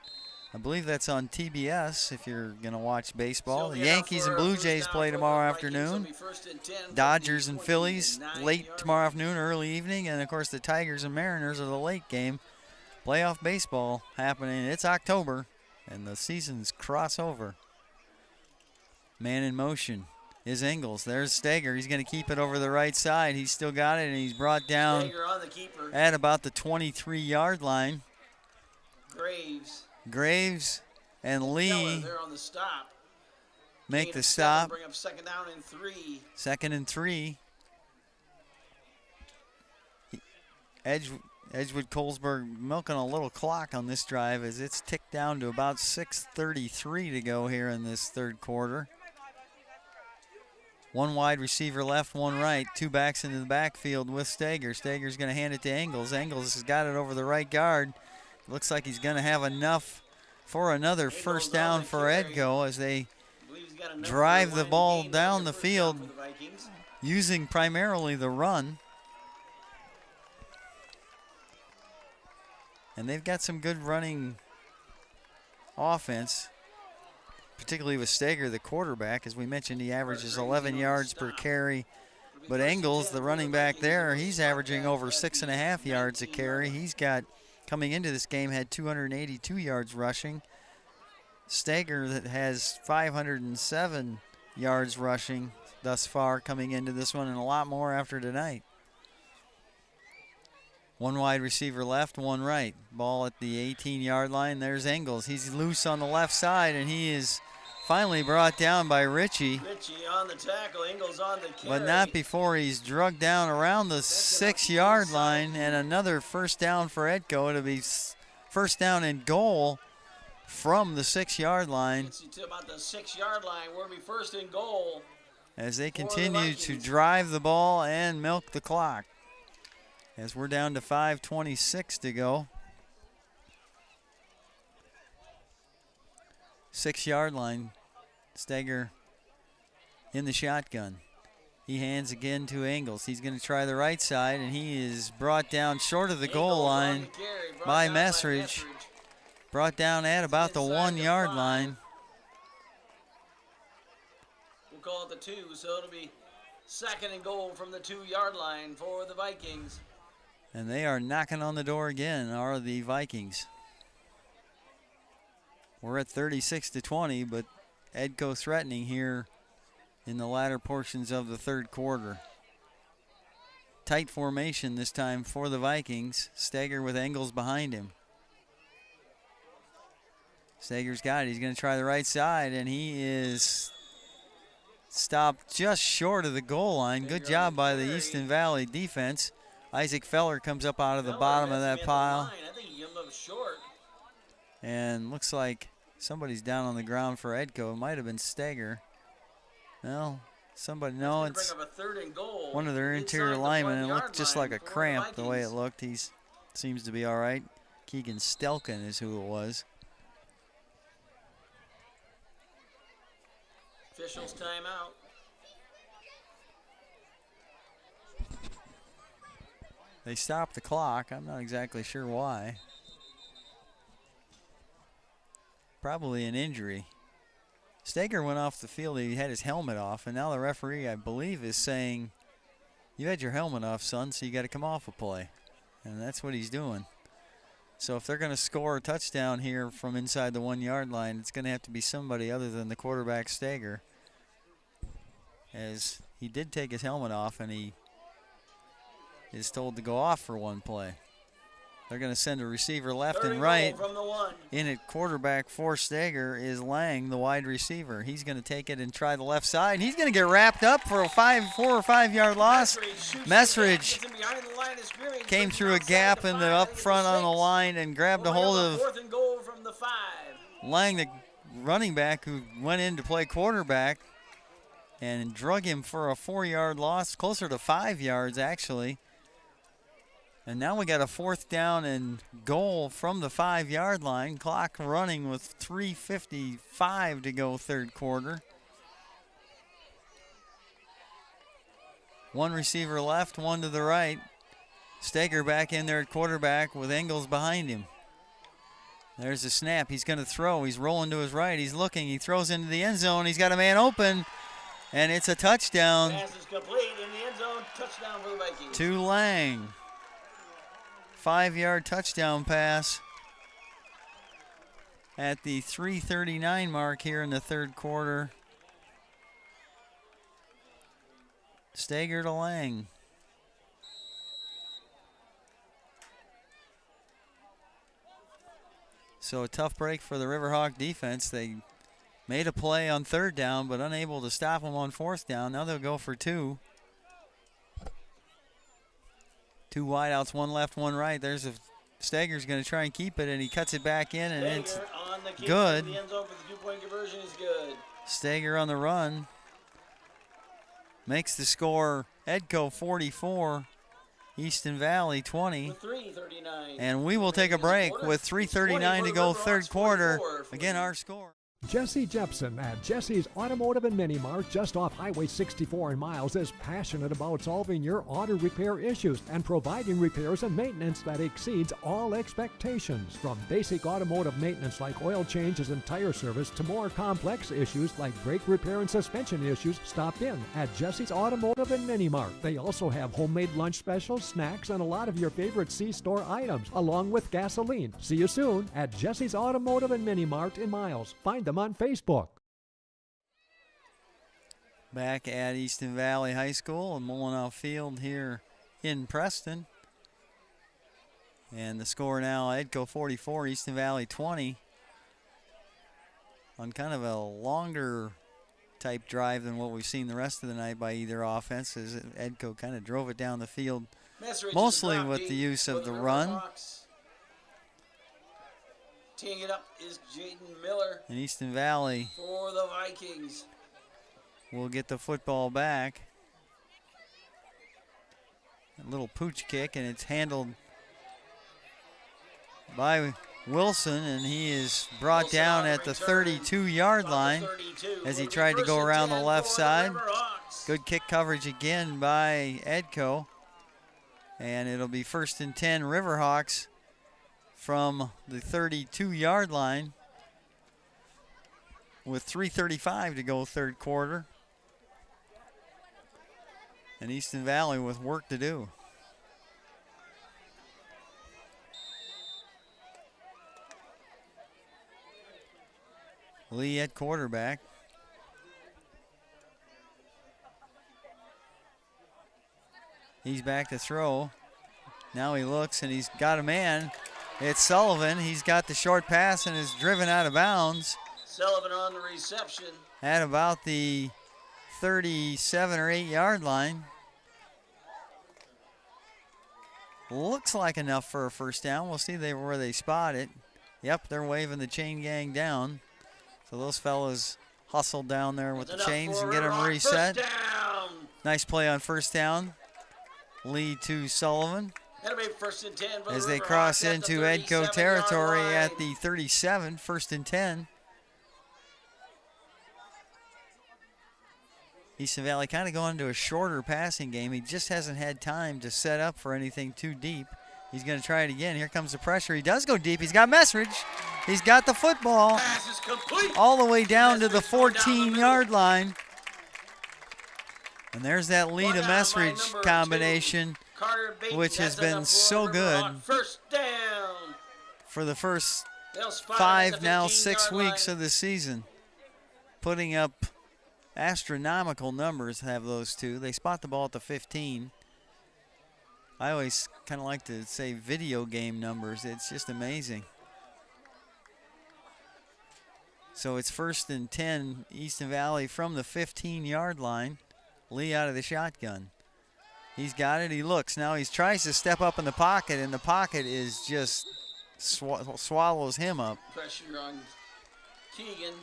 I believe that's on TBS if you're going to watch baseball. The Yankees and Blue Jays play tomorrow afternoon. Dodgers and Phillies late tomorrow afternoon, early evening. And, of course, the Tigers and Mariners are the late game. Playoff baseball happening. It's October, and the seasons cross over. Man in motion is Engels. There's Steger. He's going to keep it over the right side. He's still got it, and he's brought down at about the 23-yard line. Graves and Lee make the stop. Bring up 2nd down and 3. 2nd and 3. Edgewood Colesburg milking a little clock on this drive as it's ticked down to about 6:33 to go here in this 3rd quarter. One wide receiver left, one right. Two backs into the backfield with Stager. Stager's going to hand it to Engels. Engels has got it over the right guard. Looks like he's going to have enough for another first down for Edco as they drive the ball down the field using primarily the run. And they've got some good running offense, particularly with Stager, the quarterback. As we mentioned, he averages 11 yards per carry. But Engels, the running back there, he's averaging over 6.5 yards a carry. He's got, coming into this game, had 282 yards rushing. Stager that has 507 yards rushing thus far coming into this one, and a lot more after tonight. One wide receiver left, one right. Ball at the 18-yard line. There's Engels. He's loose on the left side, and he is finally brought down by Ritchie. Ritchie on the tackle, Engels on the carry. But not before he's drugged down around the 6-yard line, and another first down for Edco. It'll be first down and goal from the 6-yard line. Gets you to about the 6-yard line. We're going to be first and goal. As they continue to drive the ball and milk the clock. As we're down to 5:26 to go. 6-yard line. Stager in the shotgun. He hands again to Engels. He's going to try the right side, and he is brought down short of the goal line by Messridge. Brought down at about the 1-yard line. We'll call it the 2, so it'll be second and goal from the 2-yard line for the Vikings. And they are knocking on the door again, are the Vikings. We're at 36-20, but Edco threatening here in the latter portions of the third quarter. Tight formation this time for the Vikings. Stager with Engels behind him. Stager's got it. He's going to try the right side, and he is stopped just short of the goal line. Good job by the Easton Valley defense. Isaac Feller comes up out of the bottom of that pile. I think he got short. And looks like somebody's down on the ground for Edco. It might have been Stager. No, somebody. No, it's one of their interior linemen. It looked just like a cramp the way it looked. He seems to be all right. Keegan Stelkin is who it was. Officials timeout. They stopped the clock. I'm not exactly sure why. Probably an injury. Stager went off the field. He had his helmet off, and now the referee, I believe, is saying, you had your helmet off, son, so you got to come off a play. And that's what he's doing. So if they're going to score a touchdown here from inside the 1-yard line, it's going to have to be somebody other than the quarterback, Stager, as he did take his helmet off, and he is told to go off for one play. They're going to send a receiver left and right. In at quarterback for Stager is Lang, the wide receiver. He's going to take it and try the left side. And he's going to get wrapped up for a 4 or 5 yard loss. Messridge came through a gap in the up front on the line and grabbed a hold of Lang, the running back, who went in to play quarterback, and drug him for a 4-yard loss, closer to 5 yards actually. And now we got a fourth down and goal from the 5-yard line. Clock running with 3:55 to go third quarter. One receiver left, one to the right. Stager back in there at quarterback with Engels behind him. There's a snap. He's going to throw. He's rolling to his right. He's looking. He throws into the end zone. He's got a man open, and it's a touchdown. Pass is complete in the end zone. Touchdown for the Vikings. To Lang. 5-yard touchdown pass at the 3:39 mark here in the third quarter. Stager to Lang. So a tough break for the Riverhawk defense. They made a play on third down, but unable to stop them on fourth down. Now they'll go for 2. 2 wideouts, 1 left, 1 right. There's a Stager's going to try and keep it, and he cuts it back in, and it's good. Stager on the run. makes the score Edco 44, Easton Valley 20. And we will take a break with 3:39 to go third quarter. Again, our score. Jesse Jepson at Jesse's Automotive and Mini Mart just off Highway 64 in Miles is passionate about solving your auto repair issues and providing repairs and maintenance that exceeds all expectations. From basic automotive maintenance like oil changes and tire service to more complex issues like brake repair and suspension issues, stop in at Jesse's Automotive and Mini Mart. They also have homemade lunch specials, snacks, and a lot of your favorite C-store items, along with gasoline. See you soon at Jesse's Automotive and Mini Mart in Miles. Find them on Facebook. Back at Easton Valley High School and Mullenhour Field here in Preston. And the score now, Edco 44, Easton Valley 20. On kind of a longer type drive than what we've seen the rest of the night by either offense, as Edco kind of drove it down the field, mostly with the use of the run. Teeing it up is Jaden Miller. And Easton Valley for the Vikings will get the football back. A little pooch kick, and it's handled by Wilson, and he is brought down at the 32-yard line as he tried to go around the left side. Good kick coverage again by Edco. And it'll be 1st and 10 Riverhawks from the 32-yard line with 3:35 to go third quarter. And Easton Valley with work to do. Lee at quarterback. He's back to throw. Now he looks and he's got a man. It's Sullivan. He's got the short pass and is driven out of bounds. Sullivan on the reception. At about the 37 or 8-yard line. Looks like enough for a first down. We'll see where they spot it. Yep, they're waving the chain gang down. So those fellas hustle down there with the chains and get them reset. Nice play on first down. Lead to Sullivan. That'll be 1st and 10 as they cross into Edco territory at the 37, 1st and 10. Easton Valley kind of going to a shorter passing game. He just hasn't had time to set up for anything too deep. He's going to try it again. Here comes the pressure. He does go deep. He's got Messridge. He's got the football all the way down to the 14-yard line. And there's that Lee to Messridge combination, which has been so good for the first 5, now 6 weeks of the season. Putting up astronomical numbers have those two. They spot the ball at the 15. I always kind of like to say video game numbers. It's just amazing. So it's 1st and 10, Easton Valley from the 15-yard line. Lee out of the shotgun. He's got it. He looks. Now he tries to step up in the pocket, and the pocket is just swallows him up. Pressure on Keegan.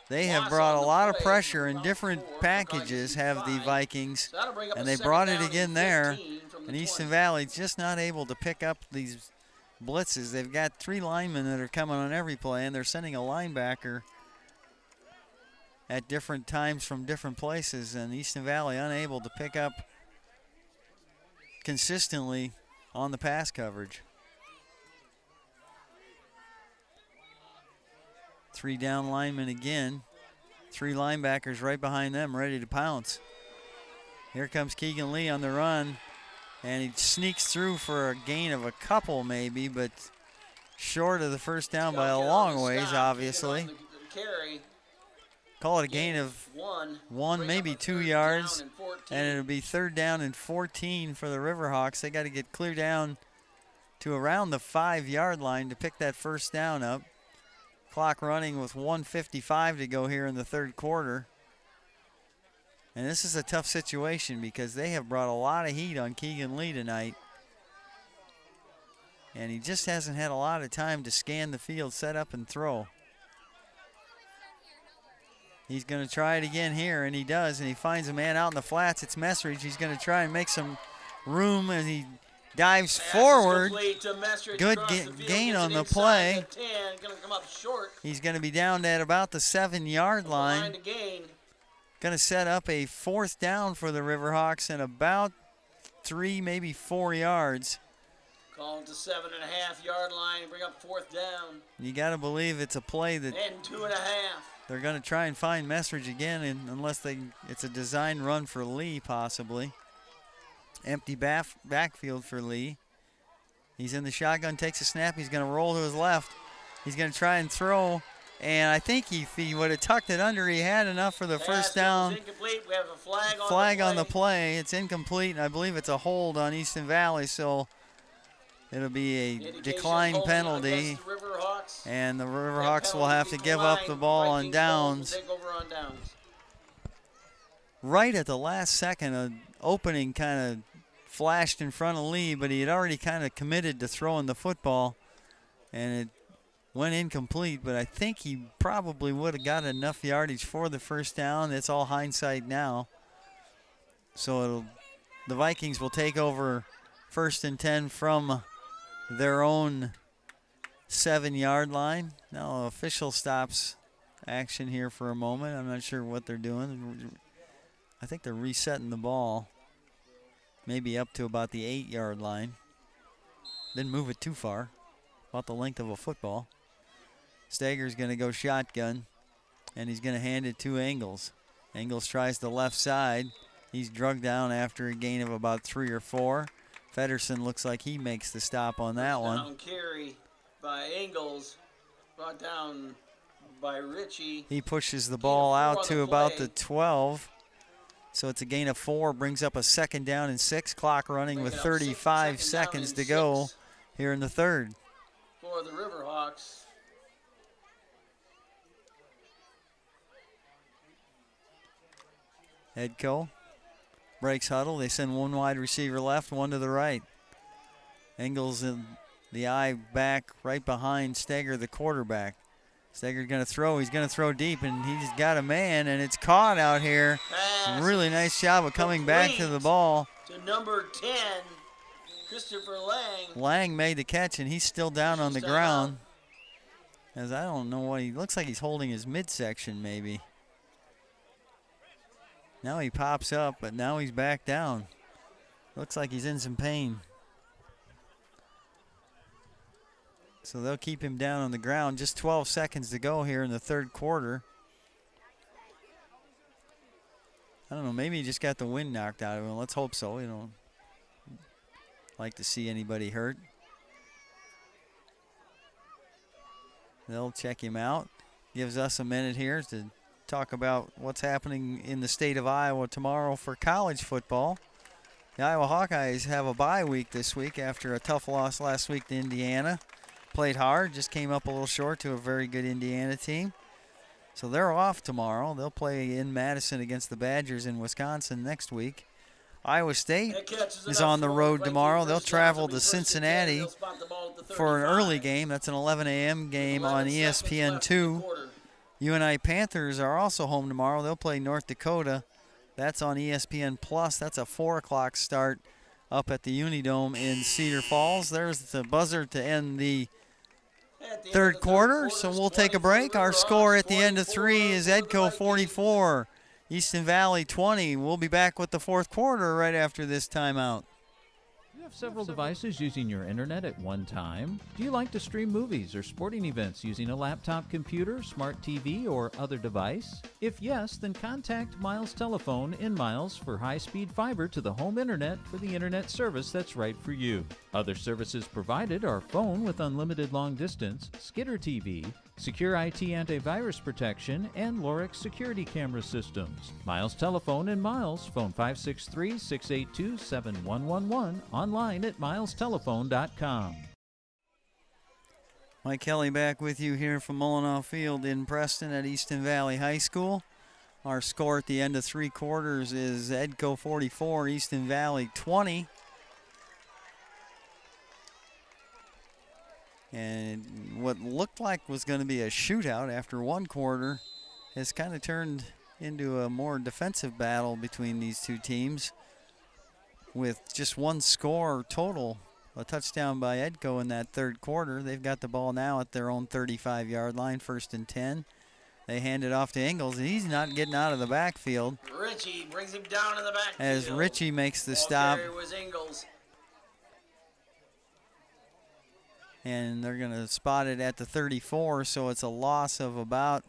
They have brought a lot of pressure in different packages, have the Vikings, and they brought it again there. And Easton Valley just not able to pick up these blitzes. They've got 3 linemen that are coming on every play, and they're sending a linebacker at different times from different places, and Easton Valley unable to pick up consistently on the pass coverage. 3 down linemen again. 3 linebackers right behind them ready to pounce. Here comes Keegan Lee on the run, and he sneaks through for a gain of a couple maybe, but short of the first down by a long ways, obviously. Call it a gain of 1, maybe 2 yards, and it'll be 3rd down and 14 for the Riverhawks. They got to get clear down to around the 5-yard line to pick that first down up. Clock running with 1:55 to go here in the third quarter. And this is a tough situation because they have brought a lot of heat on Keegan Lee tonight. And he just hasn't had a lot of time to scan the field, set up, and throw. He's going to try it again here, and he does, and he finds a man out in the flats. It's Messridge. He's going to try and make some room as he dives forward. Good gain on the play. He's going to be down at about the 7-yard line. Going to set up a 4th down for the Riverhawks and about 3, maybe 4 yards. Call him to 7.5-yard line, bring up 4th down. You got to believe it's a play that and 2.5. They're going to try and find Messridge again, unless it's a design run for Lee possibly. Empty backfield for Lee. He's in the shotgun, takes a snap. He's going to roll to his left. He's going to try and throw. And I think if he would have tucked it under, he had enough for the first down. We have a flag on the play. It's incomplete, and I believe it's a hold on Easton Valley, so it'll be a decline penalty. And the Riverhawks will have to give up the ball on downs. Right at the last second, an opening kind of flashed in front of Lee, but he had already kind of committed to throwing the football, and it went incomplete, but I think he probably would have got enough yardage for the first down. It's all hindsight now. So the Vikings will take over 1st and 10 from their own 7-yard line. Now official stops action here for a moment. I'm not sure what they're doing. I think they're resetting the ball, maybe up to about the 8-yard line. Didn't move it too far, about the length of a football. Stager's going to go shotgun, and he's going to hand it to Engels. Engels tries the left side. He's drugged down after a gain of about 3 or 4. Feddersen looks like he makes the stop on that one. Carry by Engels, brought down by Ritchie. He pushes the ball out to about the 12. So it's a gain of 4, brings up a 2nd down and 6. Clock running with 35 seconds to go here in the 3rd. For the Riverhawks. Edco breaks huddle. They send one wide receiver left, one to the right. Engels in the eye back right behind Steger, the quarterback. Steger's going to throw. He's going to throw deep, and he's got a man, and it's caught out here. Really nice job of coming back to the ball. To number 10, Christopher Lang. Lang made the catch, and he's still down on the ground. As I don't know what he looks like. He's holding his midsection maybe. Now he pops up, but now he's back down. Looks like he's in some pain. So they'll keep him down on the ground. Just 12 seconds to go here in the 3rd quarter. I don't know, maybe he just got the wind knocked out of him. Let's hope so. You don't like to see anybody hurt. They'll check him out. Gives us a minute here to talk about what's happening in the state of Iowa tomorrow for college football. The Iowa Hawkeyes have a bye week this week after a tough loss last week to Indiana. Played hard, just came up a little short to a very good Indiana team. So they're off tomorrow. They'll play in Madison against the Badgers in Wisconsin next week. Iowa State is on the road tomorrow. They'll travel to Cincinnati for an early game. That's an 11 a.m. game on ESPN2. UNI Panthers are also home tomorrow. They'll play North Dakota. That's on ESPN+. That's a 4 o'clock start up at the Unidome in Cedar Falls. There's the buzzer to end the 3rd quarter, so we'll take a break. Our score at the end of 3 is Edco 44, Easton Valley 20. We'll be back with the 4th quarter right after this timeout. You have several devices using your internet at one time? Do you like to stream movies or sporting events using a laptop computer, smart TV, or other device? If yes, then contact Miles Telephone in Miles for high-speed fiber to the home internet for the internet service that's right for you. Other services provided are phone with unlimited long distance, Skitter TV, secure IT antivirus protection, and Lorix security camera systems. Miles Telephone in Miles, phone 563-682-7111, online at milestelephone.com. Mike Kelly back with you here from Mullinaw Field in Preston at Easton Valley High School. Our score at the end of 3 quarters is Edco 44, Easton Valley 20. And what looked like was going to be a shootout after 1 quarter has kind of turned into a more defensive battle between these two teams with just one score total, a touchdown by Edco in that third quarter. They've got the ball now at their own 35-yard line, 1st and 10. They hand it off to Ingles, and he's not getting out of the backfield. Ritchie brings him down in the backfield. As Ritchie makes the Ball stop. carrier was Ingles. And they're going to spot it at the 34, so it's a loss of about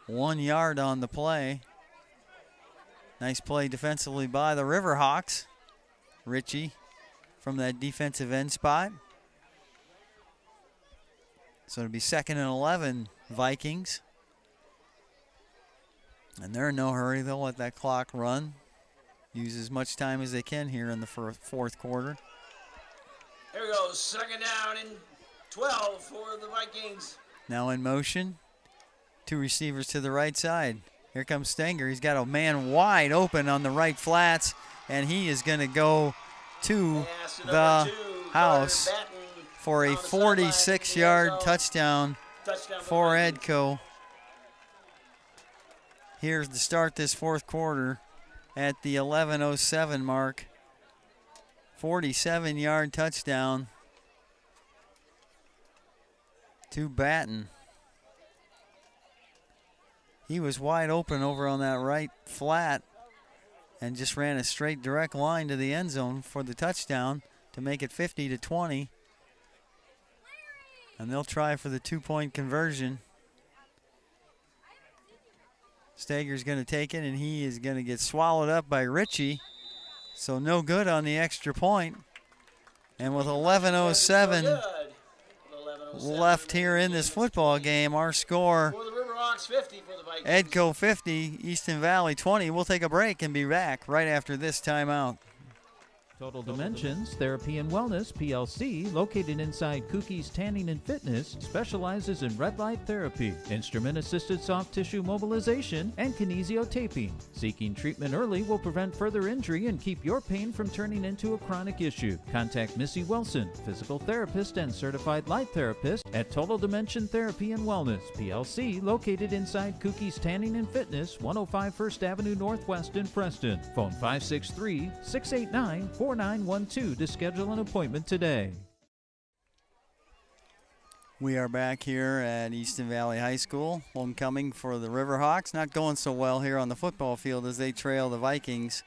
1 yard on the play. Nice play defensively by the Riverhawks. Ritchie from that defensive end spot. So it'll be 2nd and 11, Vikings. And they're in no hurry. They'll let that clock run. Use as much time as they can here in the fourth quarter. Here we go, 2nd down and 12 for the Vikings. Now in motion. 2 receivers to the right side. Here comes Stenger. He's got a man wide open on the right flats, and he is going to go to the house for a 46-yard touchdown for Edco. Here's to start this fourth quarter at the 11:07 mark. 47-yard touchdown to Batten. He was wide open over on that right flat and just ran a straight direct line to the end zone for the touchdown to make it 50-20. And they'll try for the 2-point conversion. Stager's going to take it, and he is going to get swallowed up by Ritchie. So no good on the extra point. And with 11:07 left here in this football game, our score, Edco 50, Easton Valley 20. We'll take a break and be back right after this timeout. Total Dimensions Therapy and Wellness, PLC, located inside Cookie's Tanning and Fitness, specializes in red light therapy, instrument-assisted soft tissue mobilization, and kinesiotaping. Seeking treatment early will prevent further injury and keep your pain from turning into a chronic issue. Contact Missy Wilson, physical therapist and certified light therapist at Total Dimension Therapy and Wellness, PLC, located inside Cookie's Tanning and Fitness, 105 First Avenue Northwest in Preston. Phone 563-689-4912 to schedule an appointment today. We are back here at Easton Valley High School. Homecoming for the Riverhawks. Not going so well here on the football field as they trail the Vikings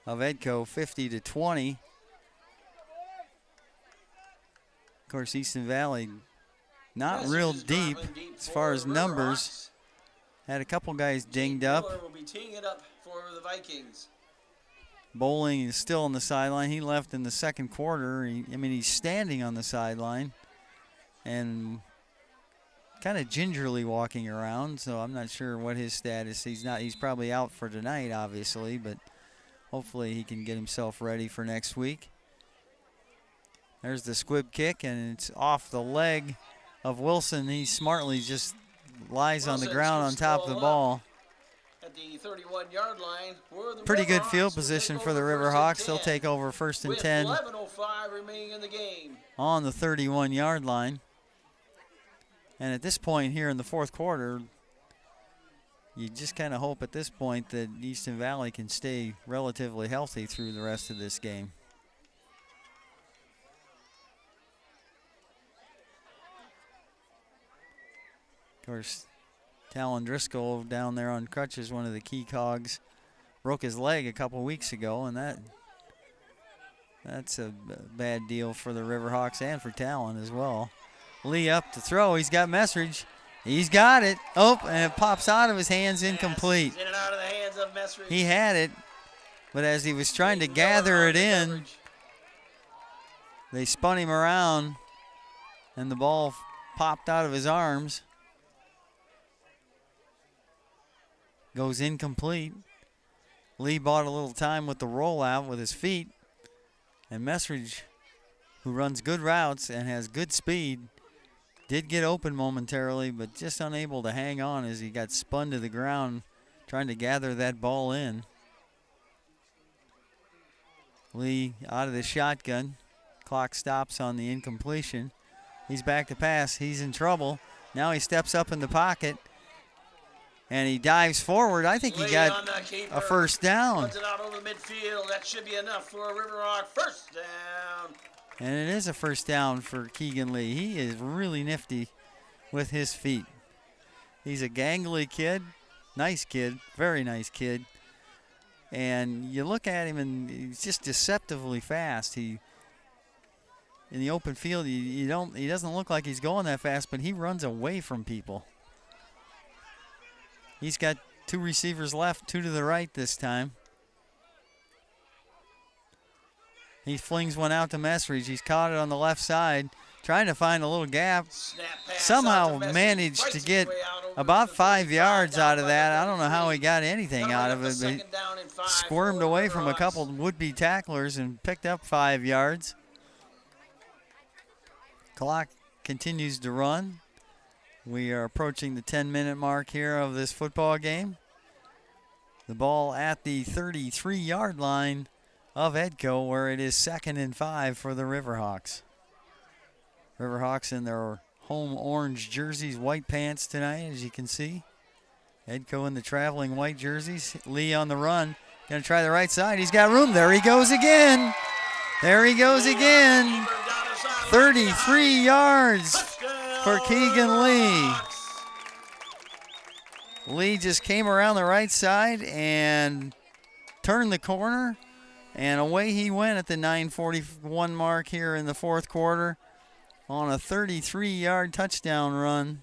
of Edco 50-20. Of course, Easton Valley not real deep as far as numbers. Had a couple guys dinged up. Will be teeing it up for the Vikings. Bowling is still on the sideline. He left in the second quarter. He's standing on the sideline and kind of gingerly walking around, so I'm not sure what his status. He's probably out for tonight, obviously, but hopefully he can get himself ready for next week. There's the squib kick, and it's off the leg of Wilson. He smartly just lies on the ground on top of the ball. At the 31-yard line, pretty good field position for the Riverhawks. They'll take over 1st and 10 with 11:05 remaining in the game on the 31-yard line. And at this point here in the fourth quarter, you just kind of hope at this point that Easton Valley can stay relatively healthy through the rest of this game. Of course, Talon Driscoll down there on crutches, one of the key cogs, broke his leg a couple weeks ago, and that's a bad deal for the Riverhawks and for Talon as well. Lee up to throw. He's got Messridge. He's got it. Oh, and it pops out of his hands, incomplete. In and out of the hands of Messridge. He had it, but as he was trying to gather it in, they spun him around, and the ball popped out of his arms. Goes incomplete. Lee bought a little time with the rollout with his feet. And Messridge, who runs good routes and has good speed, did get open momentarily, but just unable to hang on as he got spun to the ground trying to gather that ball in. Lee out of the shotgun. Clock stops on the incompletion. He's back to pass. He's in trouble. Now he steps up in the pocket. And he dives forward. I think he got a first down. Runs it out over the midfield. That should be enough for a Riverhawk first down. And it is a first down for Keegan Lee. He is really nifty with his feet. He's a gangly kid. Nice kid. Very nice kid. And you look at him, and he's just deceptively fast. In the open field, he doesn't look like he's going that fast, but he runs away from people. He's got 2 receivers left, 2 to the right this time. He flings one out to Messridge. He's caught it on the left side, trying to find a little gap. Somehow managed to get about 5 yards out of that. I don't know how he got anything out of it, but he squirmed away from a couple would-be tacklers and picked up 5 yards. Clock continues to run. We are approaching the 10-minute mark here of this football game. The ball at the 33-yard line of Edco, where it is 2nd and 5 for the Riverhawks. Riverhawks in their home orange jerseys, white pants tonight, as you can see. Edco in the traveling white jerseys. Lee on the run. Going to try the right side. He's got room. There he goes again. There he goes again. 33 yards for Keegan Lee. Lee just came around the right side and turned the corner, and away he went at the 9:41 mark here in the 4th quarter on a 33-yard touchdown run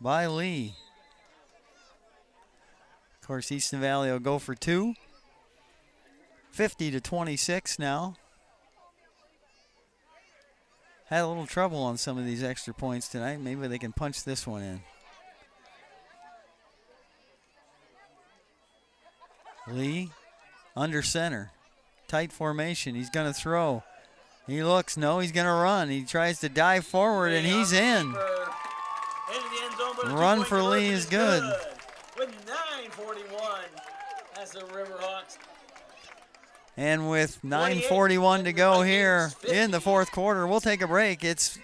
by Lee. Of course, Easton Valley will go for 2. 50-26 now. Had a little trouble on some of these extra points tonight. Maybe they can punch this one in. Lee under center. Tight formation. He's going to throw. He looks. No, he's going to run. He tries to dive forward, and he's in. Run for Lee is good. With 9:41 as the Riverhawks. And with 9:41 to go here in the 4th quarter, we'll take a break. It's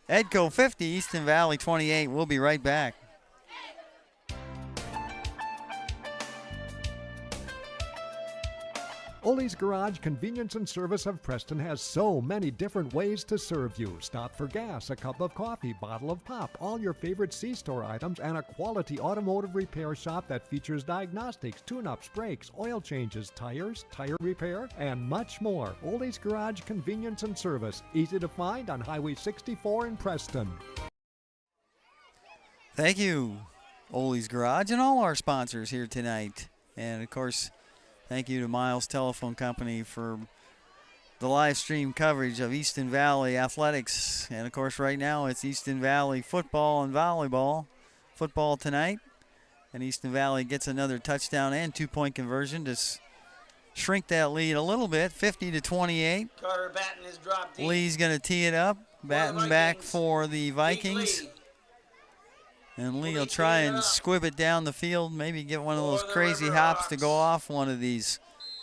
Edco 50, Easton Valley 28. We'll be right back. Ole's Garage Convenience and Service of Preston has so many different ways to serve you. Stop for gas, a cup of coffee, bottle of pop, all your favorite C-store items, and a quality automotive repair shop that features diagnostics, tune-ups, brakes, oil changes, tires, tire repair, and much more. Ole's Garage Convenience and Service, easy to find on Highway 64 in Preston. Thank you, Ole's Garage, and all our sponsors here tonight. And, of course, thank you to Miles Telephone Company for the live stream coverage of Easton Valley Athletics. And, of course, right now it's Easton Valley football and volleyball. Football tonight. And Easton Valley gets another touchdown and 2-point conversion to shrink that lead a little bit, 50-28. Carter Batten has dropped deep. Lee's going to tee it up. Batten back for the Vikings. And Lee will try and squib it down the field, maybe get one of those crazy hops to go off one of these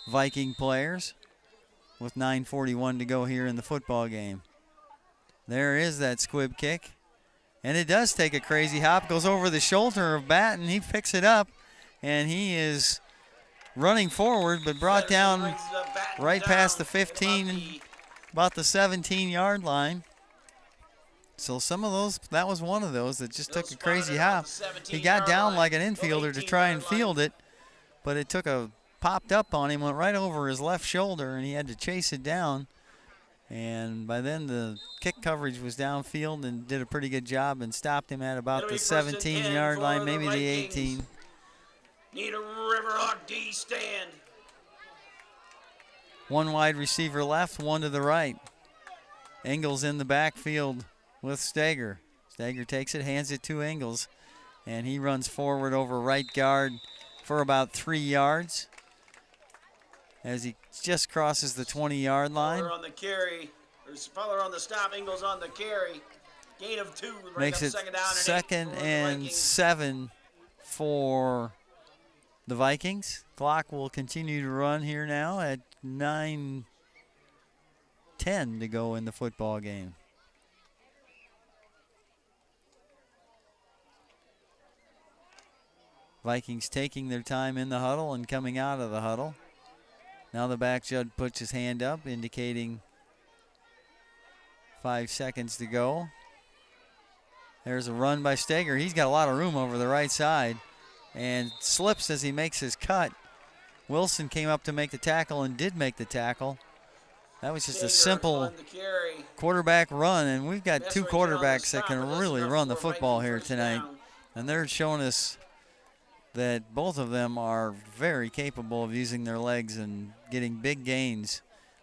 Viking players with 9:41 to go here in the football game. There is that squib kick. And it does take a crazy hop, goes over the shoulder of Batten. He picks it up, and he is running forward, but brought down right past the 15, about the 17-yard line. So some of those, that was one of those that just took a crazy hop. He got down like an infielder to try and field it, but it popped up on him, went right over his left shoulder, and he had to chase it down. And by then the kick coverage was downfield and did a pretty good job and stopped him at about the 17-yard line, maybe the 18. Need a Riverhawk D stand. One wide receiver left, one to the right. Engels in the backfield with Steger. Steger takes it, hands it to Engels, and he runs forward over right guard for about 3 yards as he just crosses the 20-yard line. Fowler on the carry, or Fowler on the stop, Engels on the carry. Gain of 2. Makes it second and 7 for the Vikings. Clock will continue to run here now at 9:10 to go in the football game. Vikings taking their time in the huddle and coming out of the huddle. Now the back judge puts his hand up, indicating 5 seconds to go. There's a run by Steger. He's got a lot of room over the right side and slips as he makes his cut. Wilson came up to make the tackle and did make the tackle. That was just a simple quarterback run, and we've got two quarterbacks that can really run the football here tonight. And they're showing us that both of them are very capable of using their legs and getting big gains.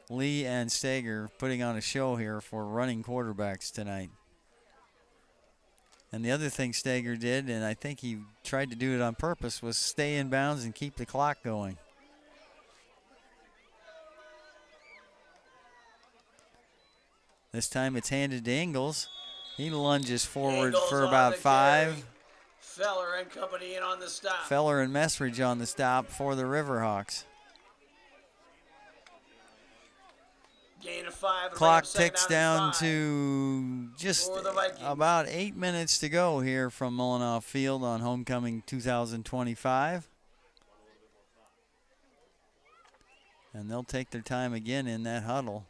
Lee and Steger putting on a show here for running quarterbacks tonight. And the other thing Steger did, and I think he tried to do it on purpose, was stay in bounds and keep the clock going. This time it's handed to Ingles. He lunges forward for about 5. Feller and company in on the stop. Feller and Messridge on the stop for the Riverhawks. Gain of 5. Clock ticks down to just about 8 minutes to go here from Mullinoff Field on Homecoming 2025. And they'll take their time again in that huddle.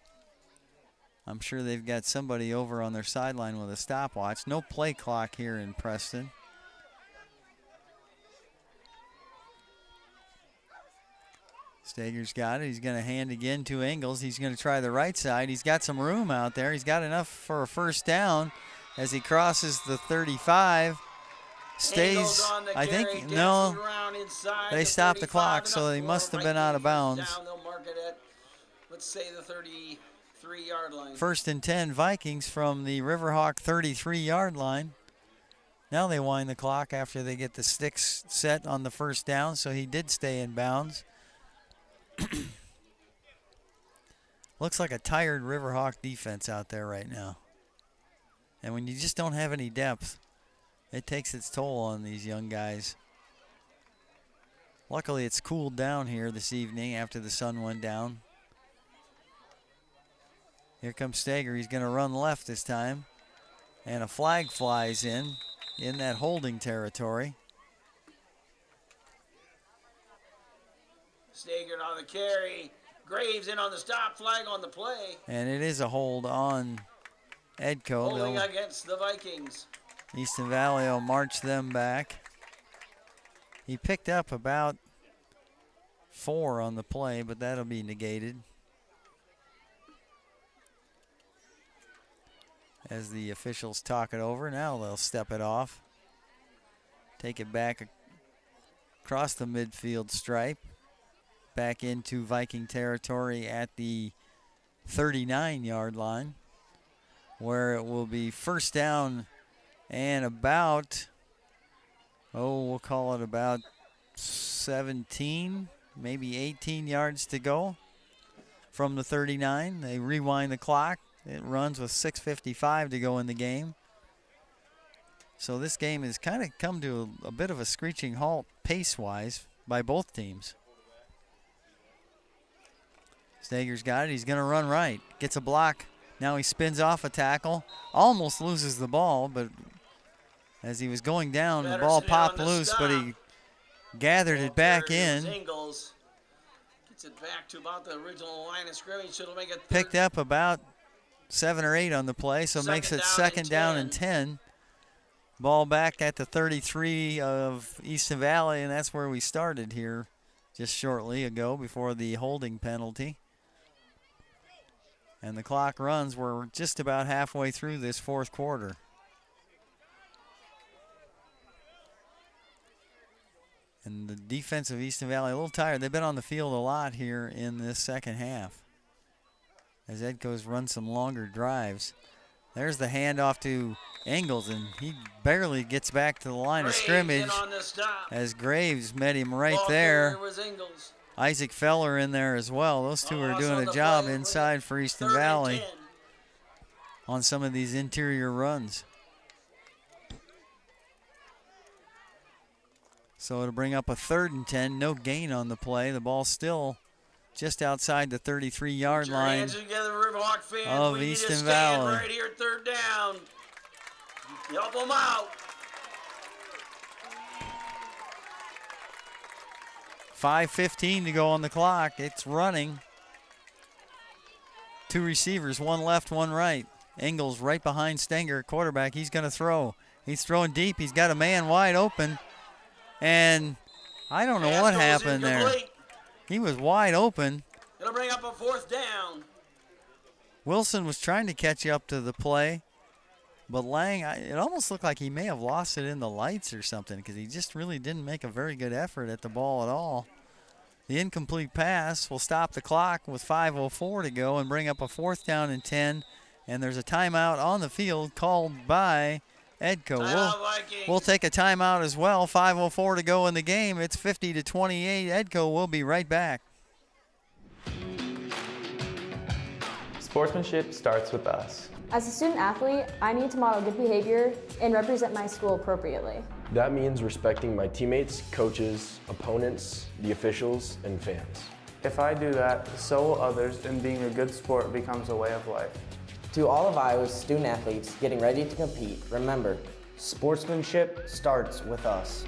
I'm sure they've got somebody over on their sideline with a stopwatch. No play clock here in Preston. Steger's got it. He's going to hand again to Ingles. He's going to try the right side. He's got some room out there. He's got enough for a first down as he crosses the 35. Stays, I think, no, they stopped the clock, so he must have been out of bounds. They'll mark it at, let's say, the 33-yard line. 1st and 10 Vikings from the Riverhawk 33-yard line. Now they wind the clock after they get the sticks set on the first down, so he did stay in bounds. Looks like a tired Riverhawk defense out there right now. And when you just don't have any depth, it takes its toll on these young guys. Luckily, it's cooled down here this evening after the sun went down. Here comes Steger. He's going to run left this time. And a flag flies in that holding territory. Steger on the carry. Graves in on the stop. Flag on the play. And it is a hold on Edco. Holding against the Vikings. Easton Valley will march them back. He picked up about 4 on the play, but that'll be negated as the officials talk it over. Now they'll step it off. Take it back across the midfield stripe. Back into Viking territory at the 39-yard line, where it will be first down and about, we'll call it about 17, maybe 18 yards to go from the 39. They rewind the clock. It runs with 6:55 to go in the game. So this game has kind of come to a bit of a screeching halt pace-wise by both teams. Steger's got it. He's going to run right. Gets a block. Now he spins off a tackle. Almost loses the ball, but as he was going down, the ball popped loose, but he gathered it back in. Ingles gets it back to about the original line of scrimmage. It'll make it picked up about 7 or 8 on the play, so makes it second down and 10. Ball back at the 33 of Easton Valley, and that's where we started here just shortly ago before the holding penalty. And the clock runs. We're just about halfway through this fourth quarter. And the defense of Easton Valley a little tired. They've been on the field a lot here in this second half as Edco's run some longer drives. There's the handoff to Ingles, and he barely gets back to the line of scrimmage as Graves met him right there. Isaac Feller in there as well. Those two are doing a job inside for Easton Valley on some of these interior runs. So it'll bring up a 3rd and 10. No gain on the play. The ball's still just outside the 33-yard line of Easton Valley. Right here, 3rd down. Help them out. 5:15 to go on the clock. It's running. 2 receivers, one left, one right. Engels right behind Stenger, quarterback. He's going to throw. He's throwing deep. He's got a man wide open. And I don't know what happened there. He was wide open. It'll bring up a 4th down. Wilson was trying to catch up to the play. But Lang, it almost looked like he may have lost it in the lights or something because he just really didn't make a very good effort at the ball at all. The incomplete pass will stop the clock with 5:04 to go and bring up a 4th down and 10. And there's a timeout on the field called by Edco. We'll take a timeout as well. 5:04 to go in the game. It's 50-28. Edco will be right back. Sportsmanship starts with us. As a student athlete, I need to model good behavior and represent my school appropriately. That means respecting my teammates, coaches, opponents, the officials, and fans. If I do that, so will others, and being a good sport becomes a way of life. To all of Iowa's student athletes getting ready to compete, remember, sportsmanship starts with us.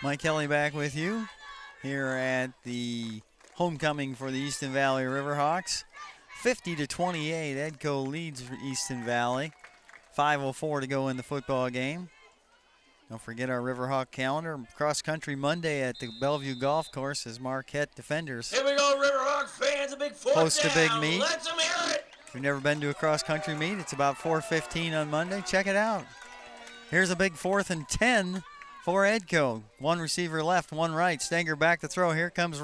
Mike Kelly back with you here at the homecoming for the Easton Valley Riverhawks. 50-28, Edco leads Easton Valley. 5:04 to go in the football game. Don't forget our Riverhawk calendar. Cross country Monday at the Bellevue Golf Course as Marquette Defenders Here we go, Riverhawk fans, a big 4th host down. a big meet. Let them hear it. If you've never been to a cross country meet, it's about 4:15 on Monday. Check it out. Here's a big 4th and 10 for Edco. 1 receiver left, 1 right. Stenger back to throw. Here comes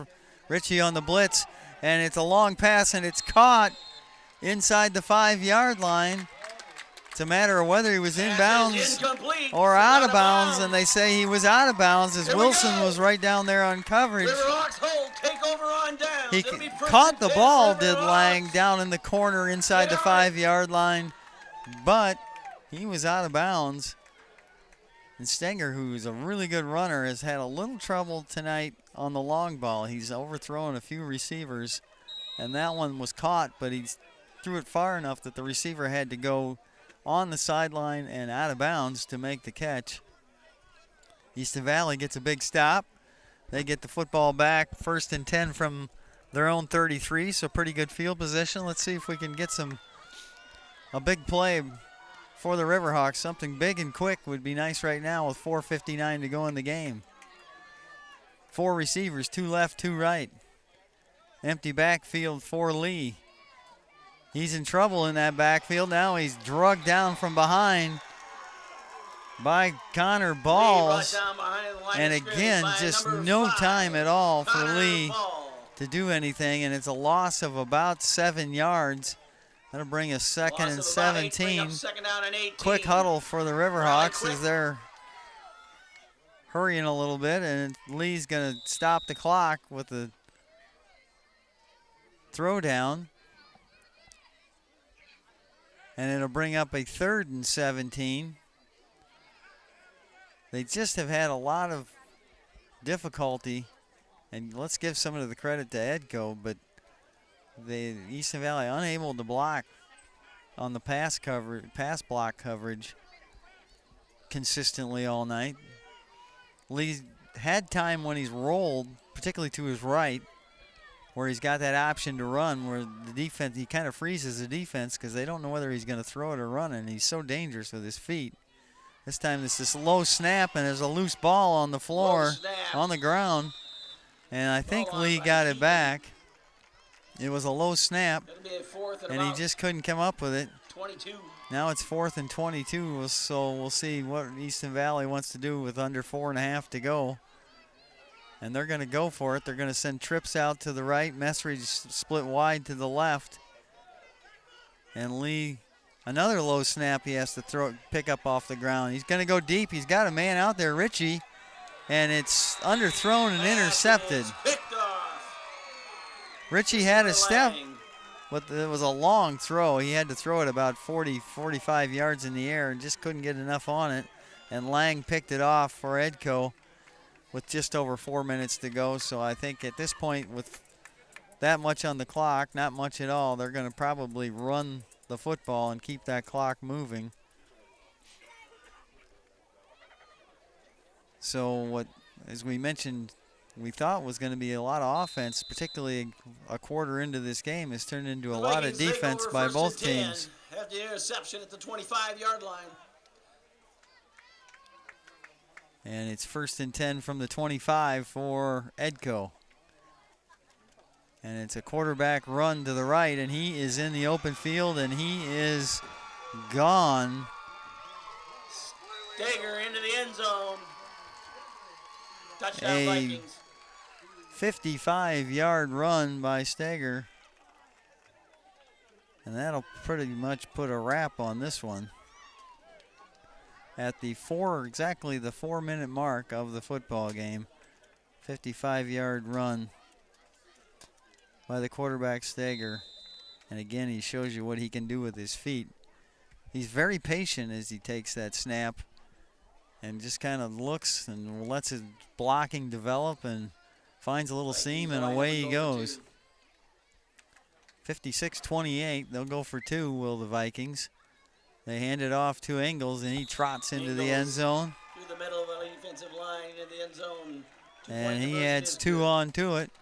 Ritchie on the blitz, and it's a long pass, and it's caught inside the 5-yard line. It's a matter of whether he was inbounds or out of bounds, and they say he was out of bounds as Wilson was right down there on coverage. Riverhawks hold, take over on down. He caught the ball, did Lang, down in the corner inside the 5-yard line, but he was out of bounds. And Stenger, who's a really good runner, has had a little trouble tonight on the long ball. He's overthrown a few receivers, and that one was caught, but he threw it far enough that the receiver had to go on the sideline and out of bounds to make the catch. Easton Valley gets a big stop. They get the football back, 1st and 10 from their own 33, so pretty good field position. Let's see if we can get a big play for the Riverhawks. Something big and quick would be nice right now with 4:59 to go in the game. 4 receivers, 2 left, 2 right. Empty backfield for Lee. He's in trouble in that backfield. Now he's drugged down from behind by Connor Balls. And again, just no time at all for Lee to do anything, and it's a loss of about 7 yards. That'll bring us 2nd and 17. Quick huddle for the Riverhawks as they're hurrying a little bit, and Lee's going to stop the clock with the throwdown. And it'll bring up a 3rd and 17. They just have had a lot of difficulty, and let's give some of the credit to Edco, but the Easton Valley unable to block on the pass block coverage consistently all night. Lee's had time when he's rolled, particularly to his right, where he's got that option to run, where the defense, he kind of freezes the defense because they don't know whether he's going to throw it or run it, and he's so dangerous with his feet. This time it's this low snap, and there's a loose ball on the floor, on the ground, and I think Lee got it back. It was a low snap, and he just couldn't come up with it. 22. Now it's 4th and 22, so we'll see what Easton Valley wants to do with under 4.5 to go. And they're going to go for it. They're going to send trips out to the right. Messridge split wide to the left. And Lee, another low snap he has to pick up off the ground. He's going to go deep. He's got a man out there, Ritchie, and it's underthrown and intercepted. Ritchie had a step, but it was a long throw. He had to throw it about 40, 45 yards in the air and just couldn't get enough on it. And Lang picked it off for Edco with just over 4 minutes to go. So I think at this point, with that much on the clock, not much at all, they're going to probably run the football and keep that clock moving. So what, as we mentioned, we thought was going to be a lot of offense, particularly a quarter into this game, has turned into a lot of defense by both teams. Have the interception at the 25-yard line. And it's 1st and 10 from the 25 for Edco. And it's a quarterback run to the right, and he is in the open field, and he is gone. Stager into the end zone. Touchdown Vikings. 55-yard run by Stager. And that'll pretty much put a wrap on this one. At the exactly the 4-minute mark of the football game, 55-yard run by the quarterback Stager. And again, he shows you what he can do with his feet. He's very patient as he takes that snap and just kind of looks and lets his blocking develop and finds a little seam, and away he goes. 56-28, they'll go for 2, will the Vikings. They hand it off to Ingles, and he trots into the end zone. Through the middle of the defensive line in the end zone. And he adds 2 on to it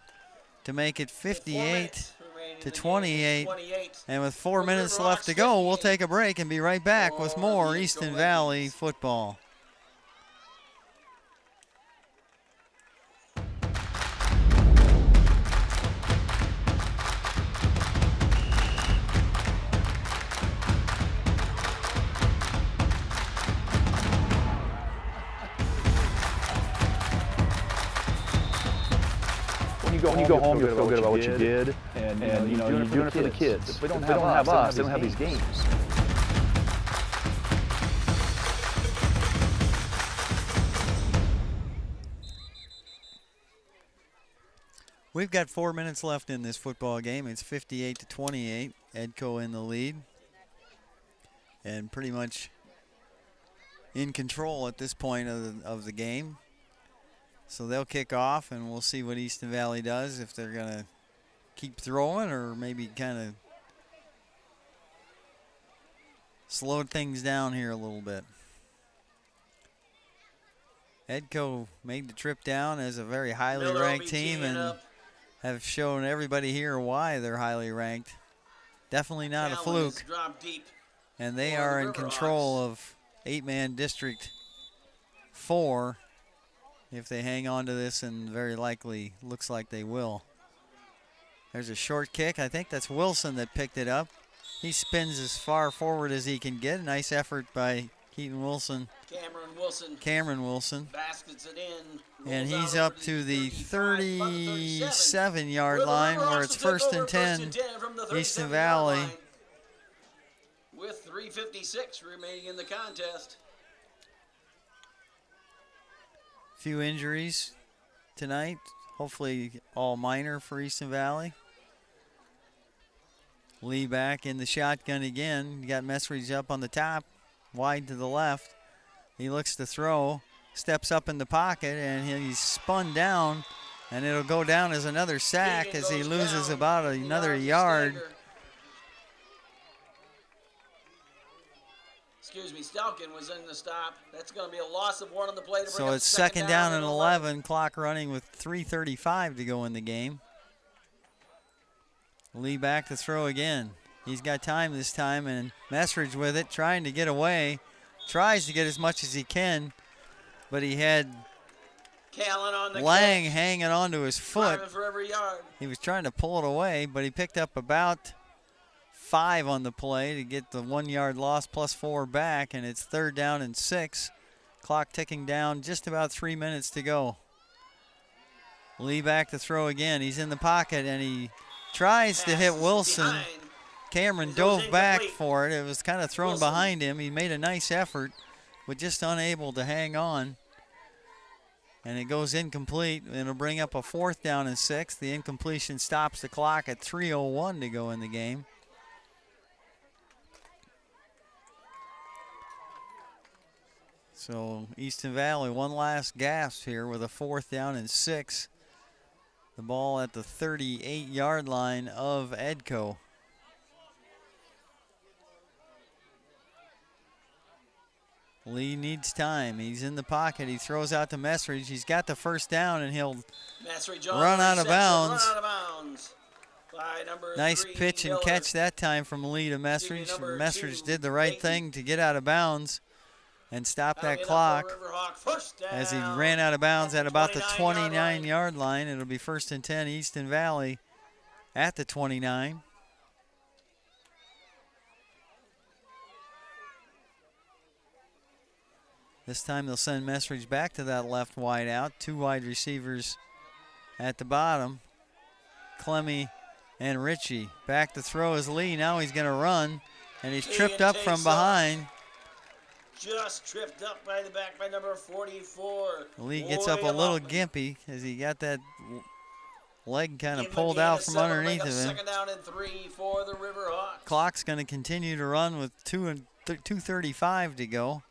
to make it 58-28. And with 4 minutes left to go, we'll take a break and be right back with more Easton Valley football. When you go home, you'll feel good about what you did, and you know, you're doing it for the kids. If they don't have us, they don't have these games. We've got 4 minutes left in this football game. It's 58-28. Edco in the lead, and pretty much in control at this point of the game. So they'll kick off, and we'll see what Easton Valley does, if they're going to keep throwing or maybe kind of slow things down here a little bit. Edco made the trip down as a very highly ranked team and have shown everybody here why they're highly ranked. Definitely not a fluke. And they are in control of 8-man District 4. If they hang on to this, and very likely looks like they will. There's a short kick. I think that's Wilson that picked it up. He spins as far forward as he can get. Nice effort by Keaton Wilson. Cameron Wilson. Baskets it in. And he's up to the 37-yard line, where it's 1st and 10, Easton Valley. With 3:56 remaining in the contest. Few injuries tonight, hopefully all minor for Easton Valley. Lee back in the shotgun again. You got Messridge up on the top, wide to the left. He looks to throw, steps up in the pocket, and he's spun down, and it'll go down as another sack as he loses about another yard. Excuse me, Stelkin was in the stop. That's going to be a loss of 1 on the play. So it's second down and 11, clock running with 3:35 to go in the game. Lee back to throw again. He's got time this time, and Messridge with it, trying to get away. Tries to get as much as he can, but he had Lang hanging onto his foot. For every yard. He was trying to pull it away, but he picked up about 5 on the play to get the 1 yard loss plus 4 back, and it's 3rd down and 6. Clock ticking down, just about 3 minutes to go. Lee back to throw again. He's in the pocket, and he tries to hit Wilson. Cameron dove back for it. It was kind of thrown behind him. He made a nice effort, but just unable to hang on. And it goes incomplete, and it'll bring up a 4th down and 6. The incompletion stops the clock at 3:01 to go in the game. So Easton Valley, one last gasp here with a 4th down and 6. The ball at the 38-yard line of Edco. Lee needs time. He's in the pocket. He throws out to Messridge. He's got the first down, and he'll run out of bounds. By number Nice 3, pitch and Miller. catch that time from Lee to Messridge. Number Messridge 2, did the right Layton. thing to get out of bounds and stop That'll that be enough clock for Riverhawk. First down. as he ran out of bounds at about the 29-yard 29-yard line. It'll be 1st and 10 Easton Valley at the 29. This time they'll send Messridge back to that left wide out. 2 wide receivers at the bottom. Clemmy and Ritchie. Back to throw is Lee. Now he's going to run, and he's tripped up from behind. Just tripped up by the back by number 44. Lee gets up a little gimpy as he got that leg kind of pulled out from underneath of him. 2nd down and 3 for the Riverhawks. Clock's going to continue to run with 2:35 to go.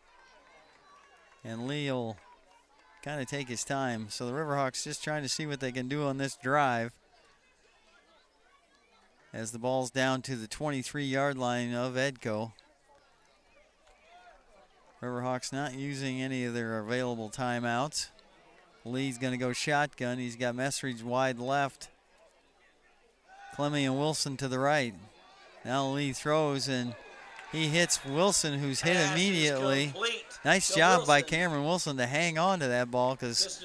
And Lee will kind of take his time. So the Riverhawks just trying to see what they can do on this drive. As the ball's down to the 23-yard line of Edco. Riverhawks not using any of their available timeouts. Lee's going to go shotgun. He's got Messridge wide left. Clemmy and Wilson to the right. Now Lee throws, and he hits Wilson, who's hit immediately. Nice job by Cameron Wilson to hang on to that ball, because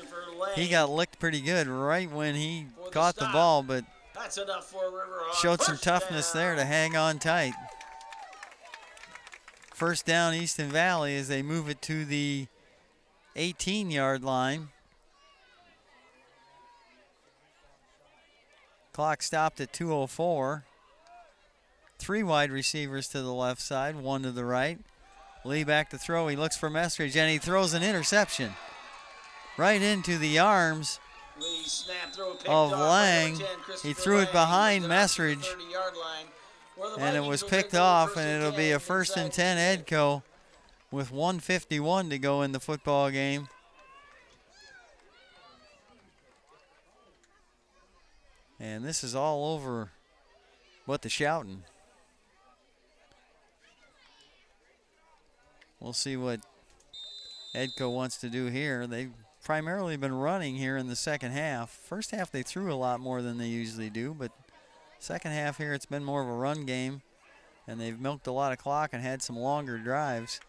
he got licked pretty good right when he caught the ball, but that's enough for Riverhawks. showed some toughness there to hang on tight. 1st down Easton Valley as they move it to the 18-yard line. Clock stopped at 2:04. 3 wide receivers to the left side, 1 to the right. Lee back to throw. He looks for Messridge, and he throws an interception right into the arms of Lang. He threw it behind Messridge, and it was picked off, and it'll be a 1st and 10 Edco with 1:51 to go in the football game. And this is all over but the shouting. We'll see what Edco wants to do here. They've primarily been running here in the second half. First half they threw a lot more than they usually do, but second half here it's been more of a run game, and they've milked a lot of clock and had some longer drives.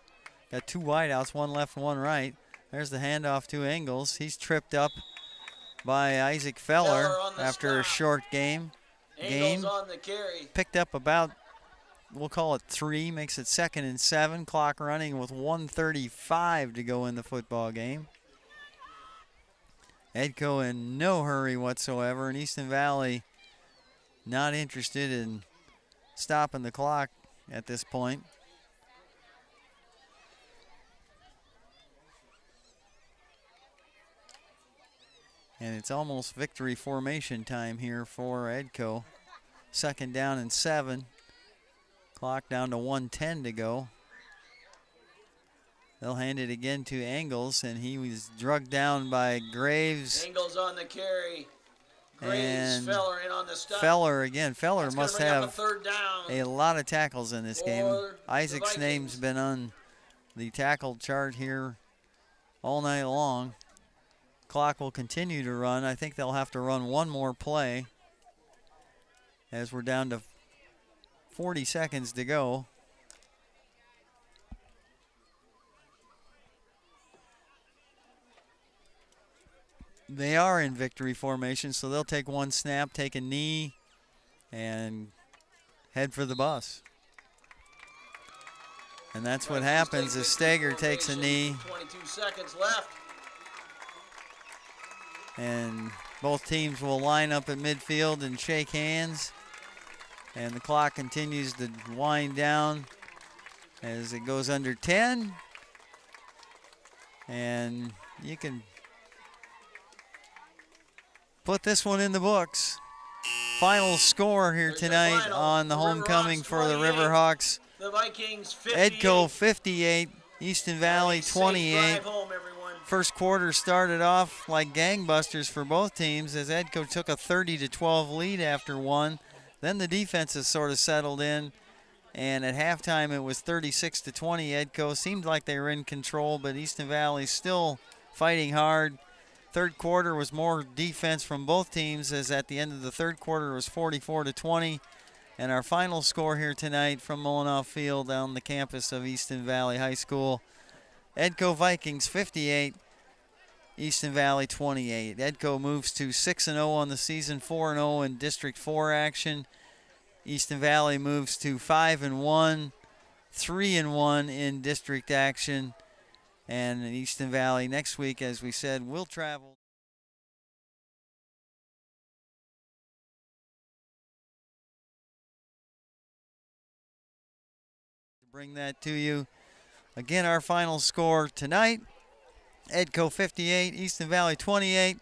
Got 2 wideouts, 1 left and 1 right. There's the handoff to Engels. He's tripped up by Isaac Feller after a short game. On the carry. Picked up about, we'll call it 3, makes it 2nd and 7. Clock running with 1:35 to go in the football game. Edco in no hurry whatsoever, and Easton Valley not interested in stopping the clock at this point. And it's almost victory formation time here for Edco. 2nd down and 7. Clock down to 1:10 to go. They'll hand it again to Engels, and he was drugged down by Graves. Engels on the carry. Graves, and Feller in on the stop. Feller again. Feller That's must gonna bring up have a 3rd down. a lot of tackles in this game. For Isaac's the name's Vikings. been on the tackle chart here all night long. Clock will continue to run. I think they'll have to run 1 more play as we're down to 40 seconds to go. They are in victory formation, so they'll take 1 snap, take a knee, and head for the bus. And that's what happens as Steger takes a knee. 22 seconds left. And both teams will line up at midfield and shake hands. And the clock continues to wind down as it goes under 10. And you can put this one in the books. Final score here tonight on the homecoming for the Riverhawks. The Vikings 58. Edco 58, Easton Valley 28. First quarter started off like gangbusters for both teams as Edco took a 30-12 lead after 1. Then the defenses sort of settled in, And at halftime, it was 36-20. Edco seemed like they were in control, but Easton Valley still fighting hard. Third quarter was more defense from both teams, as at the end of the third quarter it was 44-20. And our final score here tonight from Mullenhoff Field on the campus of Easton Valley High School, Edco Vikings 58, Easton Valley 28. Edco moves to 6-0 on the season, 4-0 in District 4 action. Easton Valley moves to 5-1, 3-1 in district action. And Easton Valley next week, as we said, will travel. To bring that to you. Again, our final score tonight, Edco 58, Easton Valley 28.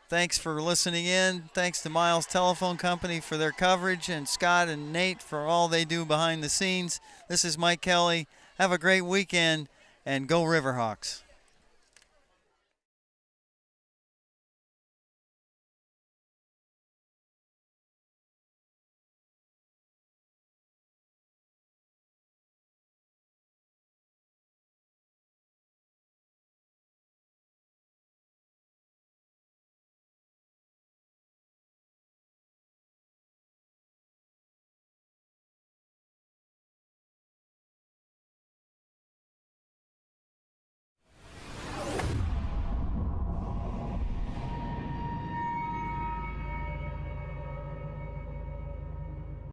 Thanks for listening in. Thanks to Miles Telephone Company for their coverage, and Scott and Nate for all they do behind the scenes. This is Mike Kelly. Have a great weekend, and go Riverhawks.